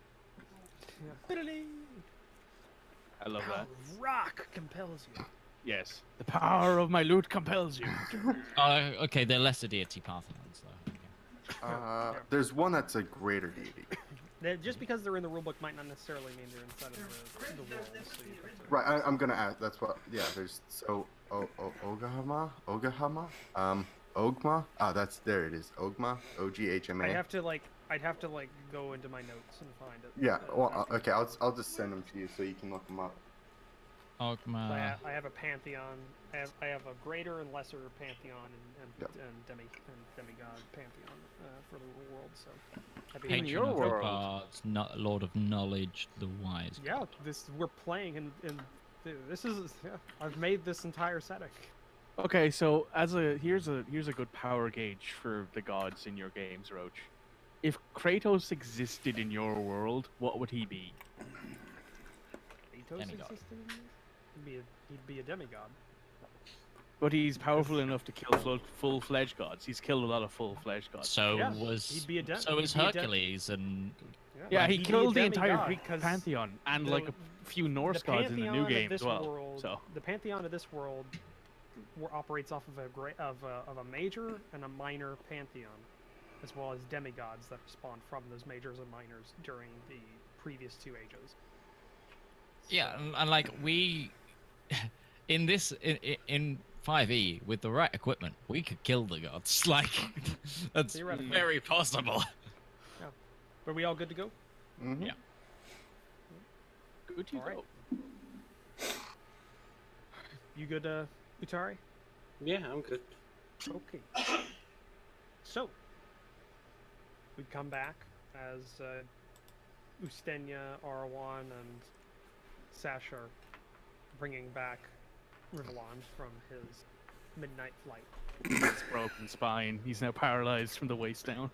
I love that. Rock compels you. Yes. The power of my loot compels you. Okay, they're lesser deity Parthians, though. Okay. There's one that's a greater deity. Just because they're in the rulebook might not necessarily mean they're inside of the world. So you have to- Right, I'm gonna ask. That's what. Yeah, there's Ogahama. Ogma. There it is. Ogma. Oghma. I'd have to go into my notes and find it. Yeah. Well, okay. I'll just send them to you so you can look them up. Ogma. I have a pantheon. I have a greater and lesser pantheon and Yep. demigod pantheon for the world. So I'd be In Patron your of the world. gods, Lord of knowledge, the wise. yeah, we're playing and this is I've made this entire setting. Okay, so here's a good power gauge for the gods in your games, Roach. If Kratos existed in your world, what would he be? Kratos Demigod. existed in this? He'd be a demigod. But he's powerful enough to kill full-fledged gods. He's killed a lot of full-fledged gods. So Yeah, was he'd be a so is he'd be a Hercules and Yeah, he he'd be a killed the entire demigod, Greek 'cause pantheon and the- like a few Norse gods in the new pantheon of game as this well. world- So the pantheon of this world operates off of a major and a minor pantheon, as well as demigods that spawned from those majors and minors during the previous two ages. Yeah, and like we in this in 5e with the right equipment, we could kill the gods. Like that's Theoretically. very possible. Are we all good to go? Mm-hmm. Yeah. Good to All right. go. You good, Utari? Yeah, I'm good. Okay. So, we come back as Ustenya, Arwan, and Sash are bringing back Rivallon from his midnight flight. His broken spine. He's now paralyzed from the waist down.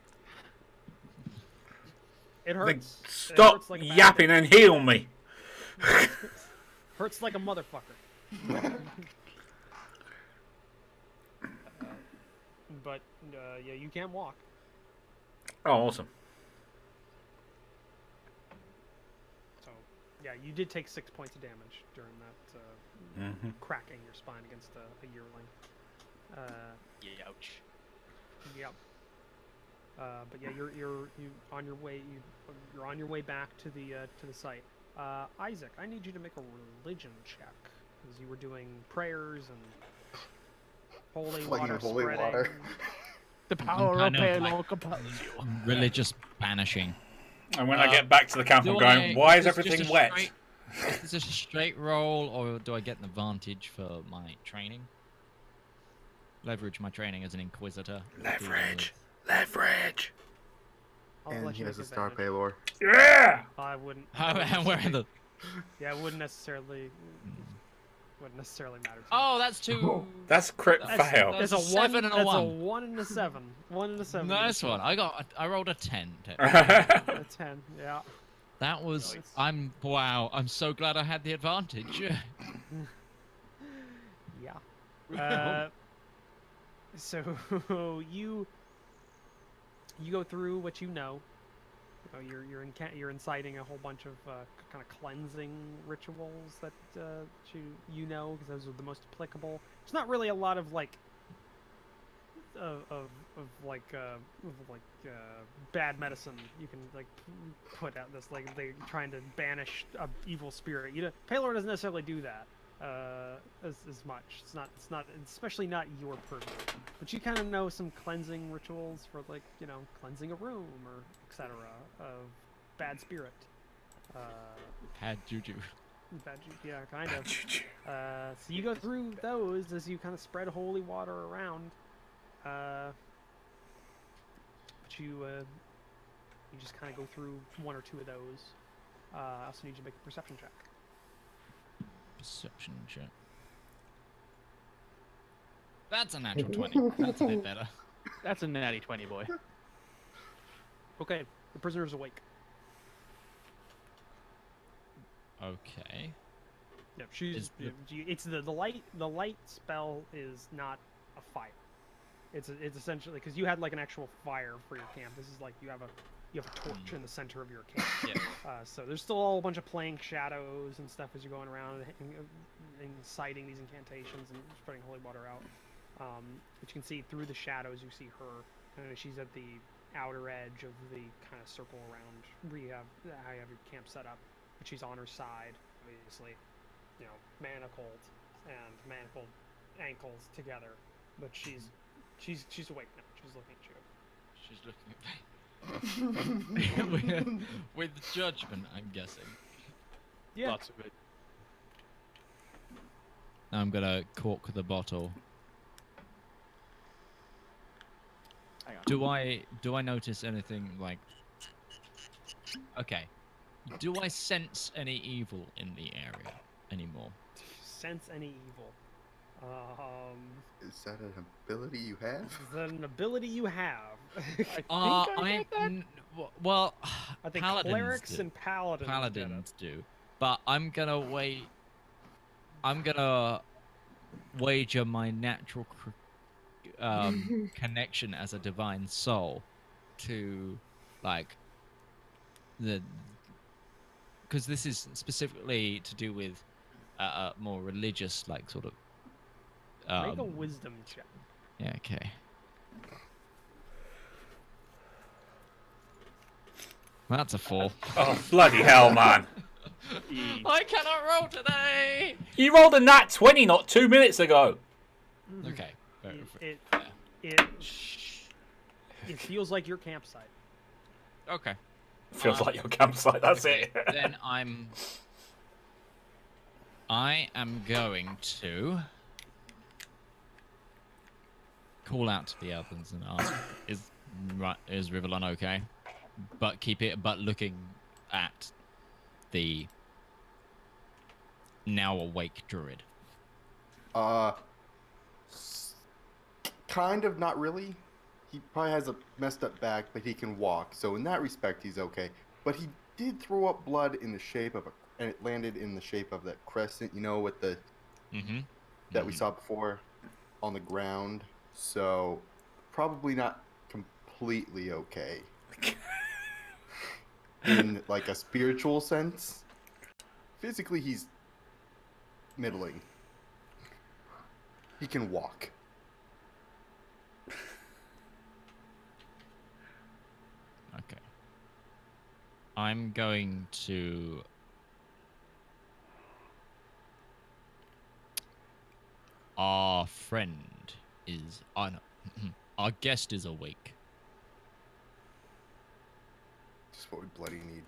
It Like, hurts. It stop hurts like a bad yapping and heal me. Hurts like a motherfucker. But yeah, you can't walk. Oh, awesome. So yeah, you did take 6 points of damage during that cracking your spine against a yearling. Ouch. Yep. But yeah, you're on your way. You're on your way back to the site. Isaac, I need you to make a religion check because you were doing prayers and holy Flinging water holy spreading. water. The power of kind of Pale like- compels you. Religious banishing. And when I get back to the camp, I'm Do going, why is this everything just a wet? straight- Is this a straight roll, or do I get an advantage for my training? Leverage my training as an inquisitor. Leverage. Leverage. I'll And let he you has a make star advantage. paylor. Yeah! I wouldn't. I'm wearing the. Yeah, it wouldn't necessarily matter. To Oh, that's two. That's crit That's- fail. that's There's a a 1 7 and a that's 1. a 1 and a 7. 1 and a 7. Nice one. I rolled a 10. A 10. Yeah. That was. Nice. Wow. I'm so glad I had the advantage. Yeah. So you go through what you know. You're inciting a whole bunch of kind of cleansing rituals that you know because those are the most applicable. There's not really a lot of like bad medicine you can like put out this like they trying to banish a evil spirit. Palor doesn't necessarily do that as much. It's not especially not your purview. But you kind of know some cleansing rituals for like cleansing a room or etc. of bad spirit. Had juju. Yeah, kind of. So you go through those as you kind of spread holy water around. But you just kind of go through 1 or 2 of those. I also need you to make a perception check. Perception check. That's a natural 20. That's a bit better. That's a natty 20, boy. Okay, the prisoner is awake. Okay. Yep, she's. It's the light. The light spell is not a fire. It's essentially because you had like an actual fire for your camp. This is like you have a torch in the center of your camp. Yeah. So there's still a bunch of playing shadows and stuff as you're going around and inciting these incantations and spreading holy water out. But you can see through the shadows, you see her. She's at the outer edge of the kind of circle around where you have how you have your camp set up. But she's on her side, obviously, manacled and manacled ankles together. But she's awake now. She's looking at you. She's looking at me. with judgment, I'm guessing. Yeah. Lots of it. Now I'm gonna cork the bottle. Hang on. Do I notice anything like? Okay. Do I sense any evil in the area anymore? Sense any evil. Is that an ability you have? Is that an ability you have? Well, I think paladins clerics do. and paladins. Paladins do, but I'm gonna wait. I'm gonna wager my natural connection as a divine soul to like because this is specifically to do with more religious like sort of Make a wisdom check. yeah, okay. Well, that's a 4. Oh, bloody hell, man. I cannot roll today. You rolled a nat 20 not 2 minutes ago. Okay. It, fair. it, it feels like your campsite. Okay. Feels like your campsite. That's Okay, it. Then I am going to call out to the others and ask, is Rivallon okay? But looking at the now awake druid. Kind of, not really. He probably has a messed up back, but he can walk. So in that respect, he's okay. But he did throw up blood in the shape of and it landed in the shape of that crescent, with the that we saw before on the ground. So probably not completely okay in like a spiritual sense. Physically, he's middling. He can walk. Okay. I'm going to our friend is our guest is awake. Just what we bloody need.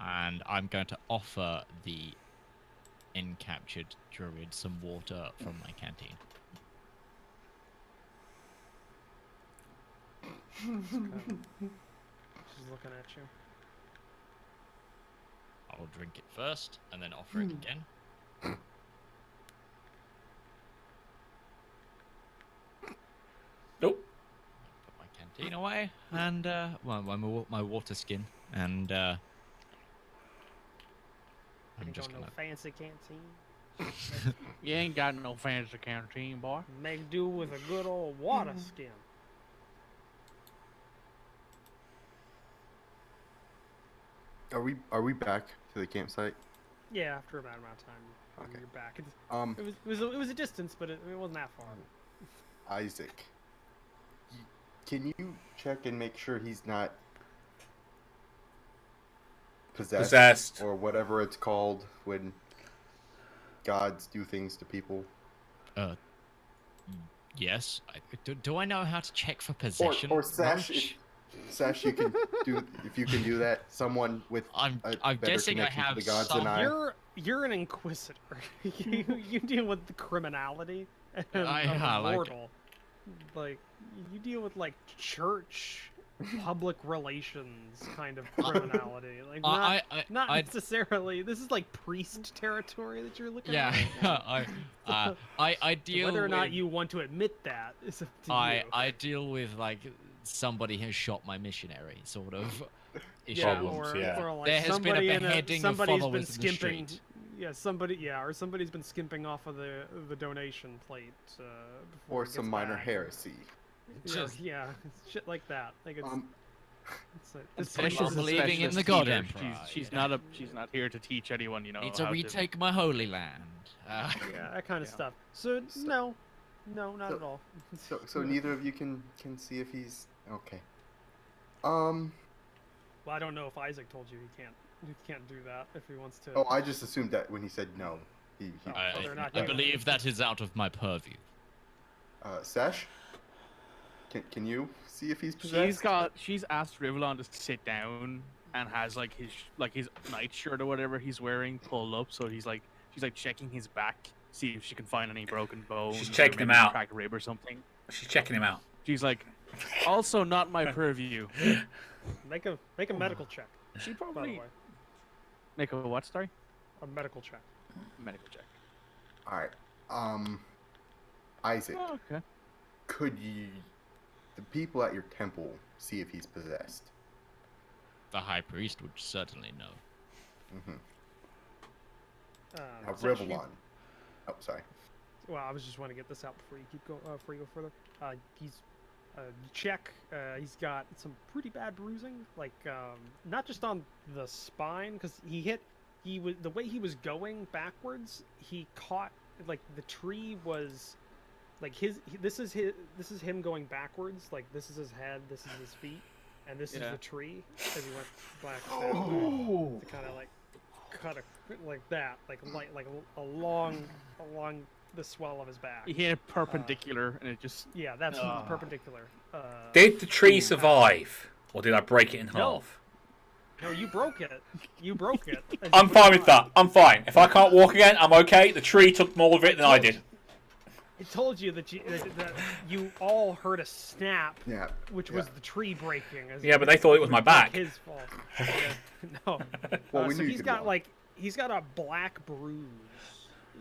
And I'm going to offer the encaptured druid some water from my canteen. She's looking at you. I'll drink it first and then offer it again. Nope. Put my canteen away and my water skin and I'm Ain't just got no gonna fancy canteen. You ain't got no fancy canteen, boy. Make do with a good old water skin. Are we back to the campsite? Yeah, after about amount of time, Okay. you're back. It Um, was a distance, but it wasn't that far. Isaac, can you check and make sure he's not possessed or whatever it's called when gods do things to people? Yes. Do I know how to check for possession? Or Sash, Roach? Sash, you can do if you can do that. Someone with I'm better guessing I connection to have the gods some. than I. You're an inquisitor. you deal with the criminality and Yeah, of like- mortal. Like you deal with like church, public relations kind of criminality. Like not I necessarily. This is like priest territory that you're looking yeah. at. I deal Whether or not with- you want to admit that is up to you. I deal with like somebody has shot my missionary sort of issue. Yeah, Problems, or, yeah. or like There has been a somebody beheading of somebody's been followers in the skimping. street. Yeah, or somebody's been skimping off of the donation plate. Before Or it gets some minor back. heresy. Yeah, shit like that. Like it's like, this Especially place is a believing in specialist the God healer. Emperor. She's not here to teach anyone, Need to how retake my holy land. Yeah, that kind of stuff. So no, not at all. So neither of you can see if he's okay. Well, I don't know if Isaac told you he can't do that if he wants to. Oh, I just assumed that when he said no, he they're not I gonna- believe that is out of my purview. Sash, can you see if he's possessed? She's asked Rivallon to sit down and has like his nightshirt or whatever he's wearing pulled up, so she's like checking his back, see if she can find any broken bones. She's or checking him maybe a out. cracked rib or something. She's checking him out. She's like, also not my purview. Make a medical check. She By the probably way, make a what? Sorry, a medical check. medical check. All right. Isaac, Oh, okay. could the people at your temple see if he's possessed? The high priest would certainly know. Mm-hmm. Now, So she- Rivallon. Oh, sorry. Well, I was just want to get this out before you before you go further. He's check. He's got some pretty bad bruising, like not just on the spine, because the way he was going backwards. He caught like the tree was like this is him going backwards. Like this is his head, this is his feet, and this is Yeah. the tree as he went back. To kind of like cut like that, along the swell of his back. He hit it perpendicular, and it just... Yeah, that's perpendicular. Did the tree survive, or did I break it in No. half? No, you broke it. You broke it. I'm fine with that. I'm fine. If I can't walk again, I'm okay. The tree took more of it than I did. It told you that you all heard a snap, which was Yeah. the tree breaking. Yeah, but they thought it was my back. His fault. Yeah, no. Well, we So knew you he's could got walk. he's got a black bruise,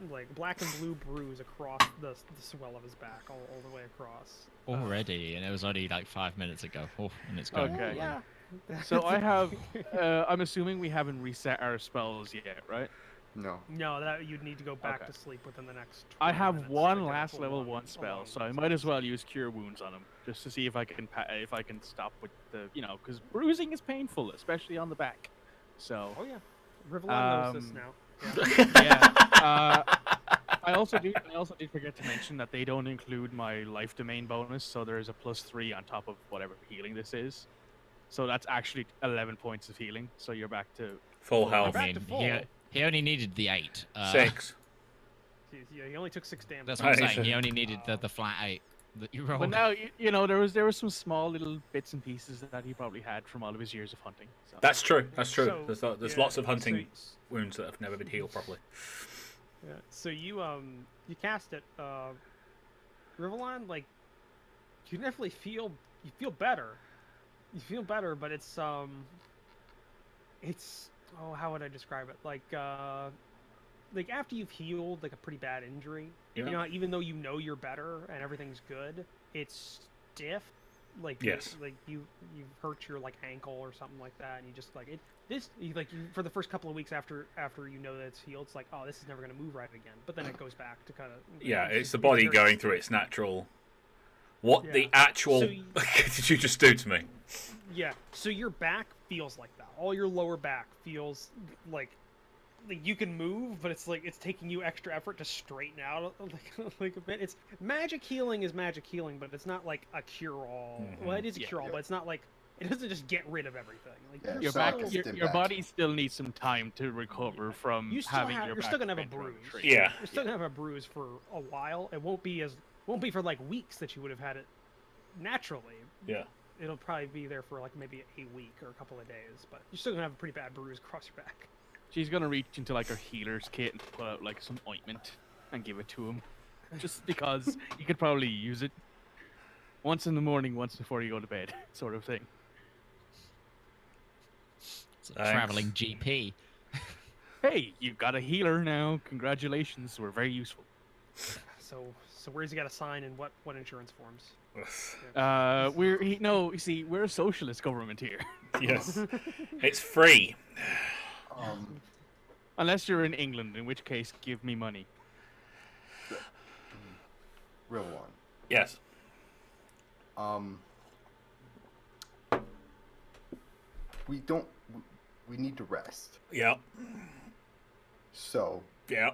like black and blue bruise across the swell of his back, all the way across. Already, and it was only like 5 minutes ago. Oh, and it's gone. Okay. Yeah. So I have... I'm assuming we haven't reset our spells yet, right? No. No, that you'd need to go back Okay. to sleep within the next. I 20 have minutes one to get a last full level on- 1 a spell, long so I rest. might as well use Cure Wounds on him, just to see if I can stop with the, because bruising is painful, especially on the back. So Oh yeah, Rivallon knows this now. yeah. I also did forget to mention that they don't include my life domain bonus, so there is a +3 on top of whatever healing this is. So that's actually 11 points of healing. So you're back to... Full I health. Back mean, to full. he only needed the 8. 6. Jeez, yeah, he only took 6 damage. That's what I'm Nice. saying. He only needed the flat 8 that you rolled. But now, there was some small little bits and pieces that he probably had from all of his years of hunting. So. That's true. That's true. So, There's yeah, lots of hunting so- wounds that have never been healed properly. Yeah. So you cast it, Rivallon, like you definitely feel better. You feel better, but it's how would I describe it? Like after you've healed like a pretty bad injury, Yeah. even though you know you're better and everything's good, it's stiff. Like Yes. like you've hurt your like ankle or something like that, and you just like it. For the first couple of weeks after you know that it's healed, it's like, oh, this is never gonna move right again. But then it goes back to kind of Yeah, it's the body going through its natural... What Yeah. the actual... So you- did you just do to me? Yeah, so your back feels like that. All your lower back feels like you can move, but it's like it's taking you extra effort to straighten out like a bit. It's magic healing is magic healing, but it's not like a cure-all. Well, it is a cure-all, but it's not like it doesn't just get rid of everything. Like Yeah, Your Sock back, is your, stim your back. body still needs some time to recover from you still having your you're back still gonna have a bent around bruise. tree. Yeah. You're still gonna have a bruise for a while. It won't be for like weeks that you would have had it naturally. Yeah. It'll probably be there for like maybe a week or a couple of days, but you're still gonna have a pretty bad bruise across your back. She's gonna reach into like her healer's kit and pull out like some ointment and give it to him, just because you could probably use it once in the morning, once before you go to bed, sort of thing. It's a Thanks. traveling GP. Hey, you've got a healer now. Congratulations, we're very useful. So where's he got to sign and what insurance forms? we're a socialist government here. Yes. It's free. Unless you're in England, in which case, give me money. Real one. Yes. We need to rest. Yeah. So, Yeah.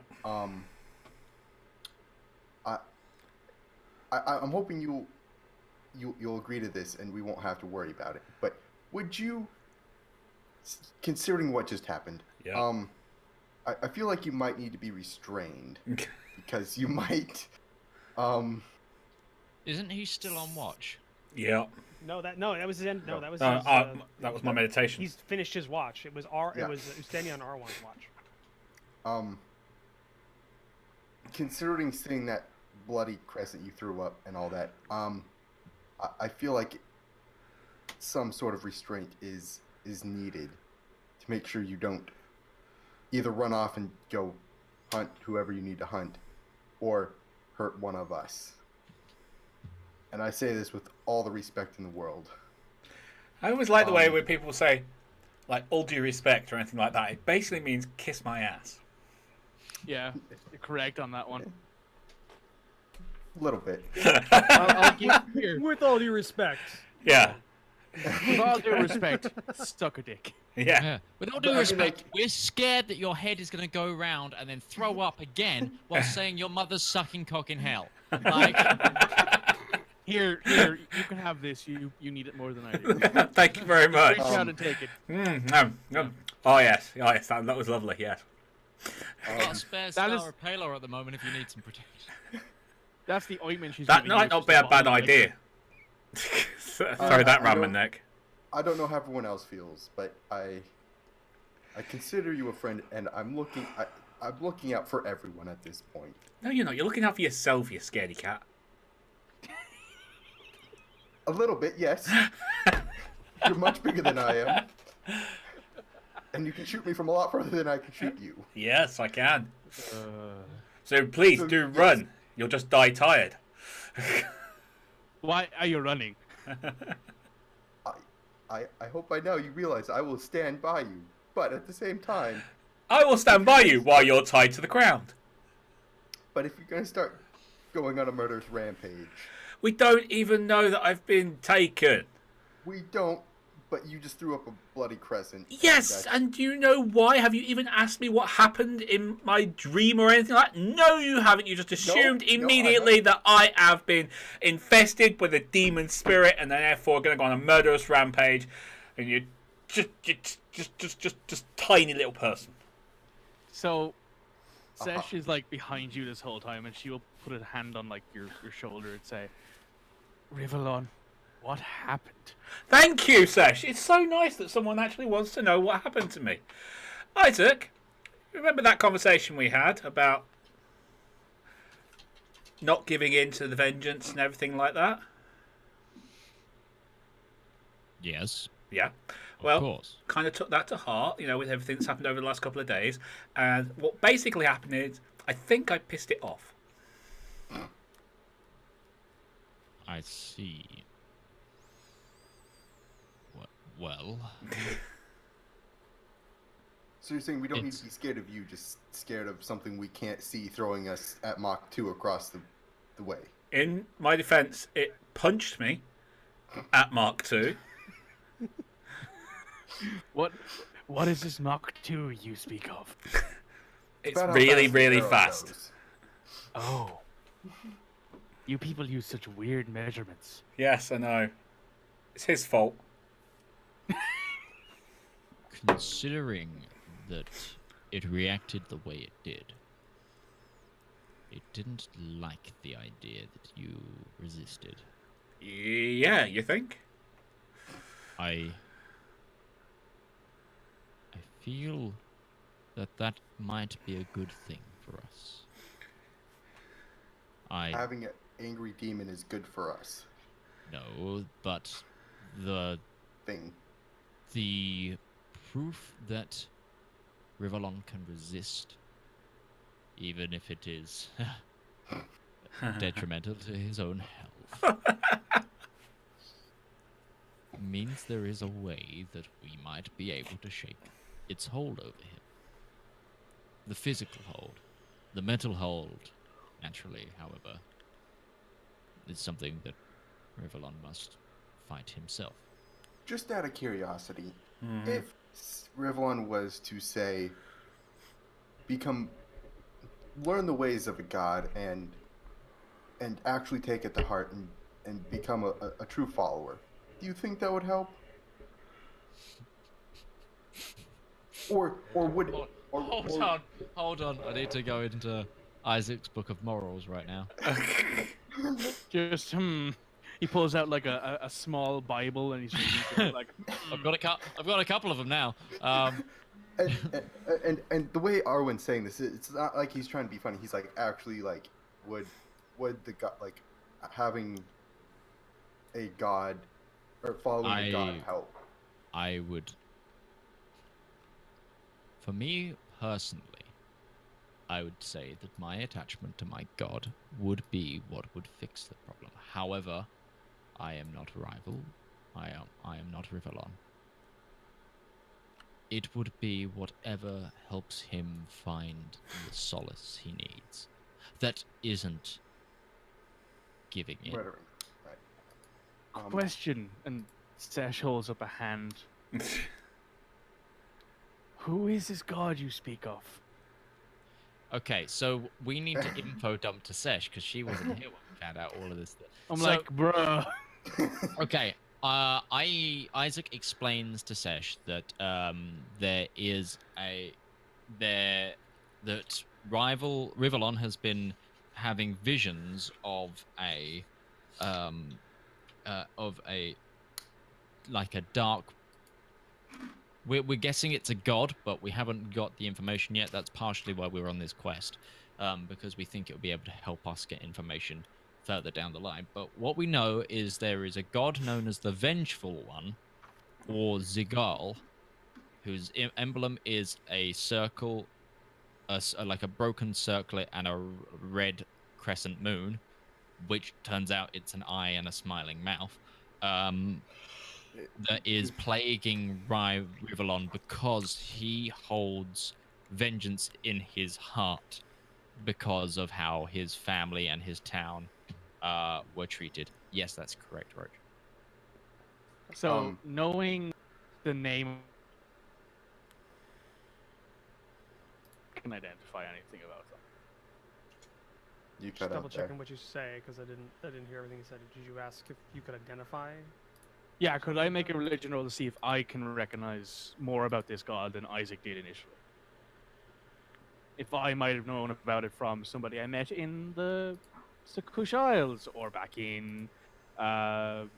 I'm hoping you'll agree to this and we won't have to worry about it. But would you, considering what just happened, Yeah. I feel like you might need to be restrained because you might, Isn't he still on watch? Yeah. No, that was his end. No, that was That was my meditation. He's finished his watch. It was Yeah. it was standing on R1's watch. considering seeing that bloody crescent you threw up and all that, I feel like some sort of restraint is needed to make sure you don't either run off and go hunt whoever you need to hunt or hurt one of us. And I say this with all the respect in the world. I always like the way where people say, like, all due respect or anything like that. It basically means kiss my ass. Yeah, you're correct on that one. A little bit. I'll give here. With all due respect. Yeah. With all due respect, suck a dick. Yeah. With all But due I mean, respect, like- we're scared that your head is going to go round and then throw up again while saying your mother's sucking cock in hell. Like, Here, you can have this. You need it more than I do. Thank you very much. Reach out and take it. Oh yes, that was lovely. Yes. Got a spare that Star is- Repaler at the moment if you need some protection. That's the ointment she's That giving might you, not just be a a bad bottle of idea. Throw that round my don't- neck. I don't know how everyone else feels, but I consider you a friend, and I'm looking out for everyone at this point. No, you're not. You're looking out for yourself, you scaredy cat. A little bit, yes. You're much bigger than I am, and you can shoot me from a lot further than I can shoot you. Yes, I can. liquor. So please So, do yes. run. You'll just die tired. Why are you running? I hope by now you realize I will stand by you, but at the same time, I will stand by you while you're tied to the ground. but if you're gonna start going on a murderous rampage, We don't even know that I've been taken. we don't. But you just threw up a bloody crescent. Yes, and do you know why? Have you even asked me what happened in my dream or anything like that? No, you haven't. You just assumed No, I immediately that I have been infested with a demon spirit and therefore going to go on a murderous rampage. And you're just tiny little person. So, Sesh is like behind you this whole time, and she will put a hand on like your shoulder and say, "Rivallon, what happened?" Thank you, Sesh. It's so nice that someone actually wants to know what happened to me. Isaac, remember that conversation we had about not giving in to the vengeance and everything like that? Yes, Yeah. of Well, course. kind of took that to heart, with everything that's happened over the last couple of days. And what basically happened is, I think I pissed it off. I see. Well, So you're saying we don't need It's- to be scared of you, just scared of something we can't see throwing us at Mach 2 across the way. In my defense, it punched me at Mark 2. What is this Mach 2 you speak of? It's About how really, fast the really arrow fast. goes. Oh. You people use such weird measurements. Yes, I know. It's his fault. considering that it reacted the way it did, it didn't like the idea that you resisted. Yeah, you think? I feel that might be a good thing for us. I Having an angry demon is good for us. know, but the Thing. proof that Rivallon can resist, even if it is detrimental to his own health, means there is a way that we might be able to shake its hold over him. The physical hold. The mental hold, naturally, however, is something that Rivallon must fight himself. Just out of curiosity, if Rivallon was to say, learn the ways of a god and actually take it to heart and become a true follower, do you think that would help? Or would Hold on. I need to go into Isaac's Book of Morals right now. Just he pulls out like a small Bible and he's reading it, like I've got a couple of them now. and the way Arwen's saying this, it's not like he's trying to be funny. He's like actually like would the god, like having a god or following a god help? I would. For me personally, I would say that my attachment to my god would be what would fix the problem. However, I am not a rival. I am not Rivallon. It would be whatever helps him find the solace he needs. That isn't giving in. Murdering, right? question, and Sesh holds up a hand. Who is this god you speak of? Okay, so we need to info dump to Sesh because she wasn't here when we found out all of this stuff. I'm So- like, bruh. Okay. Isaac explains to Sesh that there is that Rivallon has been having visions um of a like a dark. We're guessing it's a god, but we haven't got the information yet. That's partially why we're on this quest, because we think it will be able to help us get information further down the line. But what we know is there is a god known as the Vengeful One, or Zigal, whose emblem is a circle, like a broken circlet and a red crescent moon, which turns out it's an eye and a smiling mouth. That is plaguing Rivallon because he holds vengeance in his heart because of how his family and his town were treated. Yes, that's correct, Roach. So knowing the name, can identify anything about them. You Just cut double out there. checking what you say because I didn't hear everything you said. Did you ask if you could identify? Yeah, could I make a religion roll to see if I can recognize more about this god than Isaac did initially? If I might have known about it from somebody I met in the Sakush Isles or back in no,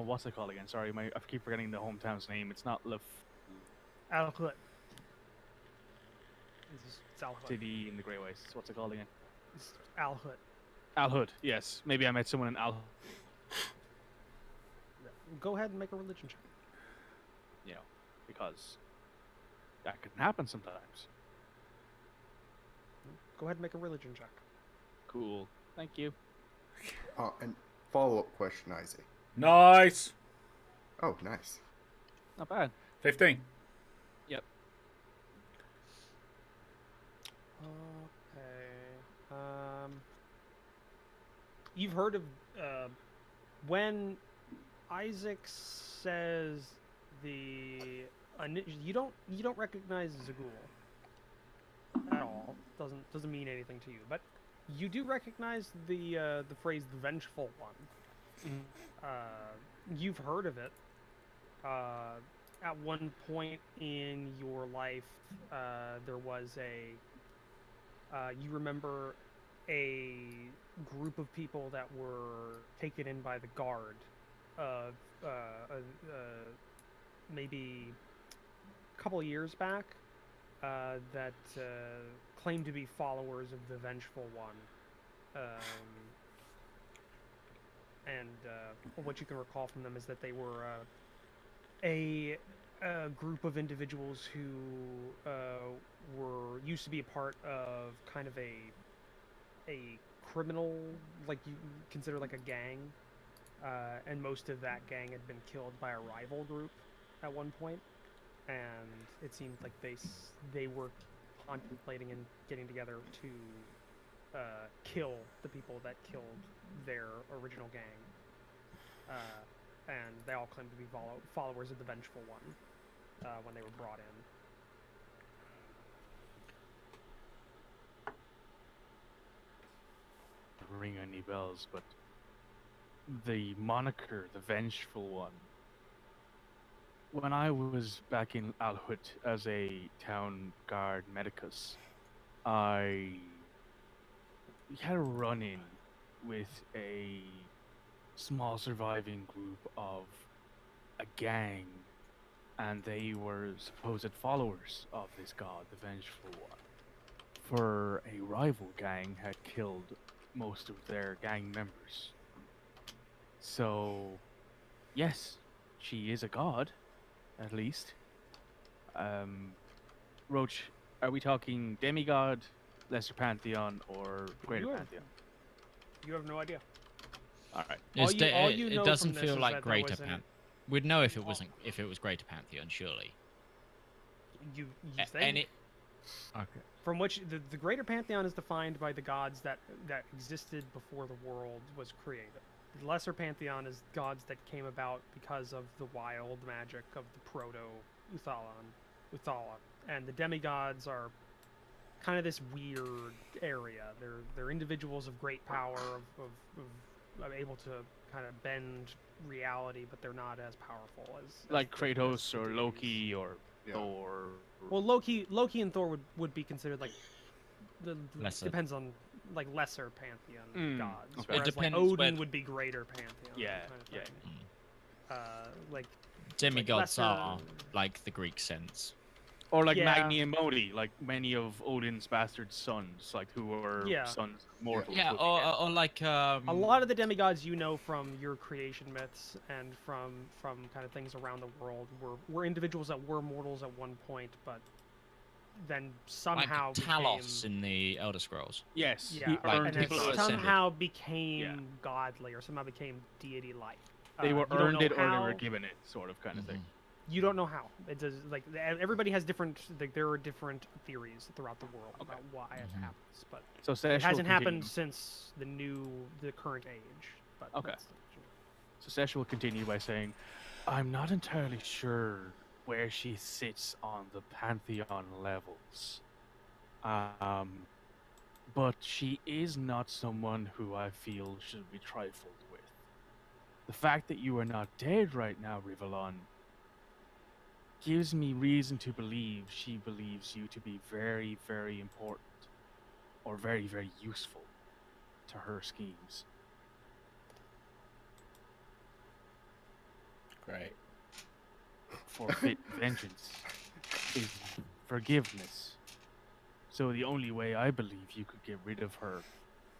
what's it called again? Sorry, I keep forgetting the hometown's name. It's not Al-Hut. It's Al-Hut. City in the Grey Wastes. What's it called again? It's Al-Hut. Al-Hud, yes. Maybe I met someone in Al. Go ahead and make a religion check. You know, because that can happen sometimes. Go ahead and make a religion check. Cool. Thank you. And follow-up question, Isaac. Nice. Oh, nice. Not bad. 15. Yep. Okay. You've heard of when Isaac says you don't recognize Zagul at all. Doesn't mean anything to you, but you do recognize the phrase "the Vengeful One." You've heard of it. At one point in your life, there was you remember a group of people that were taken in by the guard of maybe a couple of years back that claimed to be followers of the Vengeful One. And what you can recall from them is that they were a group of individuals who used to be a part of kind of a criminal, like you consider like a gang, and most of that gang had been killed by a rival group at one point, and it seemed like they were contemplating and getting together to kill the people that killed their original gang, and they all claimed to be followers of the Vengeful One when they were brought in. Ring any bells, but the moniker, the Vengeful One. When I was back in Al-Hut as a town guard medicus, I had a run-in with a small surviving group of a gang, and they were supposed followers of this god, the Vengeful One. For a rival gang had killed most of their gang members. So, yes, she is a god, at least. Roach, are we talking demigod, lesser pantheon, or greater pantheon? You have no idea. All right. It doesn't from this feel is like that there Greater was an- Pantheon. We'd know if it was Greater Pantheon, surely. You And think? it. Okay. From which the greater pantheon is defined by the gods that existed before the world was created. The lesser pantheon is gods that came about because of the wild magic of the proto Uthala, and the demigods are kind of this weird area. They're individuals of great power, of able to kind of bend reality, but they're not as powerful as Like the Kratos or deities. Loki or Yeah. Thor. Well, Loki and Thor would be considered like Lesser. depends on like lesser pantheon gods. okay. It Whereas depends like Odin where- would be greater pantheon. Yeah, kind of yeah. thing. Like Demigods lesser- are like the Greek sense. Or like Yeah. Magni and Modi, like many of Odin's bastard sons, like who were Yeah. sons of mortals. Yeah, would or like a lot of the demigods you know from your creation myths and from kind of things around the world were individuals that were mortals at one point, but then somehow like Talos in the Elder Scrolls. Yes, yeah, he like earned and then people his who ascended. somehow became Yeah. godly or somehow became deity-like. They were you don't earned know it or they were how. given it, sort of kind of thing. You don't know how. It does like everybody has different. Like, there are different theories throughout the world about why it happens, but So it Sesh hasn't will happened continue. since the current age. But Okay. that's- So Sesh will continue by saying, "I'm not entirely sure where she sits on the pantheon levels, but she is not someone who I feel should be trifled with. The fact that you are not dead right now, Rivallon, gives me reason to believe she believes you to be very, very important, or very, very useful to her schemes." Great. Forfeit vengeance is forgiveness. So the only way I believe you could get rid of her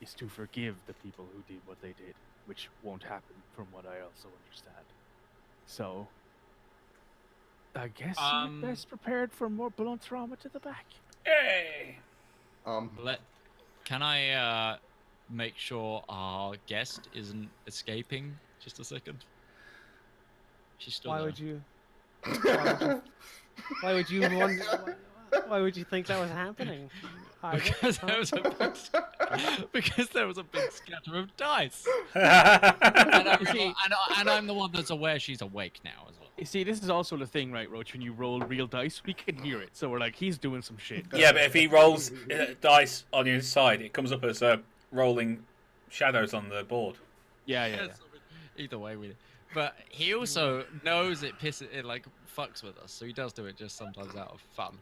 is to forgive the people who did what they did, which won't happen from what I also understand. So I guess you're best prepared for more blunt trauma to the back. Hey! Can I make sure our guest isn't escaping? Just a second. She's still Why there. would you? Why would you wonder? Why would you think that was happening? Because there was a big, because there was a big scatter of dice, and, and I'm the one that's aware she's awake now as well. You see, this is also the thing, right, Roach? When you roll real dice, we can hear it. So we're like, he's doing some shit. Yeah, but if he rolls dice on your side, it comes up as rolling shadows on the board. Yeah. Either way, we. But he also knows it pisses, it like fucks with us, so he does do it just sometimes out of fun.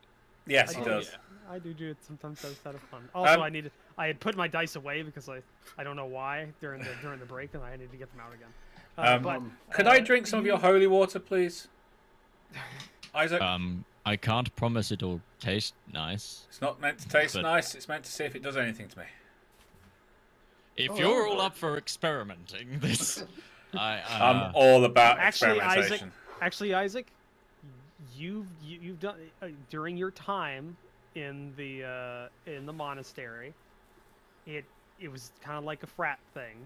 Yes, he does. I do it sometimes out of fun. Also, Um, I had put my dice away because I don't know why during the break, and I needed to get them out again. Could I drink some of your holy water, please? Isaac? I can't promise it'll taste nice. It's not meant to taste but- nice, it's meant to see if it does anything to me. If you're all up for experimenting, this, I'm all about Actually, experimentation. Isaac, you've done during your time in the monastery. It was kind of like a frat thing.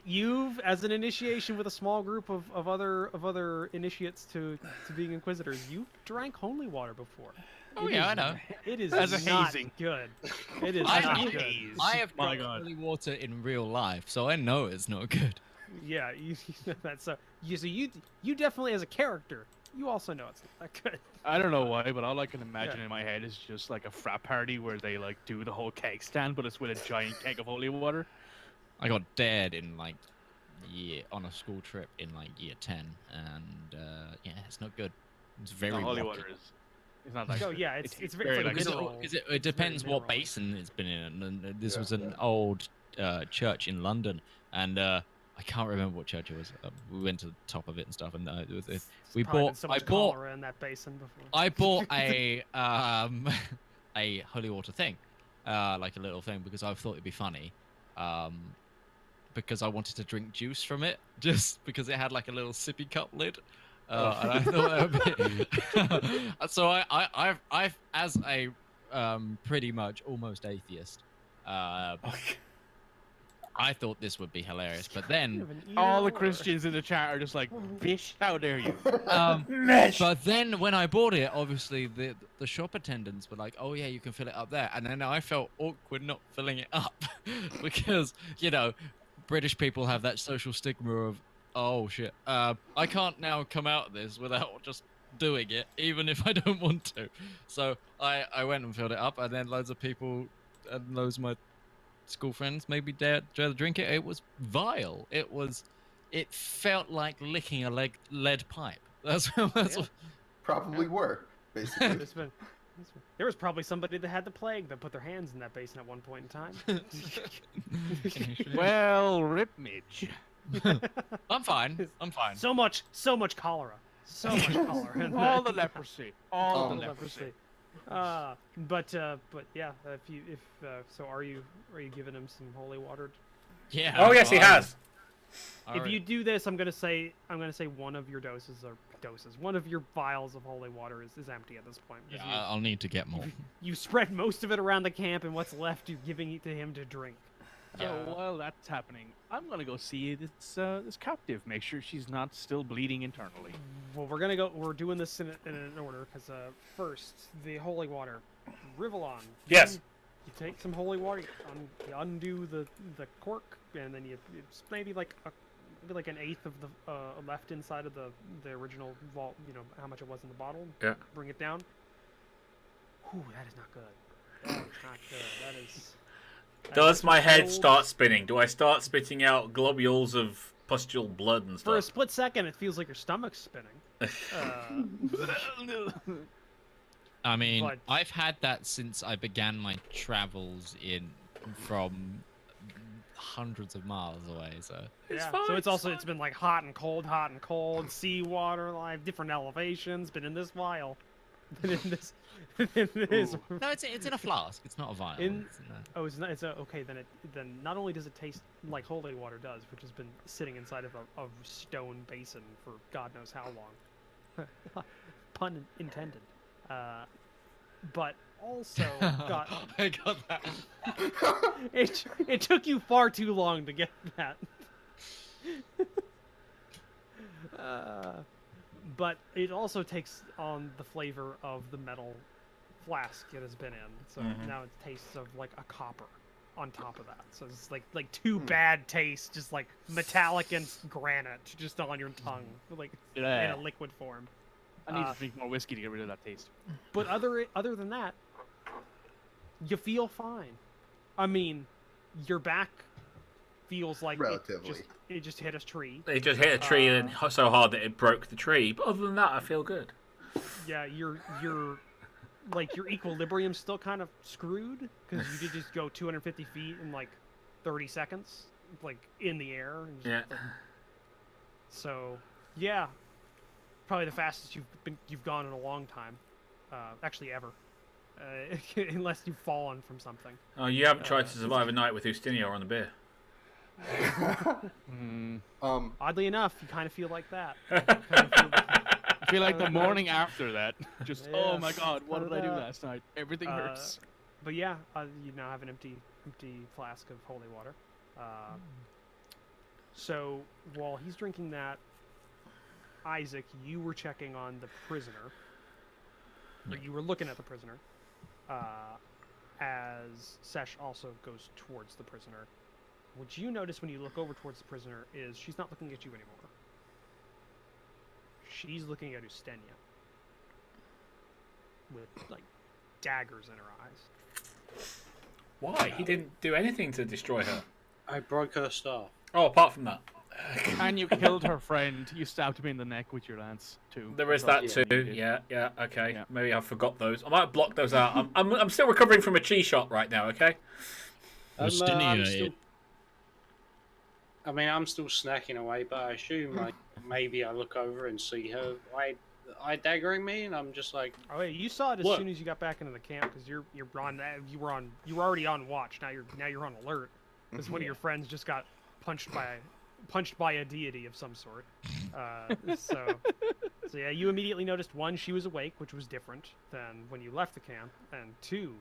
You've as an initiation with a small group of other initiates to being inquisitors. You've drank holy water before. Oh yeah, I know. It is As a not hazing. good. It is I not have- good. I have My drunk God. holy water in real life, so I know it's not good. Yeah, you know that. So you definitely as a character, you also know it's not that good. I don't know why, but all I can imagine in my head is just like a frat party where they like do the whole keg stand, but it's with a giant keg of holy water. I got dared in like on a school trip in like year 10, and yeah, it's not good. It's very No, holy rocky. water is. It's not that So good. yeah, it's very very like like Because mineral. it depends very what mineral. basin it's been in. And this Yeah. was an old church in London, and I can't remember what church it was. We went to the top of it and stuff, and we Probably been bought. so I much bought. cholera in that basin before. I bought a a holy water thing, like a little thing, because I thought it'd be funny, because I wanted to drink juice from it, just because it had like a little sippy cup lid, and I thought that would be. So I've as a pretty much almost atheist, I thought this would be hilarious, but then. All the Christians in the chat are just like, "Bish, how dare you?" But then when I bought it, obviously the shop attendants were like, "Oh yeah, you can fill it up there," and then I felt awkward not filling it up because British people have that social stigma of, "Oh shit, I can't now come out of this without just doing it, even if I don't want to. So I went and filled it up, and then loads of people and loads of my school friends maybe dared to drink it. It was vile. It felt like licking a lead pipe. That's Yeah. what. Probably were, basically. There was probably somebody that had the plague that put their hands in that basin at one point in time. Well, rip Midge. I'm fine. I'm fine. So much cholera. So much cholera. in All that. the leprosy. All Oh. the All leprosy. but yeah, so are you giving him some holy water? Yeah. Oh yes, he has. If you do this, I'm gonna say one of your one of your vials of holy water is empty at this point. Yeah, because I'll need to get more. you spread most of it around the camp, and what's left you're giving it to him to drink. So while that's happening, I'm gonna go see this captive. Make sure she's not still bleeding internally. Well, we're doing this in an order, because first the holy water, Rivallon. Yes. You take some holy water, you undo the cork, and then it's maybe like an eighth of the left inside of the original vault. You know how much it was in the bottle. Yeah. Bring it down. Whew, that is not good. That is not good. That is. Does my head cold. start spinning? Do I start spitting out globules of pustule blood and For a stuff? split second, it feels like your stomach's spinning. I mean, But- I've had that since I began my travels from hundreds of miles away. So Yeah. fine, So it's it's it's been like hot and cold, seawater, like different elevations. Been in this vial. Been in this. In this. no, it's in a flask. It's not a vial. In- It's in a- Oh, it's not. It's okay. Then not only does it taste like holy water does, which has been sitting inside of a stone basin for God knows how long. Pun intended. But also got I got that. it took you far too long to get that. But it also takes on the flavor of the metal flask it has been in. So now it tastes of like a copper on top of that. So it's like two bad tastes, just like metallic and granite, just on your tongue, like in a liquid form. I need to drink more whiskey to get rid of that taste. But other than that, you feel fine. I mean, your back feels like Relatively. it just hit a tree. They just hit a tree and so hard that it broke the tree. But other than that, I feel good. Yeah, your equilibrium's still kind of screwed because you did just go 250 feet in like 30 seconds, like in the air. And just, Yeah. So, yeah, probably the fastest you've gone in a long time, actually ever, unless you've fallen from something. Oh, you haven't tried to survive a night with Ustinio on the beer. Oddly enough, you kind of feel like that. I feel like the morning after that, just Yeah. oh my god, what did I do Yeah. last night? Everything hurts. But yeah, you now have an empty flask of holy water. So while he's drinking that, Isaac, you were checking on the prisoner. Or you were looking at the prisoner. As Sesh also goes towards the prisoner. What you notice when you look over towards the prisoner is she's not looking at you anymore. She's looking at Ustenia. With, like, daggers in her eyes. Why? He didn't do anything to destroy her. I broke her staff. Oh, apart from that. And you killed her friend. You stabbed him in the neck with your lance too. There is That's that what you too. did. Yeah, okay. Yeah. Maybe I forgot those. I might block those out. I'm still recovering from a chi shot right now, okay? I'm still, Ustenia, I mean, I'm still snacking away, but I assume like maybe I look over and see her eye daggering me, and I'm just like, Oh wait, you saw it as What? soon as you got back into the camp because you were already on watch. Now you're on alert because one of your friends just got punched by a deity of some sort. So yeah, you immediately noticed one, she was awake, which was different than when you left the camp, and two,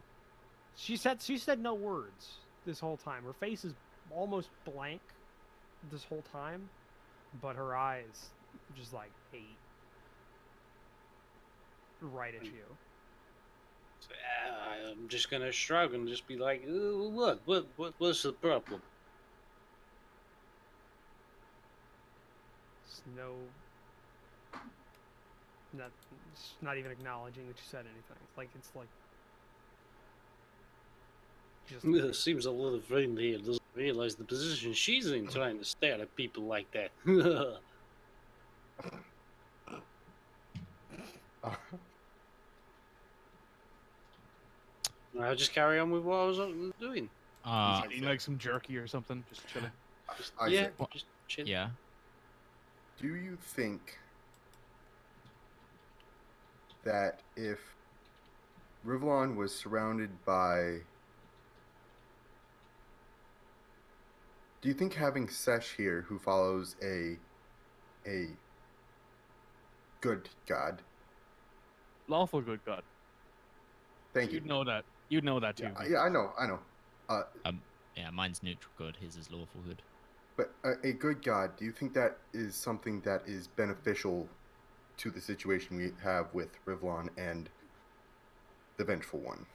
she said no words this whole time. Her face is almost blank this whole time, but her eyes just like ate right at you. I'm just gonna shrug and just be like, what's the problem? not even acknowledging that you said anything. It's like just It seems a little friend here doesn't realize the position she's in trying to stare at people like that. I'll just carry on with what I was doing. He's eating like some jerky or something, just chilling. Yeah, Isaac, just chill. Yeah. do you think that if Rivallon was surrounded by... Do you think having Sesh here, who follows a good god... Lawful good god. Thank you. You'd know that. You'd know that too. Yeah, I know. Yeah, mine's neutral good. His is lawful good. But a good god, do you think that is something that is beneficial to the situation we have with Rivallon and the Vengeful One?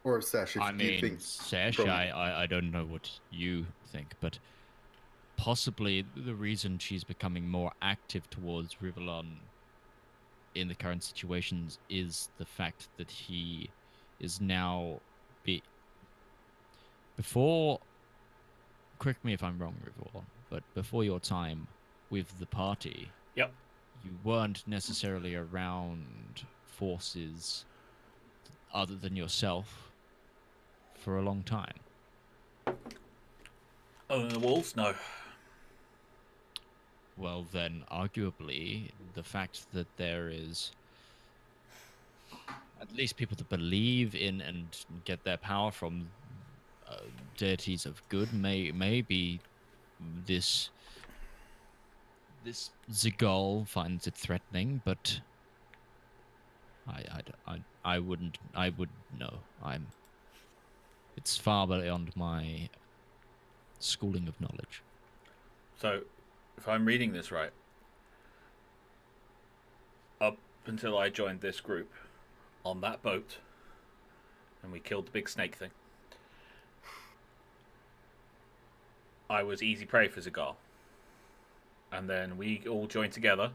Or Sesh, if I do you mean, think... Sesh, from- I don't know what you think, but possibly the reason she's becoming more active towards Rivallon in the current situations is the fact that he is now before, correct me if I'm wrong, Rivallon, but before your time with the party, Yep. you weren't necessarily around forces other than yourself for a long time. Oh, the wolves? No. Well, then, arguably, the fact that there is at least people that believe in and get their power from deities of good may be this Zigul finds it threatening, but I wouldn't know. It's far beyond my schooling of knowledge. So, if I'm reading this right, up until I joined this group on that boat, and we killed the big snake thing, I was easy prey for Zagal. And then we all joined together,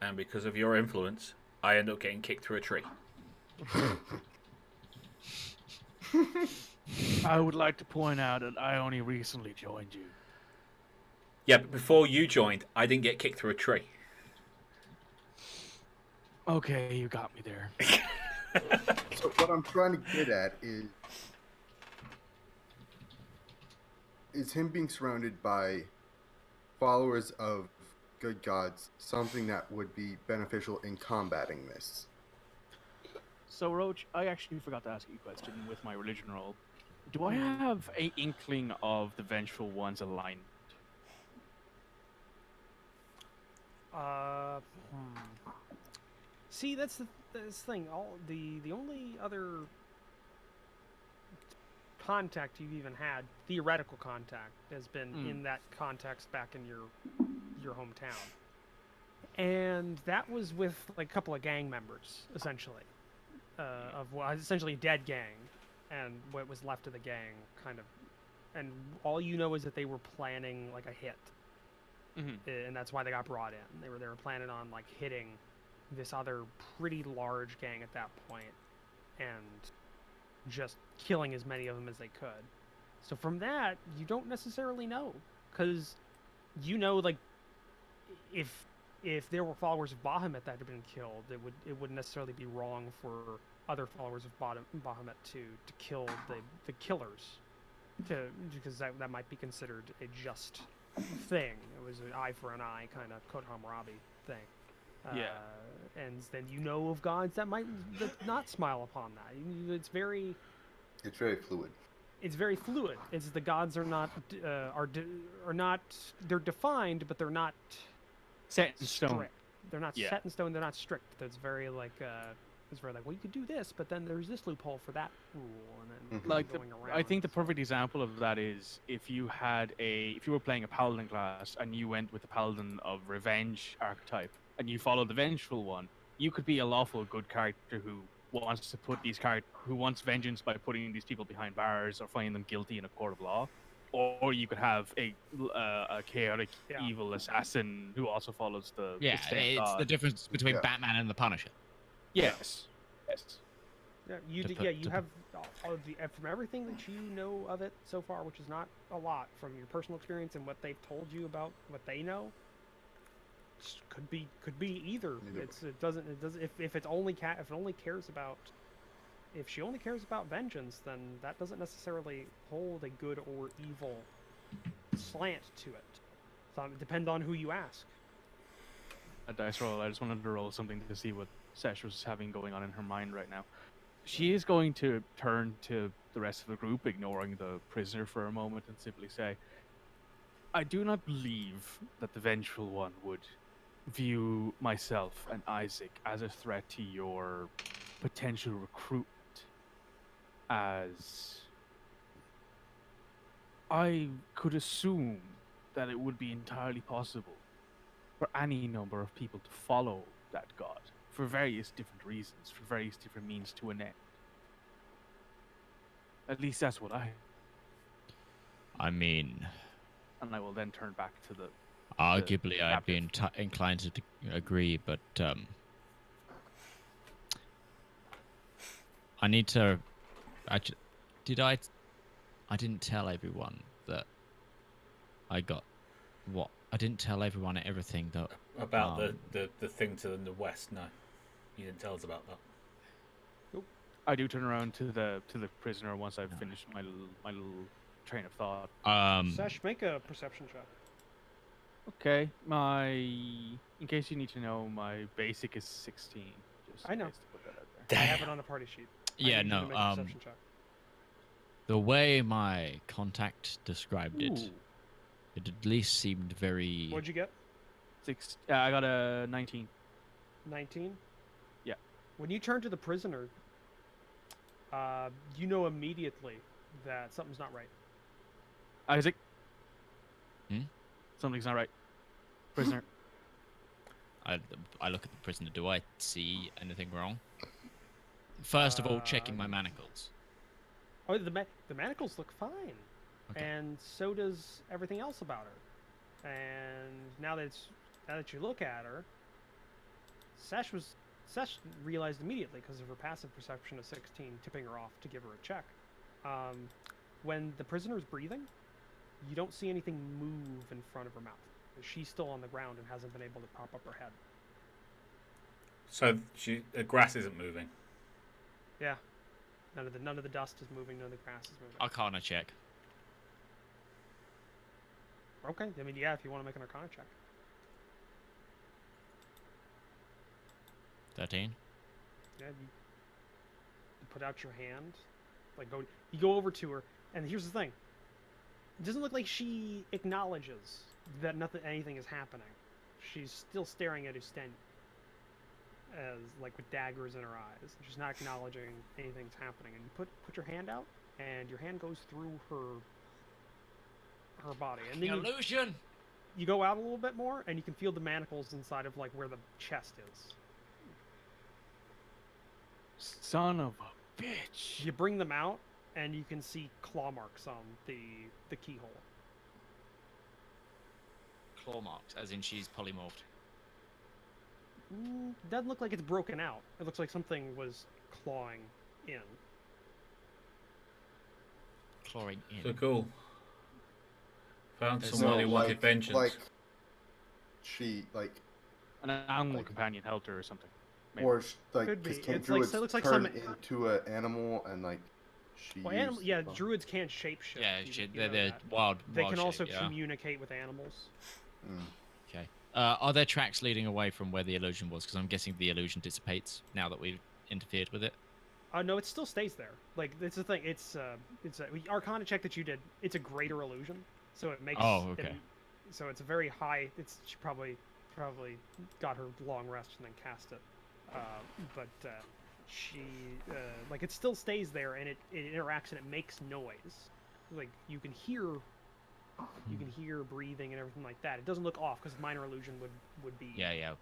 and because of your influence, I end up getting kicked through a tree. I would like to point out that I only recently joined you. Yeah, but before you joined, I didn't get kicked through a tree. Okay, you got me there. So what I'm trying to get at is him being surrounded by followers of good gods something that would be beneficial in combating this? So, Roach, I actually forgot to ask you a question with my religion roll. Do I have an inkling of the Vengeful One's alignment? See, that's the thing. The only other contact you've even had, theoretical contact, has been in that context back in your hometown, and that was with like a couple of gang members, essentially, essentially a dead gang, and what was left of the gang, kind of, and all you know is that they were planning like a hit. And that's why they got brought in. They were planning on like hitting this other pretty large gang at that point, and just killing as many of them as they could. So from that, you don't necessarily know, because you know, like, if there were followers of Bahamut that had been killed, it wouldn't necessarily be wrong for other followers of Bahamut to kill the killers, because that might be considered a just thing. It was an eye for an eye kind of Kot Hammurabi thing. Yeah. And then you know of gods that might not smile upon that. It's very fluid. It's very fluid. It's the gods are not they're defined, but they're not Set in stone. strict. They're not set in stone. They're not strict. It's very like well, you could do this, but then there's this loophole for that rule, and then Like going around. I think the perfect example of that is if you were playing a paladin class and you went with the paladin of revenge archetype and you followed the vengeful one, you could be a lawful good character who wants vengeance by putting these people behind bars or finding them guilty in a court of law. or you could have a chaotic Yeah. evil assassin who also follows the Yeah, same it's the god. difference between Yeah. Batman and the Punisher. Yes. Yes. Yeah, you To d- put- yeah you to have all of the from everything that you know of it so far, which is not a lot from your personal experience and what they've told you about what they know. Could be either. Either It doesn't if it's only if it only cares about if she only cares about vengeance, then that doesn't necessarily hold a good or evil slant to it. So it depends on who you ask. A dice roll. I just wanted to roll something to see what Sesh was having going on in her mind right now. She is going to turn to the rest of the group, ignoring the prisoner for a moment, and simply say, I do not believe that the Vengeful One would view myself and Isaac as a threat to your potential recruitment, as I could assume that it would be entirely possible for any number of people to follow that god for various different reasons, for various different means to an end. At least that's what I mean, and I will then turn back to the arguably, I'd be captive. inclined to agree, but I need to. Actually, did I? I didn't tell everyone that I got what. I didn't tell everyone everything that About the thing to the west, no. You didn't tell us about that. I do turn around to the prisoner once I've finished my little train of thought. Sesh, make a perception check. Okay, in case you need to know, my basic is 16. Just I know. in case to put that out there. I have it on the party sheet. Yeah, I need you to no. make a perception check. The way my contact described it, Ooh, it at least seemed very. What'd you get? I got a 19. 19? Yeah. When you turn to the prisoner, you know immediately that something's not right. Isaac? Hmm? Something's not right. Prisoner. I look at the prisoner. Do I see anything wrong? First of all, checking my manacles. Oh, the manacles look fine, Okay. and so does everything else about her. And now that you look at her, Sesh realized immediately because of her passive perception of 16, tipping her off to give her a check. When the prisoner's breathing, you don't see anything move in front of her mouth. She's still on the ground and hasn't been able to pop up her head. So the grass isn't moving. Yeah. None of the dust is moving. None of the grass is moving. Arcana check. Okay. I mean, yeah. If you want to make an Arcana check. 13. Yeah. You put out your hand, you go over to her, and here's the thing. It doesn't look like she acknowledges that anything is happening. She's still staring at Usten, as with daggers in her eyes. She's not acknowledging anything's happening. And you put your hand out, and your hand goes through her body, and then Illusion. you go out a little bit more, and you can feel the manacles inside of where the chest is. Son of a bitch. You bring them out, and you can see claw marks on the keyhole. Claw marks, as in she's polymorphed. Doesn't look like it's broken out. It looks like something was clawing in. Clawing in. So cool. Found So, someone who wanted vengeance. An animal companion helped her or something. Maybe. Or Could be. because can't It's druids so it looks like turn some- into an animal and she? used Druids can't shapeshift. Yeah, you they're know that. wild. They wild can also shape, yeah? communicate with animals. Okay. Are there tracks leading away from where the illusion was? Because I'm guessing the illusion dissipates now that we've interfered with it. No, it still stays there. It's the thing. It's Arcana check that you did. It's a greater illusion, so it makes. Oh, okay. So it's a very high. She probably got her long rest and then cast it. But she it still stays there, and it interacts and it makes noise. You can hear breathing and everything like that. It doesn't look off because minor illusion would be. Yeah.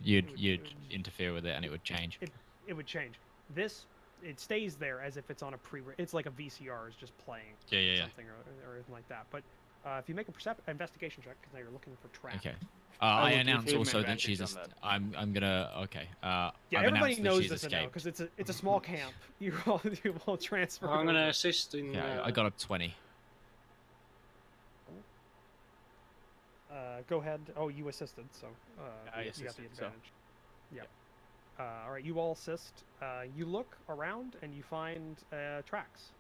You'd interfere with it and it would change. It would change. This it stays there as if it's on a it's like a VCR is just playing something or anything like that. But if you make a investigation check, because now you're looking for traps. Okay. I I will give announce him also that advantage she's. on that. I'm gonna. Okay. Yeah, I've everybody announced that knows she's this now escaped. because it's a small camp. You all transfer. I'm going to over. assist in. Yeah, I got a 20. Go ahead. Oh, you assisted, so I you got the assisted, so- advantage. Yep. All right, you all assist. You look around and you find tracks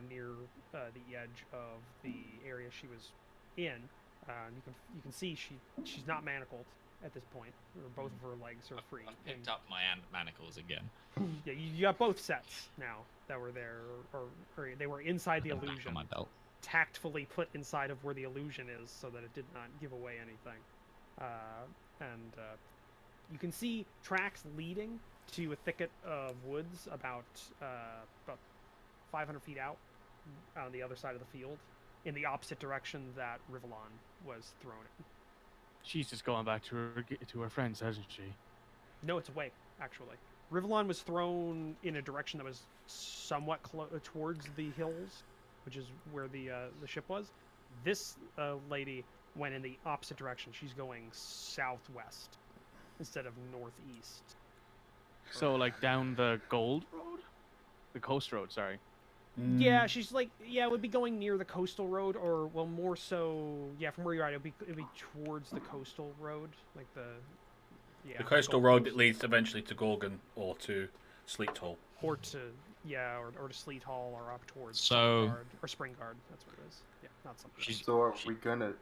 near the edge of the area she was in. You can see she's not manacled at this point. Both of her legs are free. I've picked up my manacles again. Yeah, you got both sets now that were there, or they were inside the Back on illusion. my belt. Tactfully put inside of where the illusion is so that it did not give away anything. And you can see tracks leading to a thicket of woods about 500 feet out on the other side of the field, in the opposite direction that Rivallon was thrown in. She's just going back to her friends, hasn't she? No, it's away, actually. Rivallon was thrown in a direction that was somewhat towards the hills, which is where the ship was. This lady went in the opposite direction. She's going southwest instead of northeast. So like down the Gold Road, the Coast Road. Sorry. Yeah, she's like, it would be going near the coastal road, or well, more so, from where you're at, it'd be towards the coastal road, like the coastal Gold road Coast. that leads eventually to Gorgon or to Sleet Hall. Or to or to Sleet Hall, or up towards So- Springguard, or Springguard. That's what it is. Yeah, not something. She's- So are we gonna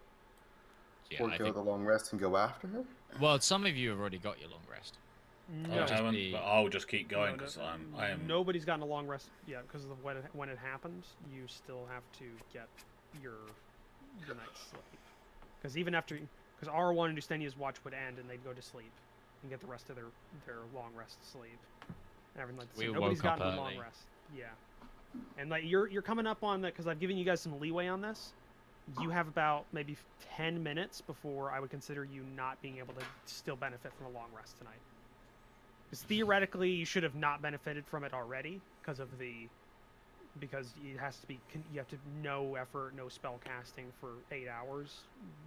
Yeah, I forego think. the long rest and go after her? Well, some of you have already got your long rest. No, I just haven't, be- but I'll just keep going No, because I am. Nobody's gotten a long rest yet because of when it happened. You still have to get your night's sleep. Because even after, because R1 and Ustenia's watch would end and they'd go to sleep and get the rest of their long rest sleep. And everything like that. We So nobody's woke up gotten a long early. rest. Yeah. And like you're coming up on that because I've given you guys some leeway on this. You have about maybe 10 minutes before I would consider you not being able to still benefit from a long rest tonight. Because theoretically, you should have not benefited from it already because it has to be, you have to no effort, no spell casting for 8 hours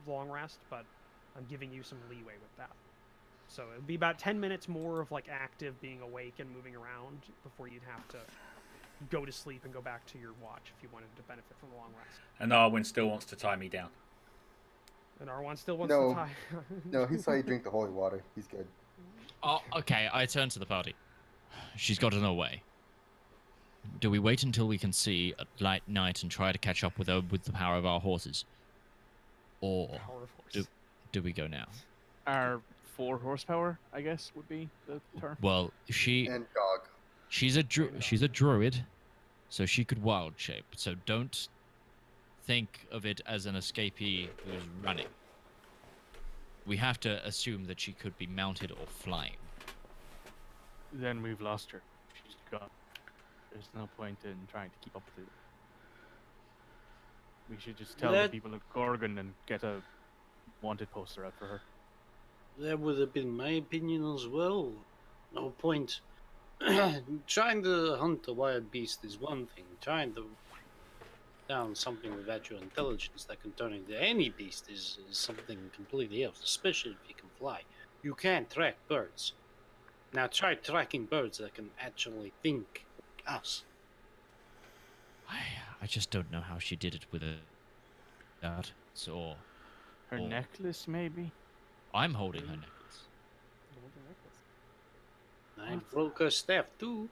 long rest, but I'm giving you some leeway with that. So it would be about 10 minutes more of like active being awake and moving around before you'd have to go to sleep and go back to your watch if you wanted to benefit from a long rest. And Arwen still wants to tie me down. And R1 still wants No. to tie. No, he saw you drink the holy water. He's good. Oh, okay. I turn to the party. She's gotten away. Do we wait until we can see at light night and try to catch up with her with the power of our horses, or Power of horse. do we go now? Our 4 horsepower, I guess, would be the term. Well, she's And dog. a druid, so she could wild shape. So don't think of it as an escapee who's running. We have to assume that she could be mounted or flying. Then we've lost her. She's gone. There's no point in trying to keep up with it. We should just tell the That- people of Gorgon and get a wanted poster out for her. That would have been my opinion as well. No point. Trying to hunt a wild beast is one thing. Trying to down something without your intelligence that can turn into any beast is something completely else, especially if you can fly. You can't track birds. Now try tracking birds that can actually think like us. I just don't know how she did it with that. So Her Oh. necklace, maybe? I'm holding her necklace. I broke her staff too.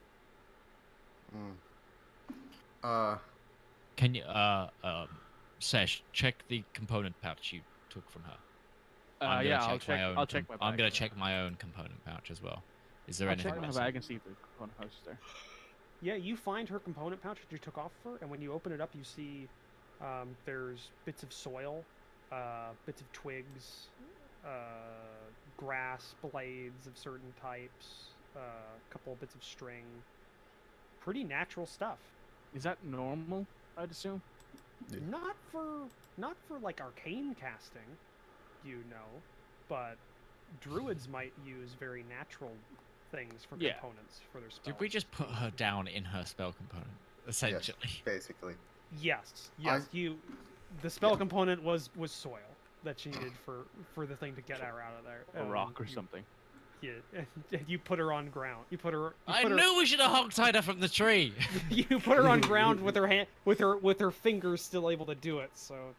Can you, Sesh, check the component pouch you took from her. I'm gonna Yeah, check I'll check. my own I'll check my bag. I'm gonna check my own component pouch as well. Is there I'll anything check my missing? bag and see if the component house is there. Yeah, you find her component pouch that you took off of her, and when you open it up, you see there's bits of soil, bits of twigs, grass blades of certain types, a couple of bits of string. Pretty natural stuff. Is that normal? I'd assume. Not for like arcane casting, but druids might use very natural things for Yeah. components for their spells. Did we just put her down in her spell component, essentially? Yes, basically. Yes. The spell component was soil that she needed for the thing to get her out of there. A rock or something. Yeah, and you put her on ground. I knew we should have hog-tied her from the tree. You put her on ground with her hand, with her fingers still able to do it. So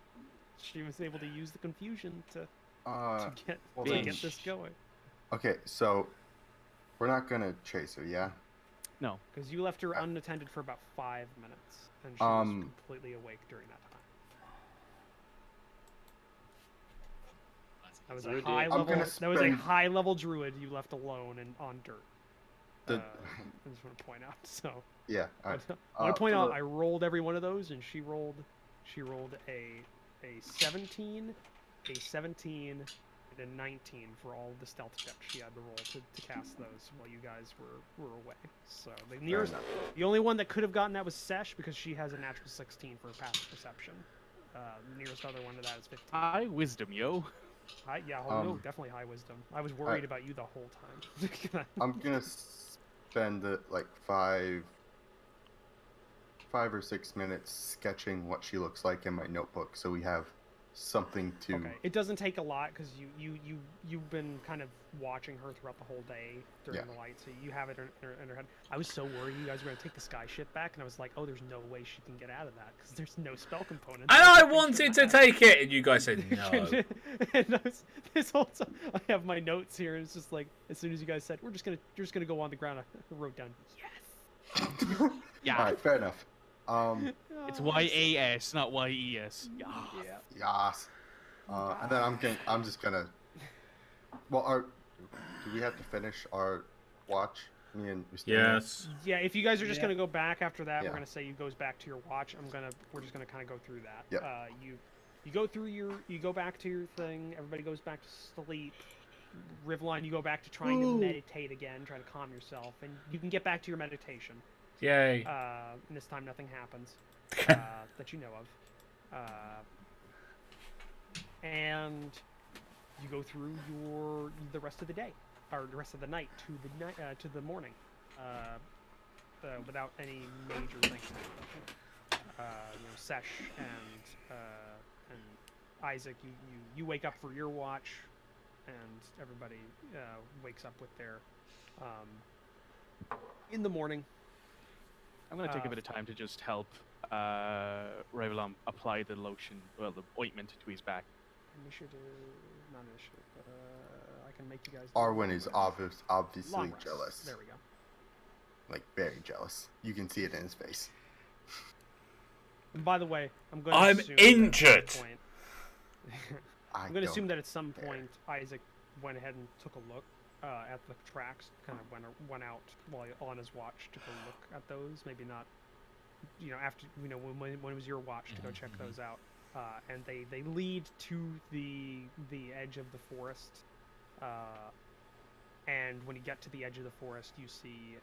she was able to use the confusion to get this going. Okay, so we're not gonna chase her, yeah? No. Because you left her unattended for about 5 minutes, and she was completely awake during that time. That was a high level. That was a high level druid you left alone and on dirt. I just want to point out. So yeah. I want to point out I rolled every one of those, and she rolled a 17, a 17, and a 19 for all of the stealth steps she had to roll to cast those while you guys were away. So the only one that could have gotten that was Sesh, because she has a natural 16 for passive perception. The nearest other one to that is 15. High wisdom, yo. No, definitely high wisdom. I was worried about you the whole time. I'm gonna spend like 5 or 6 minutes sketching what she looks like in my notebook, so we have something to. Okay, it doesn't take a lot because you've been kind of watching her throughout the whole day during the light, so you have it in her head. I was so worried you guys were gonna take the sky ship back, and I was like, oh, there's no way she can get out of that because there's no spell component. And I wanted to take it, and you guys said no. And this whole time, I have my notes here, and it's just like as soon as you guys said you're just gonna go on the ground, I wrote down yes. Yeah. All right, fair enough. It's YAS, not YES. Yeah. Yas. And then I'm just gonna. Well, do we have to finish our watch? Me and Christina? Yes. Yeah, if you guys are just gonna go back after that, Yeah. we're gonna say you goes back to your watch. We're just gonna kind of go through that. Yep. You go through you go back to your thing. Everybody goes back to sleep. Rivallon, you go back to trying to meditate again, trying to calm yourself, and you can get back to your meditation. Yay. And this time nothing happens that you know of. And you go through the rest of the day, or the rest of the night to the morning, without any major things. Sesh and Isaac, you wake up for your watch, and everybody wakes up with their in the morning. I'm going to take a bit of time to just help Rivallon apply the lotion, well, the ointment to his back. Not initiative, but I can make you guys. Arwen is obviously Long rest. jealous. There we go. Like, very jealous. You can see it in his face. And by the way, I'm I'm injured. I'm going to assume that at some point Isaac went ahead and took a look at the tracks, kind of went out while on his watch to go look at those. Maybe not, after when it was your watch to go check those out. And they lead to the edge of the forest. And when you get to the edge of the forest, you see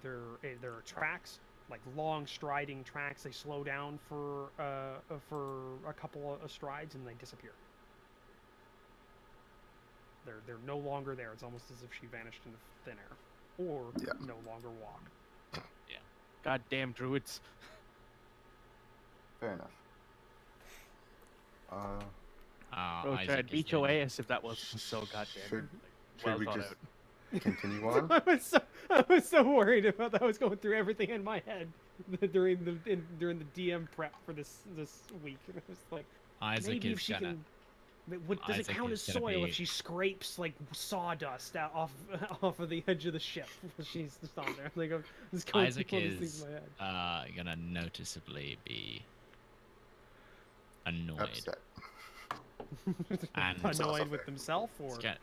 there are tracks, like long striding tracks. They slow down for a couple of strides and they disappear. They're no longer there. It's almost as if she vanished into thin air, or no longer walked. Yeah. Goddamn druids. Fair enough. Bro, Isaac I'd is beat the- your ass if that wasn't so goddamn. Should we thought just out. continue on? I was so worried about that. I was going through everything in my head during the DM prep for this week. And I was like, Isaac maybe if is she gonna. can. Does it Isaac count is as gonna soil be- if she scrapes like sawdust off of the edge of the ship? She's just on there. Like, I'm just going Isaac through all these things is in my head. gonna noticeably be annoyed. Upset. And also Annoyed fair. with himself, or It's get-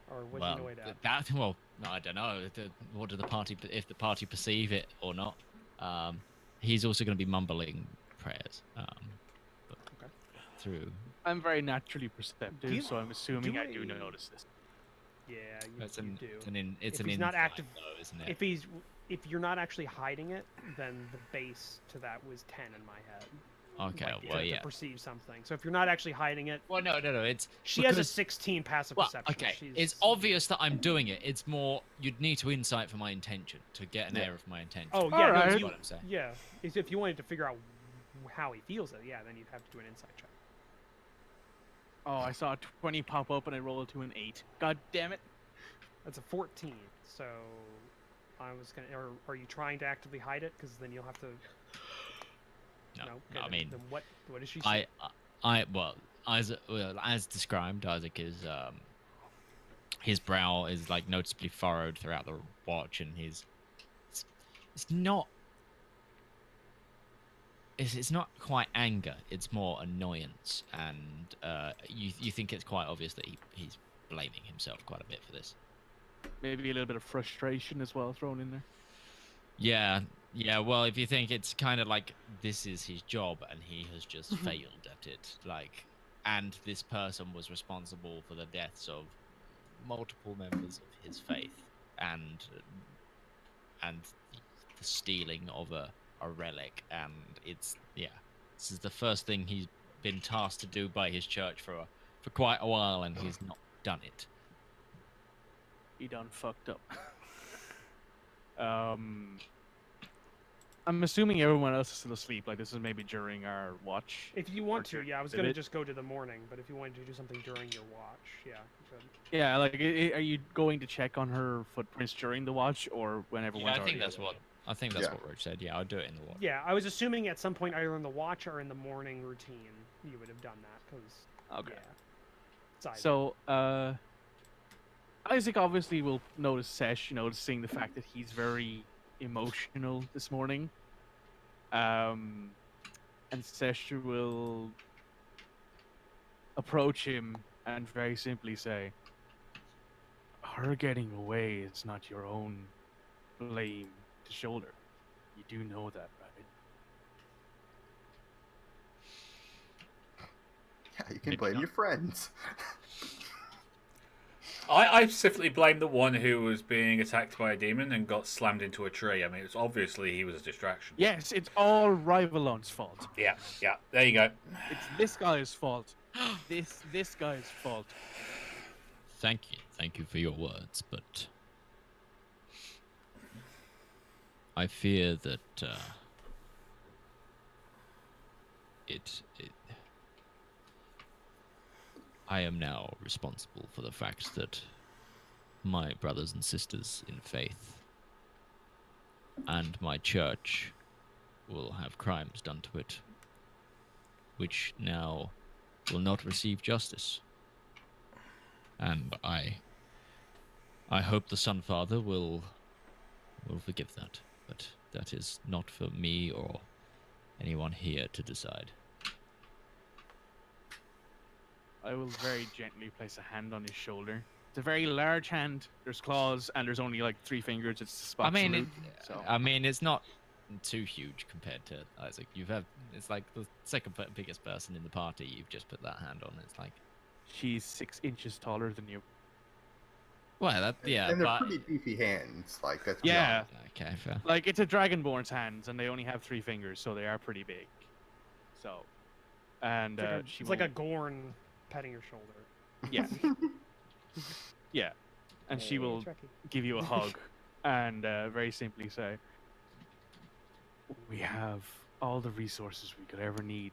what's well, he annoyed at? I don't know. What do the party, if the party perceive it or not? He's also going to be mumbling prayers. Okay. Through. I'm very naturally perceptive, Do- so I'm assuming do I do I- notice this. Yeah, It's you an do. it's If an he's not insight, active- though, isn't it? If you're not actually hiding it, then the base to that was 10 in my head. Okay, like, well, to yeah. perceive something. So if you're not actually hiding it, Well, no. It's she has a because- 16 passive Well, perception. okay. She's, It's obvious that I'm doing it. It's more you'd need to insight for my intention to get an Yeah. air of my intention. Oh yeah, no, Alright. That's you, what I'm saying. yeah. If you wanted to figure out how he feels it, yeah, then you'd have to do an insight check. Oh, I saw a 20 pop up and I rolled to an 8. God damn it. That's a 14. So I was gonna. Or are you trying to actively hide it? Because then you'll have to. No, Okay, I then- mean, then what does she say? as described, Isaac is his brow is like noticeably furrowed throughout the watch, and it's not it's not quite anger. It's more annoyance, and you think it's quite obvious that he's blaming himself quite a bit for this. Maybe a little bit of frustration as well thrown in there. Yeah. Well, if you think it's kind of like this is his job and he has just failed at it, like, and this person was responsible for the deaths of multiple members of his faith, and the stealing of a relic, and this is the first thing he's been tasked to do by his church for quite a while, and he's not done it. He done fucked up. I'm assuming everyone else is still asleep. Like this is maybe during our watch. If you want Or to, yeah, I was did gonna it? just go to the morning, but if you wanted to do something during your watch, yeah, you could. Yeah, like are you going to check on her footprints during the watch or when everyone's I think already that's asleep? what what Roach said. Yeah, I'll do it in the watch. Yeah, I was assuming at some point either in the watch or in the morning routine you would have done that, because Okay. yeah, it's either. So, Isaac obviously will notice Sesh, noticing the fact that he's very emotional this morning. And Sesh will approach him and very simply say, her getting away is not your own blame to shoulder. You do know that, right? Yeah, you can Maybe blame not. your friends. I specifically blame the one who was being attacked by a demon and got slammed into a tree. I mean, it's obviously he was a distraction. Yes, it's all Rivallon's fault. Yeah. There you go. It's this guy's fault. This guy's fault. Thank you for your words, but I fear that I am now responsible for the fact that my brothers and sisters in faith and my church will have crimes done to it, which now will not receive justice. And I hope the Sun Father will forgive that, but that is not for me or anyone here to decide. I will very gently place a hand on his shoulder. It's a very large hand. There's claws, and there's only like 3 fingers. It's the spot. I mean, it's not too huge compared to Isaac. It's like the second biggest person in the party. You've just put that hand on. It's like She's 6 inches taller than you. well, yeah, And they're but pretty beefy hands. Like that's Yeah. okay, fair. Like, it's a Dragonborn's hands, and they only have 3 fingers, so they are pretty big. So, and It's like a Gorn petting your shoulder. yeah, yeah, and she Hey, will Trekkie. give you a hug, and very simply say, "We have all the resources we could ever need,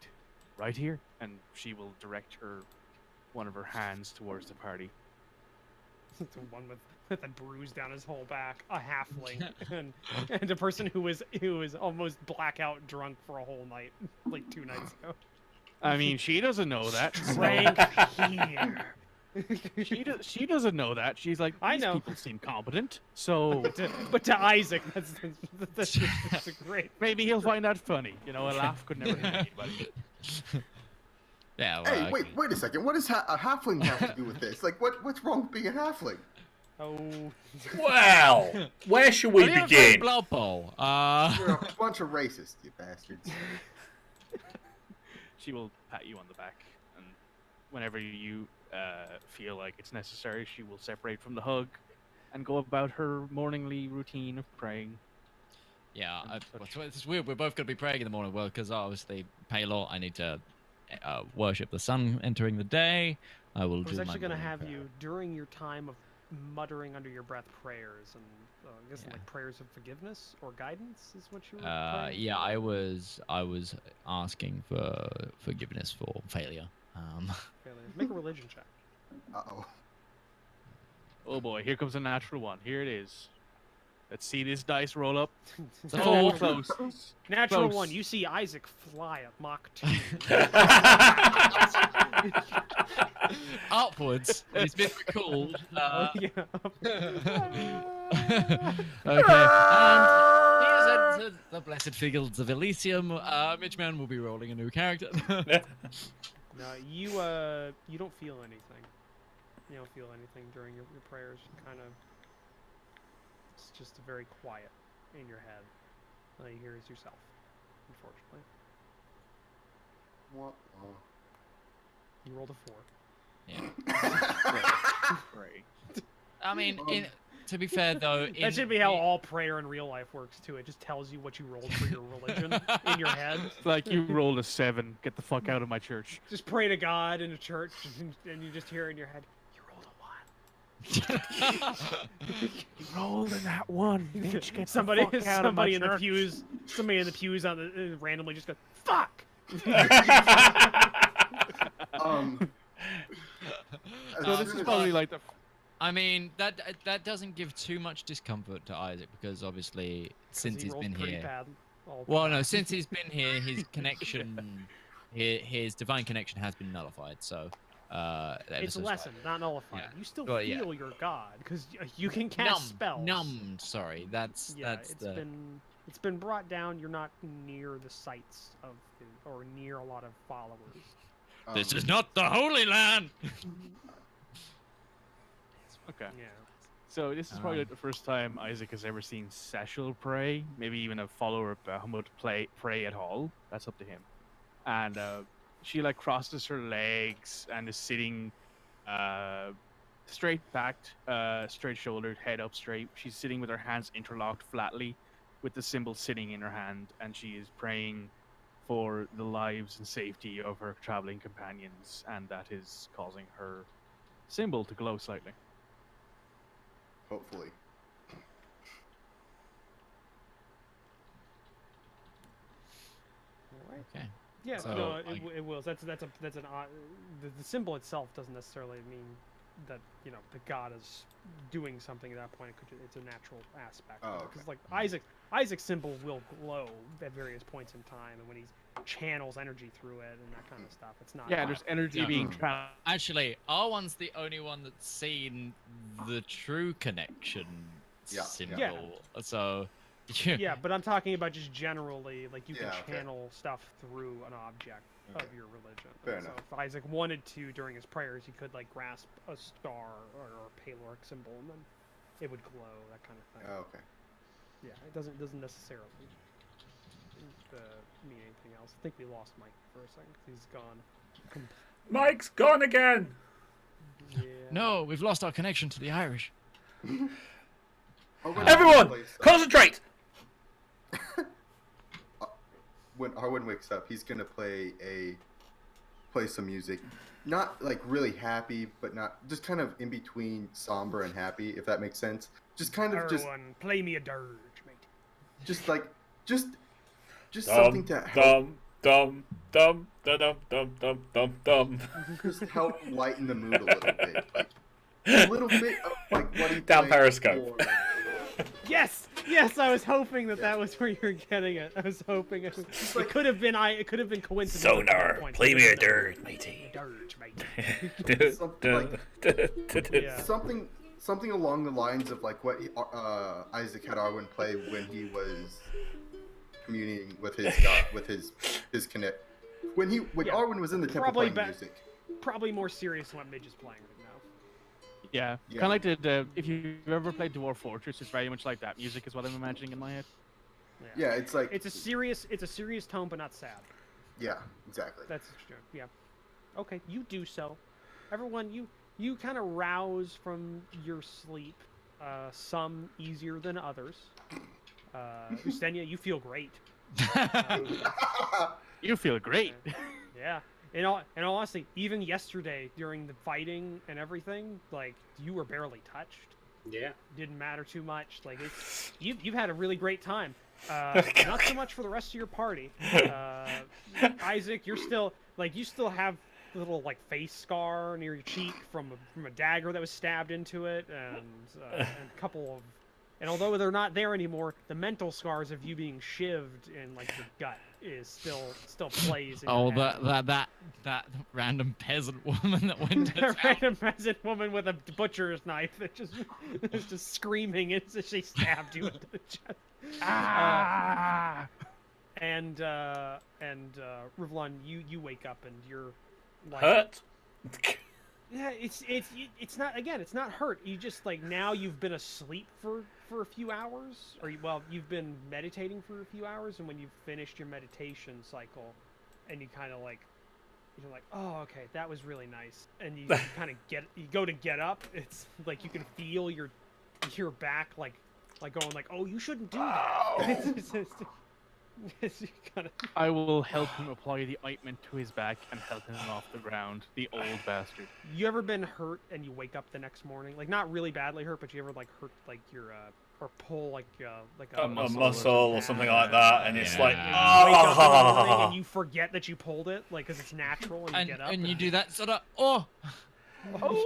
right here." And she will direct one of her hands towards the party. The one with a bruise down his whole back, a halfling, and a person who was almost blackout drunk for a whole night, like 2 nights ago. I mean, she doesn't know that. so- Drank here. She doesn't know that. She's like, I these know. people seem competent, so But to Isaac, that's a great. maybe he'll find that funny. A laugh could never hurt anybody. Yeah. Well, Hey, wait a second. What does a halfling have to do with this? Like, what's wrong with being a halfling? Oh. Well, where should we begin? Blood Bowl. You're a bunch of racists, you bastards. She will pat you on the back, and whenever you feel like it's necessary, she will separate from the hug and go about her morningly routine of praying. Yeah, and such. it's weird. We're both going to be praying in the morning. Well, because obviously, Paylor, I need to worship the sun entering the day. I will I was do actually my going to morning have prayer. you, during your time of muttering under your breath prayers, and I guess Yeah. like prayers of forgiveness or guidance is what you were praying Yeah, for? I was asking for forgiveness for failure. Failures. Make a religion check. Uh-oh. Oh boy, here comes a natural one. Here it is. Let's see this dice roll up. Natural- Oh, close. Natural Close. one. You see Isaac fly at Mach 2. Upwards. He's been recalled. Yeah. Okay, and he has entered the blessed fields of Elysium. Midgeman will be rolling a new character. No, you don't feel anything. You don't feel anything during your prayers. Kind of, it's just very quiet in your head. All you hear is yourself, unfortunately. You rolled a 4. Yeah. Right. I mean, to be fair though, That should be how all prayer in real life works too. It just tells you what you rolled for your religion in your head. It's like you rolled a 7. Get the fuck out of my church. Just pray to God in a church, and you just hear in your head, "You rolled a 1." You rolled in that 1. Bitch, get Somebody, the fuck out of my somebody in the church. pews, somebody in the pews on the randomly just goes, "Fuck." So this is probably like the. I mean, that doesn't give too much discomfort to Isaac because obviously since he he's rolled been pretty here. bad all the Well, time. no, since he's been here, his connection, his divine connection has been nullified. So, ever It's so lessened, not nullified. Yeah. You still Well, yeah. feel your God because you can cast spells. Numbed. Sorry, that's Yeah, that's it's the. been brought down. You're not near the sites of or near a lot of followers. This is not the Holy Land. Okay. Yeah. So this is probably like the first time Isaac has ever seen Sashel pray, maybe even a follower of Bahamut pray at all. That's up to him. And she like crosses her legs and is sitting straight backed, straight shouldered, head up straight. She's sitting with her hands interlocked flatly, with the symbol sitting in her hand, and she is praying for the lives and safety of her traveling companions, and that is causing her symbol to glow slightly. Hopefully. Alright. Okay. Yeah, So, no, like- it will. That's an odd. The symbol itself doesn't necessarily mean that the god is doing something at that point. It's a natural aspect. Oh, okay. Because like Isaac's symbol will glow at various points in time, and when he channels energy through it and that kind of stuff, it's not. Yeah, there's energy Yeah. being trapped. Actually, R1's the only one that's seen the true connection Yeah. symbol. Yeah. So. Yeah, but I'm talking about just generally, like you can Yeah, okay. channel stuff through an object of your religion. Fair And enough. So if Isaac wanted to during his prayers, he could like grasp a star or a paloric symbol, and then it would glow, that kind of thing. Oh, okay. Yeah, it doesn't necessarily mean anything else. I think we lost Mike for a second 'cause he's gone. Mike's gone again. Yeah. No, we've lost our connection to the Irish. Everyone, concentrate. When Arwen wakes up, he's gonna play some music, not like really happy, but not just kind of in between somber and happy, if that makes sense. Just kind of Everyone, play me a dirge, mate. just something to help, Dum dum dum dum dum dum dum dum. just help lighten the mood a little bit, like a little bit of like what he Down played Periscope. before. Yes, I was hoping that was where you were getting it. I was hoping it could have been coincidental. at Sonar, that point. play me a No. dirge, matey. Dirge, mate. Something along the lines of like what Isaac had Arwen play when he was communing with his God, with his connect. When Yeah. Arwen was in the temple Probably playing ba- music. Probably more serious than what Midge is playing right now. Yeah, Yeah. kind of like the if you've ever played Dwarf Fortress, it's very much like that. Music is what I'm imagining in my head. Yeah, it's like It's a serious tone, but not sad. yeah, exactly. That's true. Yeah. Okay, you do so. Everyone, you kind of rouse from your sleep. Some easier than others. Ustenia, you feel great. You feel great. Yeah. In all honesty, even yesterday during the fighting and everything, like you were barely touched. Yeah. Didn't matter too much. Like you've had a really great time. Not so much for the rest of your party. Isaac, you still have a little like face scar near your cheek from a dagger that was stabbed into it, and a couple of. And although they're not there anymore, the mental scars of you being shivved in like your gut is still plays in your head. that random peasant woman that went to A random peasant woman with a butcher's knife that just is just screaming as she stabbed you into the chest. Ah! Rivallon, you wake up and you're like, Hurt? yeah, it's not hurt. You just like now you've been asleep for a few hours, or you've been meditating for a few hours, and when you've finished your meditation cycle, and you kind of like. You're like, oh, okay, that was really nice, and you kind of go to get up. It's like you can feel your back like going like, oh, you shouldn't do that. It's kinda... I will help him apply the ointment to his back and help him off the ground. The old bastard. You ever been hurt and you wake up the next morning, like not really badly hurt, but you ever like hurt like your or pull like a muscle or something like that, and it's like, you wake up in the morning and you forget that you pulled it, like because it's natural, and you get up and you do that sort of oh.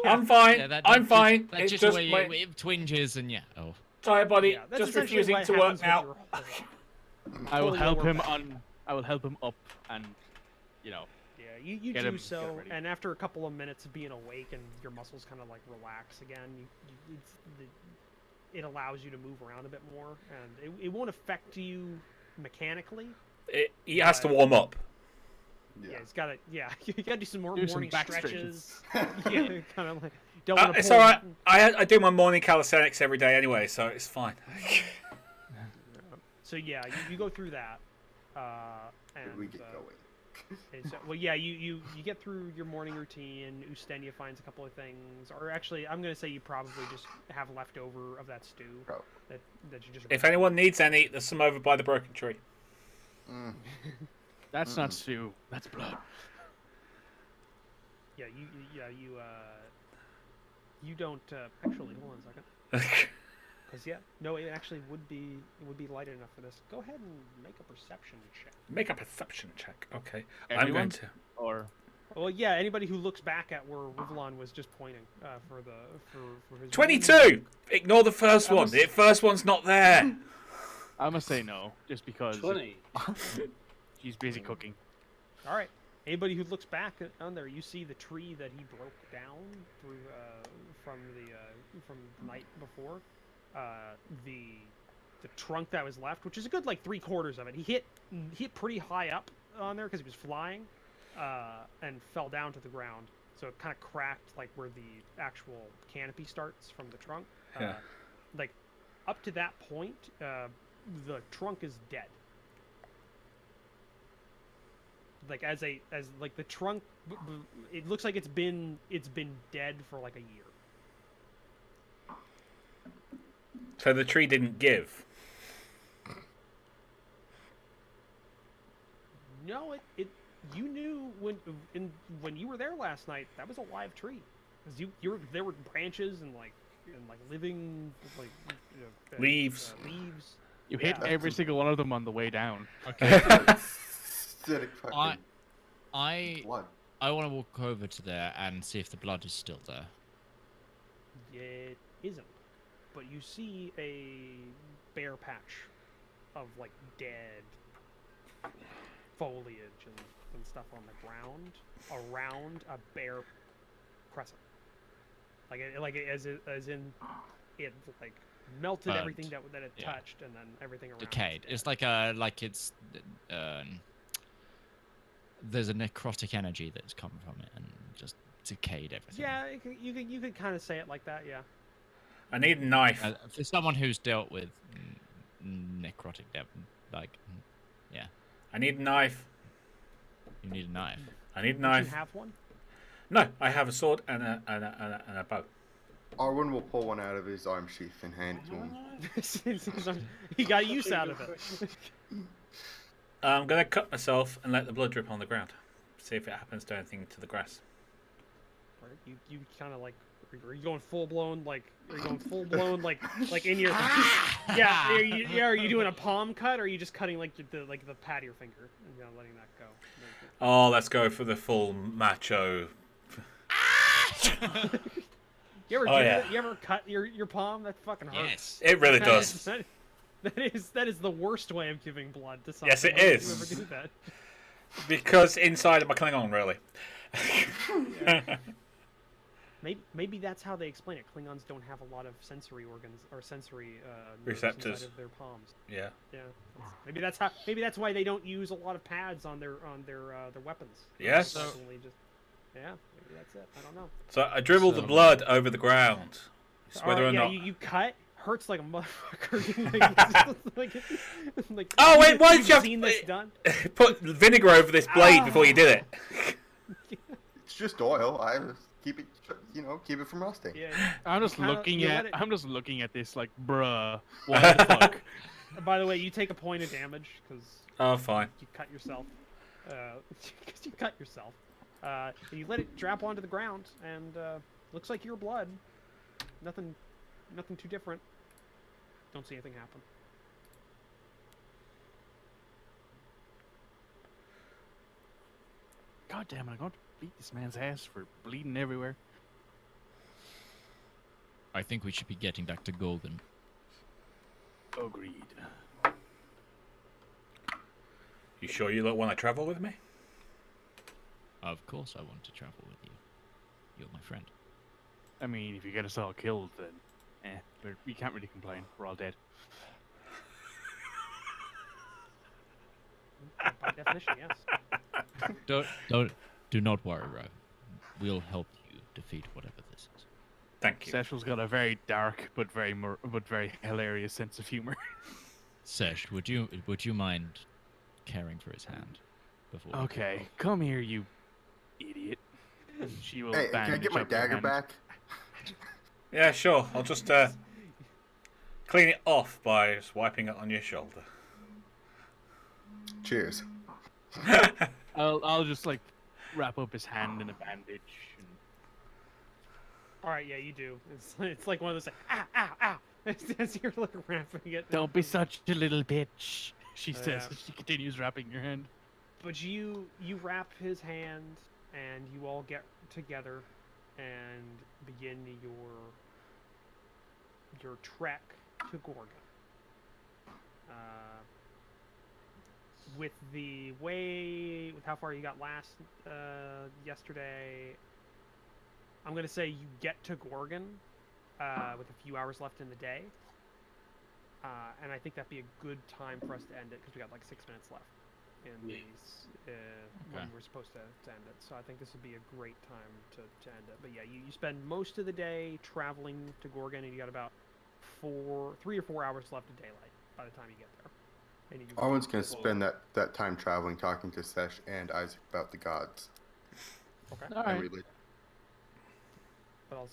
I'm fine. Yeah, I'm fine. That's It's just where my it twinges and yeah. Oh. tired body Yeah, that's just essentially refusing what to happens work with out. I will Full help lower him back. I will help him up and, Yeah, you Get do him so, ready. and after a couple of minutes of being awake and your muscles kind of like relax again, it allows you to move around a bit more, and it won't affect you mechanically. He has to warm up. Yeah, it's gotta. Yeah, you gotta do some more Do some morning back stretches. Yeah, kind of like don't want to. It's all right. I do my morning calisthenics every day anyway, so it's fine. So yeah, you go through that, and Did we get going? and so, well, yeah, you get through your morning routine. Ustenia finds a couple of things, or actually, I'm gonna say you probably just have leftover of that stew Probably. that you just. If anyone needs any, there's some over by the broken tree. that's not stew. That's blood. Yeah, you don't actually. Hold on a second. Because it actually would be light enough for this. Go ahead and make a perception check. Make a perception check. Okay, I'm Everyone? going to. Or Well, yeah, anybody who looks back at where Rivallon was just pointing for his 22. Ignore the first one. The first one's not there. I'm gonna say no, just because 20. he's busy cooking. All right. Anybody who looks back on there, you see the tree that he broke down through from the night before. The trunk that was left, which is a good like 3/4 of it. He hit pretty high up on there because he was flying, and fell down to the ground. So it kind of cracked like where the actual canopy starts from the trunk. Yeah. Like up to that point, the trunk is dead. Like as the trunk, it looks like it's been dead for like a year. So the tree didn't give. No, it you knew when you were there last night that was a live tree, because there were branches and living like Leaves. leaves. You hit Yeah. every single one of them on the way down. Okay. Acidic fucking I blood. I want to walk over to there and see if the blood is still there. It isn't, but you see a bare patch of like dead foliage and stuff on the ground around a bare crescent. As in it like melted Burnt. everything that it Yeah. touched, and then everything around. Decayed. It's It's like it's there's a necrotic energy that's come from it and just decayed everything. yeah, you could kind of say it like that. Yeah. I need a knife. For someone who's dealt with necrotic, yeah, I need a knife. you need a knife. I need a Did knife. you have one? No, I have a sword and a bow. Arwen will pull one out of his arm sheath and hand it to him. He got use out of it. I'm gonna cut myself and let the blood drip on the ground. See if it happens to anything to the grass. Alright, you kind of like, are you going full blown like in your yeah? Are you doing a palm cut or are you just cutting like the pad of your finger and letting that go? Oh, let's go for the full macho. You ever Oh, do yeah. that? You ever cut your palm? That fucking hurts. Yes. It really That does. is- that is the worst way of giving blood to someone. Yes, it Why would is. You ever do that? Because inside of my Klingon, really. Maybe that's how they explain it. Klingons don't have a lot of sensory organs or sensory nerves Receptors. inside of their palms. Yeah. Yeah. Maybe that's why they don't use a lot of pads on their weapons. Yes. Just, yeah. Maybe that's it. I don't know. So I dribble the blood over the ground. It's whether or yeah, not. you cut. Hurts like a motherfucker. like, Oh wait, why did you have seen this done? put vinegar over this blade before you did it? It's just oil. I just keep it, keep it from rusting. Yeah. I'm just kinda- looking you at. let it- I'm just looking at this like, bruh. What the fuck? By the way, you take a point of damage because Oh, fine. you cut yourself. Because you cut yourself. You let it drop onto the ground, and looks like your blood. Nothing too different. Don't see anything happen. God damn it! I'm going to beat this man's ass for bleeding everywhere. I think we should be getting back to Gorgon. Agreed. You sure you don't want to travel with me? Of course I want to travel with you. You're my friend. I mean, if you get us all killed, then we can't really complain. We're all dead. By definition, yes. Do not worry, Ryan. We'll help you defeat whatever this is. Thank you. Cecil's got a very dark but very hilarious sense of humor. Sesh, would you mind caring for his hand before? we Okay, come here, you idiot. She will Hey, can I bandage get my up your dagger hand. back? Yeah, sure. I'll just clean it off by just wiping it on your shoulder. Cheers. I'll just like wrap up his hand in a bandage. And... All right, yeah, you do. It's like one of those like, ow, ow. As you're like wrapping it. Don't be such a little bitch, she says Yeah. as she continues wrapping your hand. But you wrap his hand, and you all get together and begin your trek to Gorgon. With how far you got yesterday, I'm gonna say you get to Gorgon with a few hours left in the day, and I think that'd be a good time for us to end it because we got like 6 minutes left in these when we're supposed to end it. So I think this would be a great time to end it. But yeah, you spend most of the day traveling to Gorgon, and you got about 3 or 4 hours left of daylight by the time you get there. And you Arwen's gonna spend that time traveling, talking to Sesh and Isaac about the gods. Okay. All And right. religion. But we'll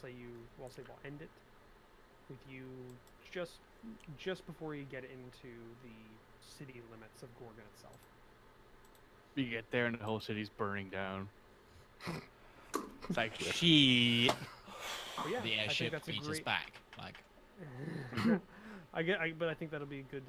end it with you just before you get into the city limits of Gorgon itself. We get there and the whole city's burning down. It's like shit. Oh, yeah, The I think airship that's a beats us great. back. Like, But I think that'll be a good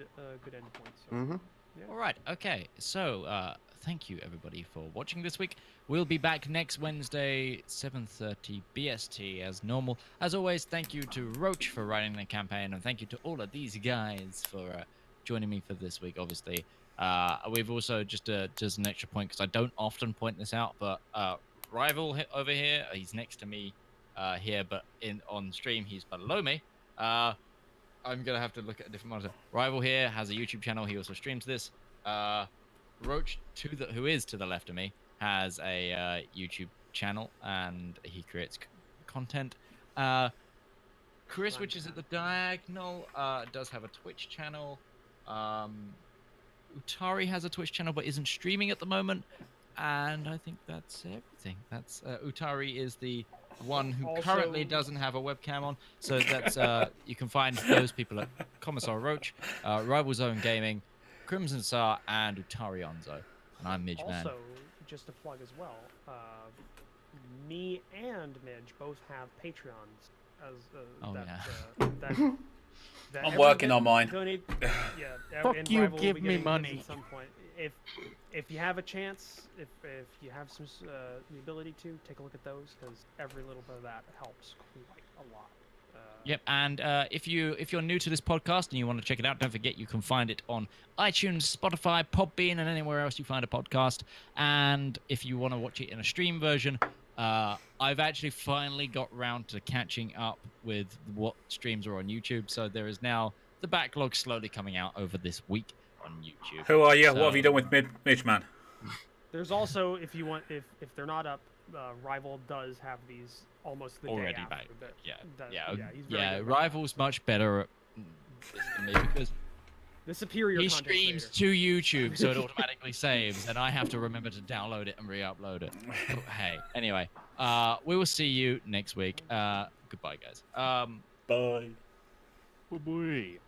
end point. So. Mm-hmm. Yeah. all right, okay. So, thank you everybody for watching this week. We'll be back next Wednesday, 7:30 BST as normal. As always, thank you to Roach for writing the campaign, and thank you to all of these guys for joining me for this week. Obviously, we've also just an extra point because I don't often point this out, but Rival over here, he's next to me here, but on stream he's below me. I'm gonna have to look at a different monitor. Rival here has a YouTube channel. He also streams this. Roach, who is to the left of me, has a YouTube channel and he creates content. Chris, which is at the diagonal, does have a Twitch channel. Utari has a Twitch channel but isn't streaming at the moment. And I think that's everything. That's Utari is the one who Also- currently doesn't have a webcam on. So that's you can find those people at Commissar Roach, Rival Zone Gaming, Crimson Sar, and Utari Onzo. And I'm Midge Man. Also, just to plug as well, me and Midge both have Patreons. Oh, that, yeah. that I'm every working on bit mine. Donate, yeah, Fuck and you, Rival will give be me getting his money. at some point. If you have a chance, if you have some the ability to take a look at those, because every little bit of that helps quite a lot. Yep, and if you're new to this podcast and you want to check it out, don't forget you can find it on iTunes, Spotify, Podbean, and anywhere else you find a podcast. And if you want to watch it in a stream version, I've actually finally got round to catching up with what streams are on YouTube. So there is now the backlog slowly coming out over this week on YouTube. Who are you? So, What have you done with Midge Man? There's also, if you want, if they're not up, Rival does have these almost the Already day after. back. That, Yeah, that, yeah, he's very yeah. good. Rival's much better at this than me because The superior he content streams creator. to YouTube, so it automatically saves, and I have to remember to download it and re-upload it. But hey, anyway, we will see you next week. Goodbye, guys. Bye. Oh boy.